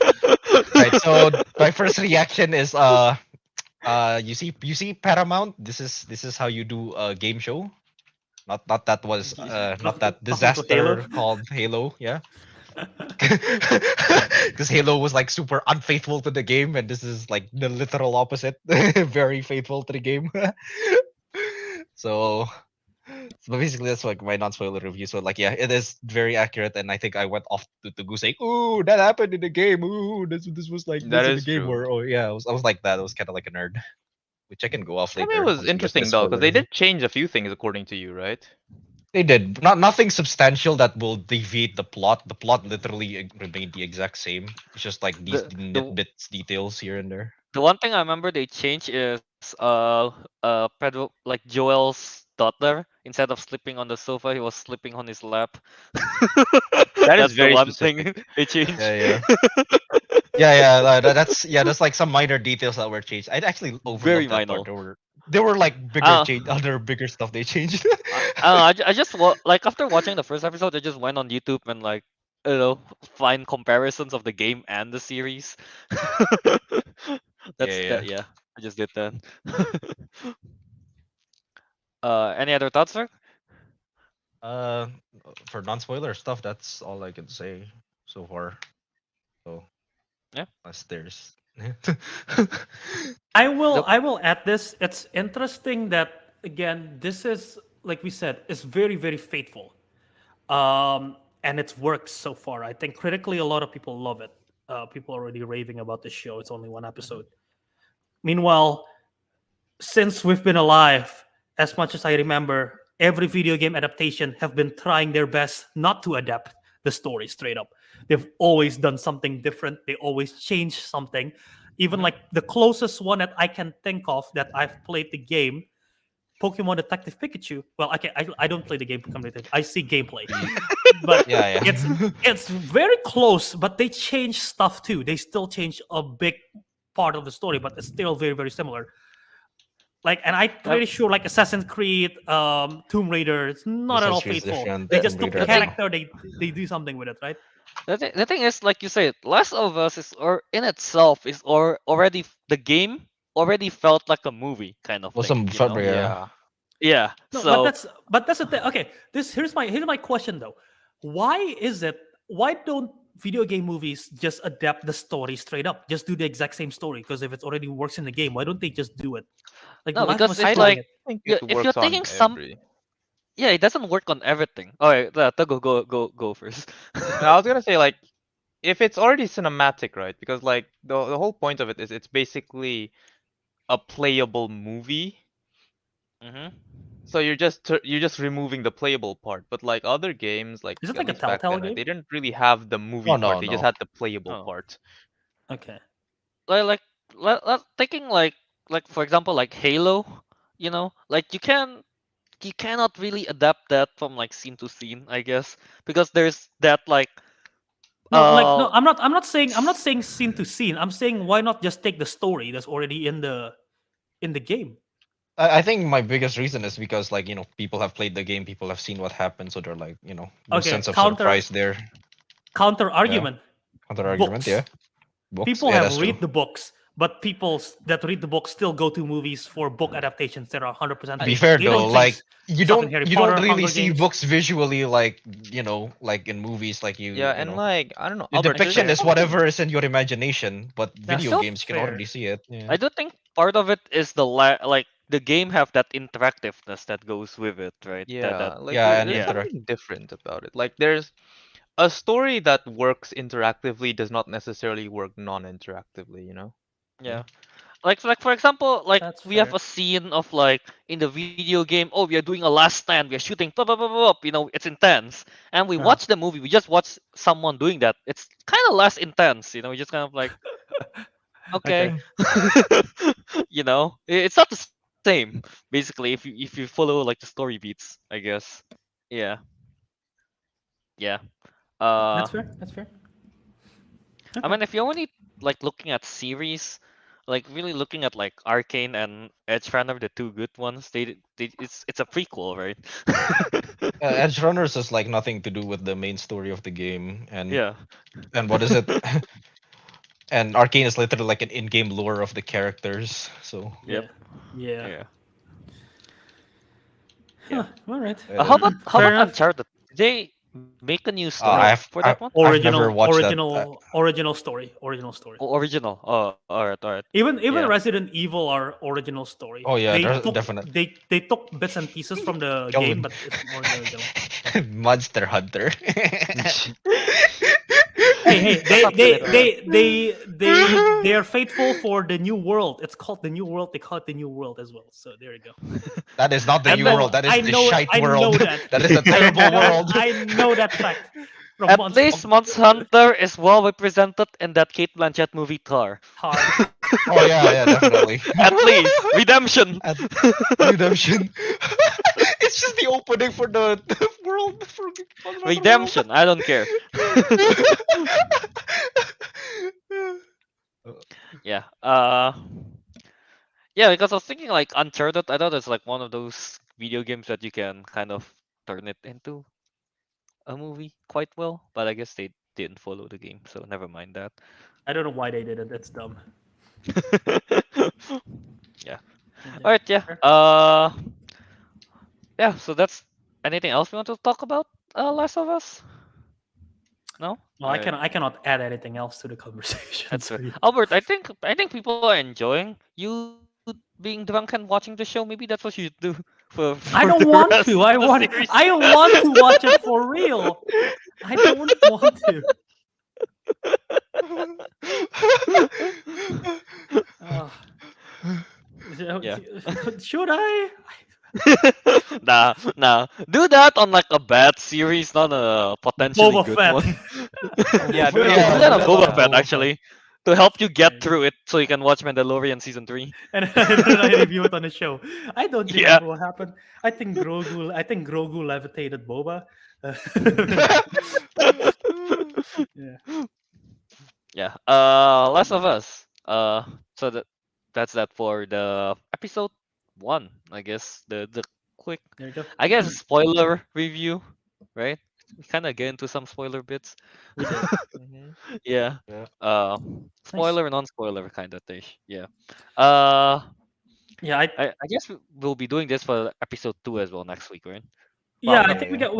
Right. So my first reaction is you see Paramount. This is how you do a game show. Not that was not that Talking to Halo? disaster called Halo. Yeah. Because Halo was like super unfaithful to the game, and this is like the literal opposite. Very faithful to the game. so, so basically, that's like my non-spoiler review. So like, yeah, it is very accurate, and I think I went off to go saying, "Ooh, that happened in the game. Ooh, this was like That this in the is game." true. Or oh yeah, I was like that. I was kind of like a nerd, which I can go off I later. mean, it was once we get to the interesting though, because spoiler they review. did change a few things according to you, right? They did nothing substantial that will deviate the plot. The plot literally remained the exact same. It's just like these The nitbits, details here and there. the one thing I remember they changed is Pedro, like Joel's daughter, instead of sleeping on the sofa, he was sleeping on his lap. That is That's the very one specific. thing they changed. Yeah, yeah. That's like some minor details that were changed. I actually Very overlooked that part. minor. There were like bigger Uh, other bigger stuff they changed. I don't know. I just like after watching the first episode, I just went on YouTube and like find comparisons of the game and the series. That's Yeah. that. Yeah, I just did that. Any other thoughts, sir? Uh, for non-spoiler stuff, that's all I can say so far. So Yeah. unless there's. I will Nope. I will add this. It's interesting that again, this is like we said, is very, very faithful. And it's worked so far. I think critically a lot of people love it. People are already raving about the show. It's only one episode. Meanwhile, since we've been alive, as much as I remember, every video game adaptation have been trying their best not to adapt the story straight up. They've always done something different. They always change something. Even like the closest one that I can think of that I've played the game, Pokemon Detective Pikachu. Well, I don't play the game Pokemon Detective. I see gameplay, but yeah. it's very close. But they change stuff too. They still change a big part of the story, but it's still very, very similar. Like, and I'm pretty sure like Assassin's Creed, Tomb Raider, it's not at all Assassin's Creed's faithful. different, They Tomb just took the Raider, I character, they do something with it, right? The thing is, like you said, Last of Us is in itself is already the game already felt like a movie kind of was thing. some fun, know? yeah. Yeah. No, So but that's the thing. Okay, here's my question though. Why don't video game movies just adapt the story straight up? Just do the exact same story, because if it already works in the game, why don't they just do it? Like no, The Last because of Us it's is like doing it. I think yeah, it if you're works on taking some, every. yeah, it doesn't work on everything. All right, go first. No, I was gonna say like, if it's already cinematic, right? Because like the whole point of it is it's basically a playable movie. Mm-hmm. So you're just removing the playable part. But like other games, like Is it at like a least back Telltale then, right, game? they didn't really have the movie Oh, part. no, They just no. had the playable Oh. part. Okay. Taking like for example like Halo, like you cannot really adapt that from like scene to scene, I guess, because there's that like No, I'm not saying scene to scene. I'm saying why not just take the story that's already in the game. I think my biggest reason is because like people have played the game, people have seen what happened, so they're like no Okay, sense of counter- surprise there. Counter argument. Counter argument, Books. yeah. Books, People yeah, have that's read true. the books. but people that read the book still go to movies for book adaptations that are 100% To be fake. fair They don't though, think like you stuff in don't Harry you Potter, don't really Hunger see Games. books visually like like in movies like Yeah, and know. like I don't know, The Albert, there's a depiction is point- whatever is in your imagination, but That's video games you can fair. already see it. Yeah. I do think part of it is like the game have that interactiveness that goes with it, right? Yeah, like Yeah, and there's yeah. something different about it. Like there's a story that works interactively does not necessarily work non-interactively, you know? Yeah. Like for example, like That's we have fair. a scene of like in the video game, oh, we are doing a last stand, we are shooting, blah, blah, blah, blah, blah, it's intense. And we watch the movie, we just watch someone doing that. It's kind of less intense, we just kind of like, okay. It's not the same basically if you follow like the story beats, I guess. Yeah. Yeah. Uh That's fair. I mean, if you're only like looking at series, like really looking at like Arcane and Edge Runner, the two good ones, it's a prequel, right? Edge Runners has like nothing to do with the main story of the game, and Yeah. what is it? And Arcane is literally like an in-game lore of the characters. So Yep. Yeah. Yeah. Huh, all right. How about Fair enough. Uncharted? Did they make a new story for that one? I've never watched that. Original story. Oh, original. Oh, all right, all right. Even Yeah. Resident Evil are original story. Oh, yeah, they there's took, definitely. They took bits and pieces from the Kelvin. game, but it's more the original. Monster Hunter. Hey, they are faithful for the new world. It's called the new world. They call it the new world as well. So there you go. That is not the And new then- world. That is I the know- shite I know world. that. That is a terrible world. I know that fact. From At Monster least Monster Hunter is well represented in that Kate Blanchett movie Tar. Hunter. Oh yeah, definitely. At least redemption. At Redemption. It's just the opening for the world. For another Redemption. I don't care. world. Yeah. Yeah, because I was thinking like Uncharted, I thought it's like one of those video games that you can kind of turn it into a movie quite well, but I guess they didn't follow the game, so never mind that. I don't know why they did it. That's dumb. Yeah. All right. Yeah. Fair. Yeah. So that's anything else we want to talk about? Last of Us. No. Well, I Alright, cannot add anything else to the conversation. That's so fair. yeah. Albert, I think people are enjoying you being drunk and watching the show. Maybe that's what you should do for I don't the want rest to. of I the want. series. I want to watch it for real. I don't want to. Yeah. Should I? Nah. Do that on like a bad series, not a potentially Boba good Fett. one. Yeah, do yeah, that on yeah, Boba yeah, Fett Boba actually, to help you There you get through it, so you can watch Mandalorian season 3. And then I review it on the show. I don't Yeah. remember what happened. I think Grogu levitated Boba. Yeah. Yeah. Last of Us. So that's that for the episode 1. I guess the quick, There you go. I guess, spoiler review, right? We kind of get into some spoiler bits. We did. Yeah. Yeah. Spoiler, non-spoiler kind of thing. Yeah. Yeah, I guess we'll be doing this for episode 2 as well next week, right? yeah. I Probably, think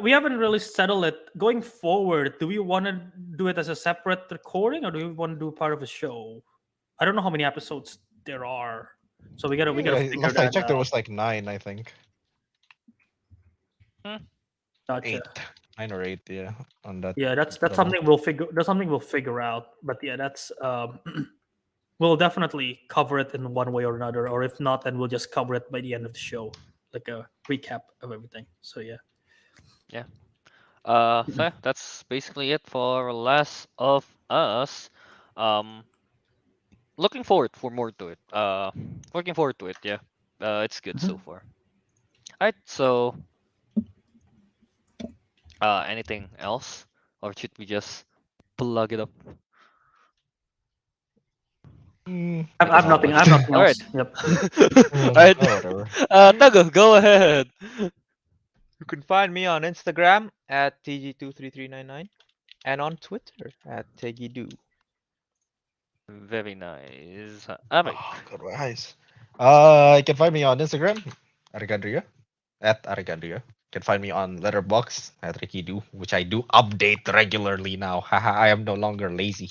we haven't really settled it. Going forward, do we want to do it as a separate recording, or do we want to do part of a show? I don't know how many episodes there are, so we gotta Yeah, figure last I that checked, there out. was like 9, I think. Gotcha. 8, 9 or 8, yeah, on that. Yeah, that's level. something we'll figure. That's something we'll figure out. But yeah, that's we'll definitely cover it in one way or another. Or if not, then we'll just cover it by the end of the show, like a recap of everything. So yeah. So yeah, that's basically it for Last of Us. Looking forward for more to it. Looking forward to it. Yeah. It's good so far. Alright. So, anything else, or should we just plug it up? Mm, I'm not nothing. much. I'm nothing All else. right. Yep. Alright. Oh, whatever. Teguh, go ahead. You can find me on Instagram at TG23399 and on Twitter at TeggyDo. Very nice. Ariq. Oh, got my eyes. You can find me on Instagram, Ariq Andria, at Ariq Andria. You can find me on Letterboxd at Ricky which I do update regularly now. Haha, I am no longer lazy.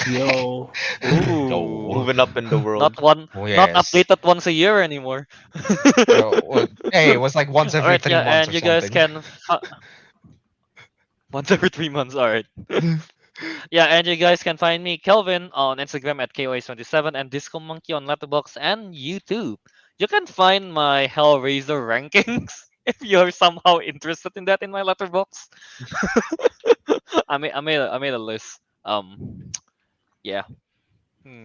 Yo. Ooh. Moving up in the Not world. one, Oh not yes. updated once a year anymore. Hey, it was like once every Alright, 3 months and or you guys something. can once every 3 months. Alright. Yeah, and you guys can find me, Kelvin, on Instagram at KOS27 and Disco Monkey on Letterboxd and YouTube. You can find my Hellraiser rankings if you're somehow interested in that in my Letterboxd. I made a list. Yeah.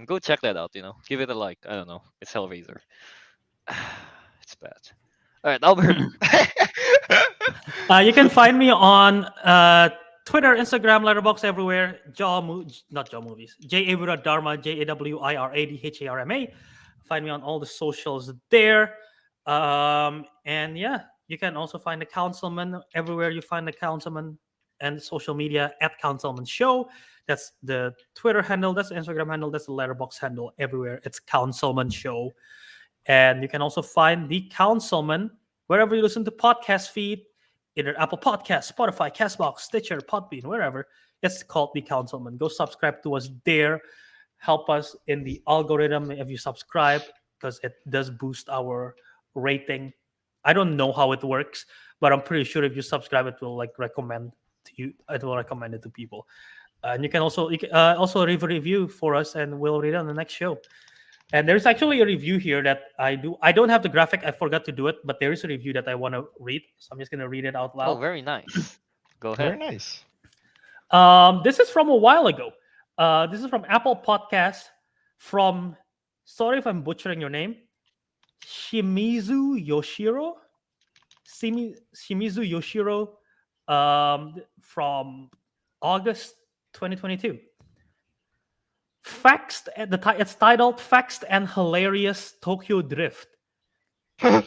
Go check that out. Give it a like. I don't know. It's Hellraiser. It's bad. All right, Albert. You can find me on Twitter, Instagram, Letterboxd, everywhere. Not Jaw Movies. J A Wiradharma, JAWIRADHARMA. Find me on all the socials there. And yeah, you can also find the Councilmen everywhere you find the Councilmen and social media at Councilmen Show. That's the Twitter handle, that's the Instagram handle, that's the Letterboxd handle. Everywhere it's Councilmen Show. And you can also find the Councilmen wherever you listen to podcast feed, either Apple Podcasts, Spotify, Castbox, Stitcher, Podbean, wherever. It's called the Councilmen. Go subscribe to us there. Help us in the algorithm if you subscribe, because it does boost our rating. I don't know how it works, but I'm pretty sure if you subscribe, it will recommend to you. It will recommend it to people. And you can also leave a review for us, and we'll read it on the next show. And there's actually a review here that I do. I don't have the graphic. I forgot to do it, but there is a review that I want to read. So I'm just going to read it out Oh, loud. very nice. Go Very ahead. nice. This is from a while ago. This is from Apple Podcast from, sorry if I'm butchering your name, Shimizu Yoshiro. Shimizu Yoshiro from August 2022. It's titled Facts and Hilarious Tokyo Drift. What?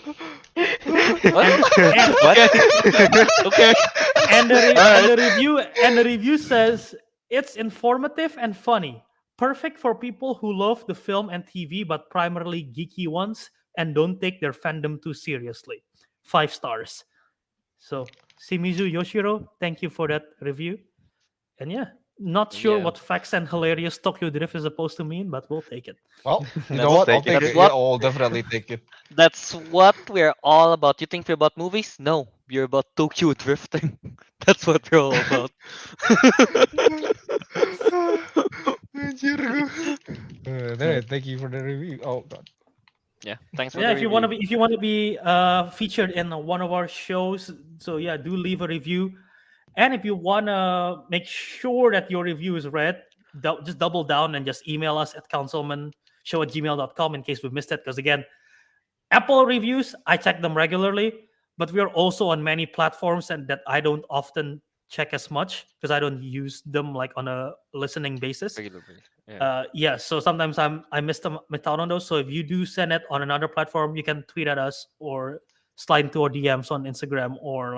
Okay. And the review says it's informative and funny, perfect for people who love the film and TV but primarily geeky ones and don't take their fandom too seriously. 5 stars. So Shimizu Yoshiro, thank you for that review. And yeah, not sure Yeah. what Facts and Hilarious Tokyo Drift is supposed to mean, but we'll take it. Well, you Let's know what? I'll take it. take it. That's Yeah, I'll definitely take it. That's what we're all about. You think we're about movies? No, we're about Tokyo drifting. That's what we're all about. Thank you for the review. Oh God. Yeah, thanks for Yeah, the if you review. want to be featured in one of our shows, so yeah, do leave a review. And if you want to make sure that your review is read, just double down and just email us at councilmanshow@gmail.com in case we missed it. Because again, Apple reviews, I check them regularly, but we are also on many platforms and that I don't often check as much because I don't use them on a listening basis. Regular basis. Yeah. So sometimes I miss out on those. So if you do send it on another platform, you can tweet at us or slide into our DMs on Instagram or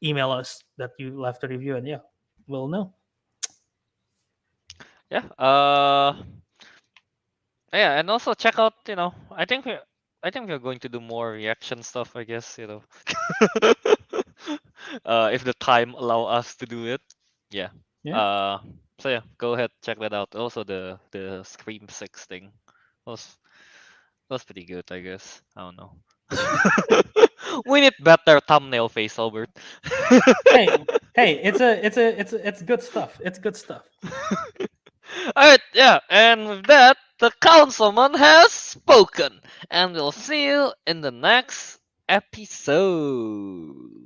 email us that you left a review, and yeah, we'll know. Yeah. Yeah, and also check out. I think we're going to do more reaction stuff. I guess. If the time allow us to do it. Yeah. Yeah. So yeah, go ahead, check that out. Also the Scream 6 thing was pretty good, I guess. I don't know. We need better thumbnail face, Albert. hey, it's good stuff. It's good stuff. Alright, yeah, and with that, the councilman has spoken. And we'll see you in the next episode.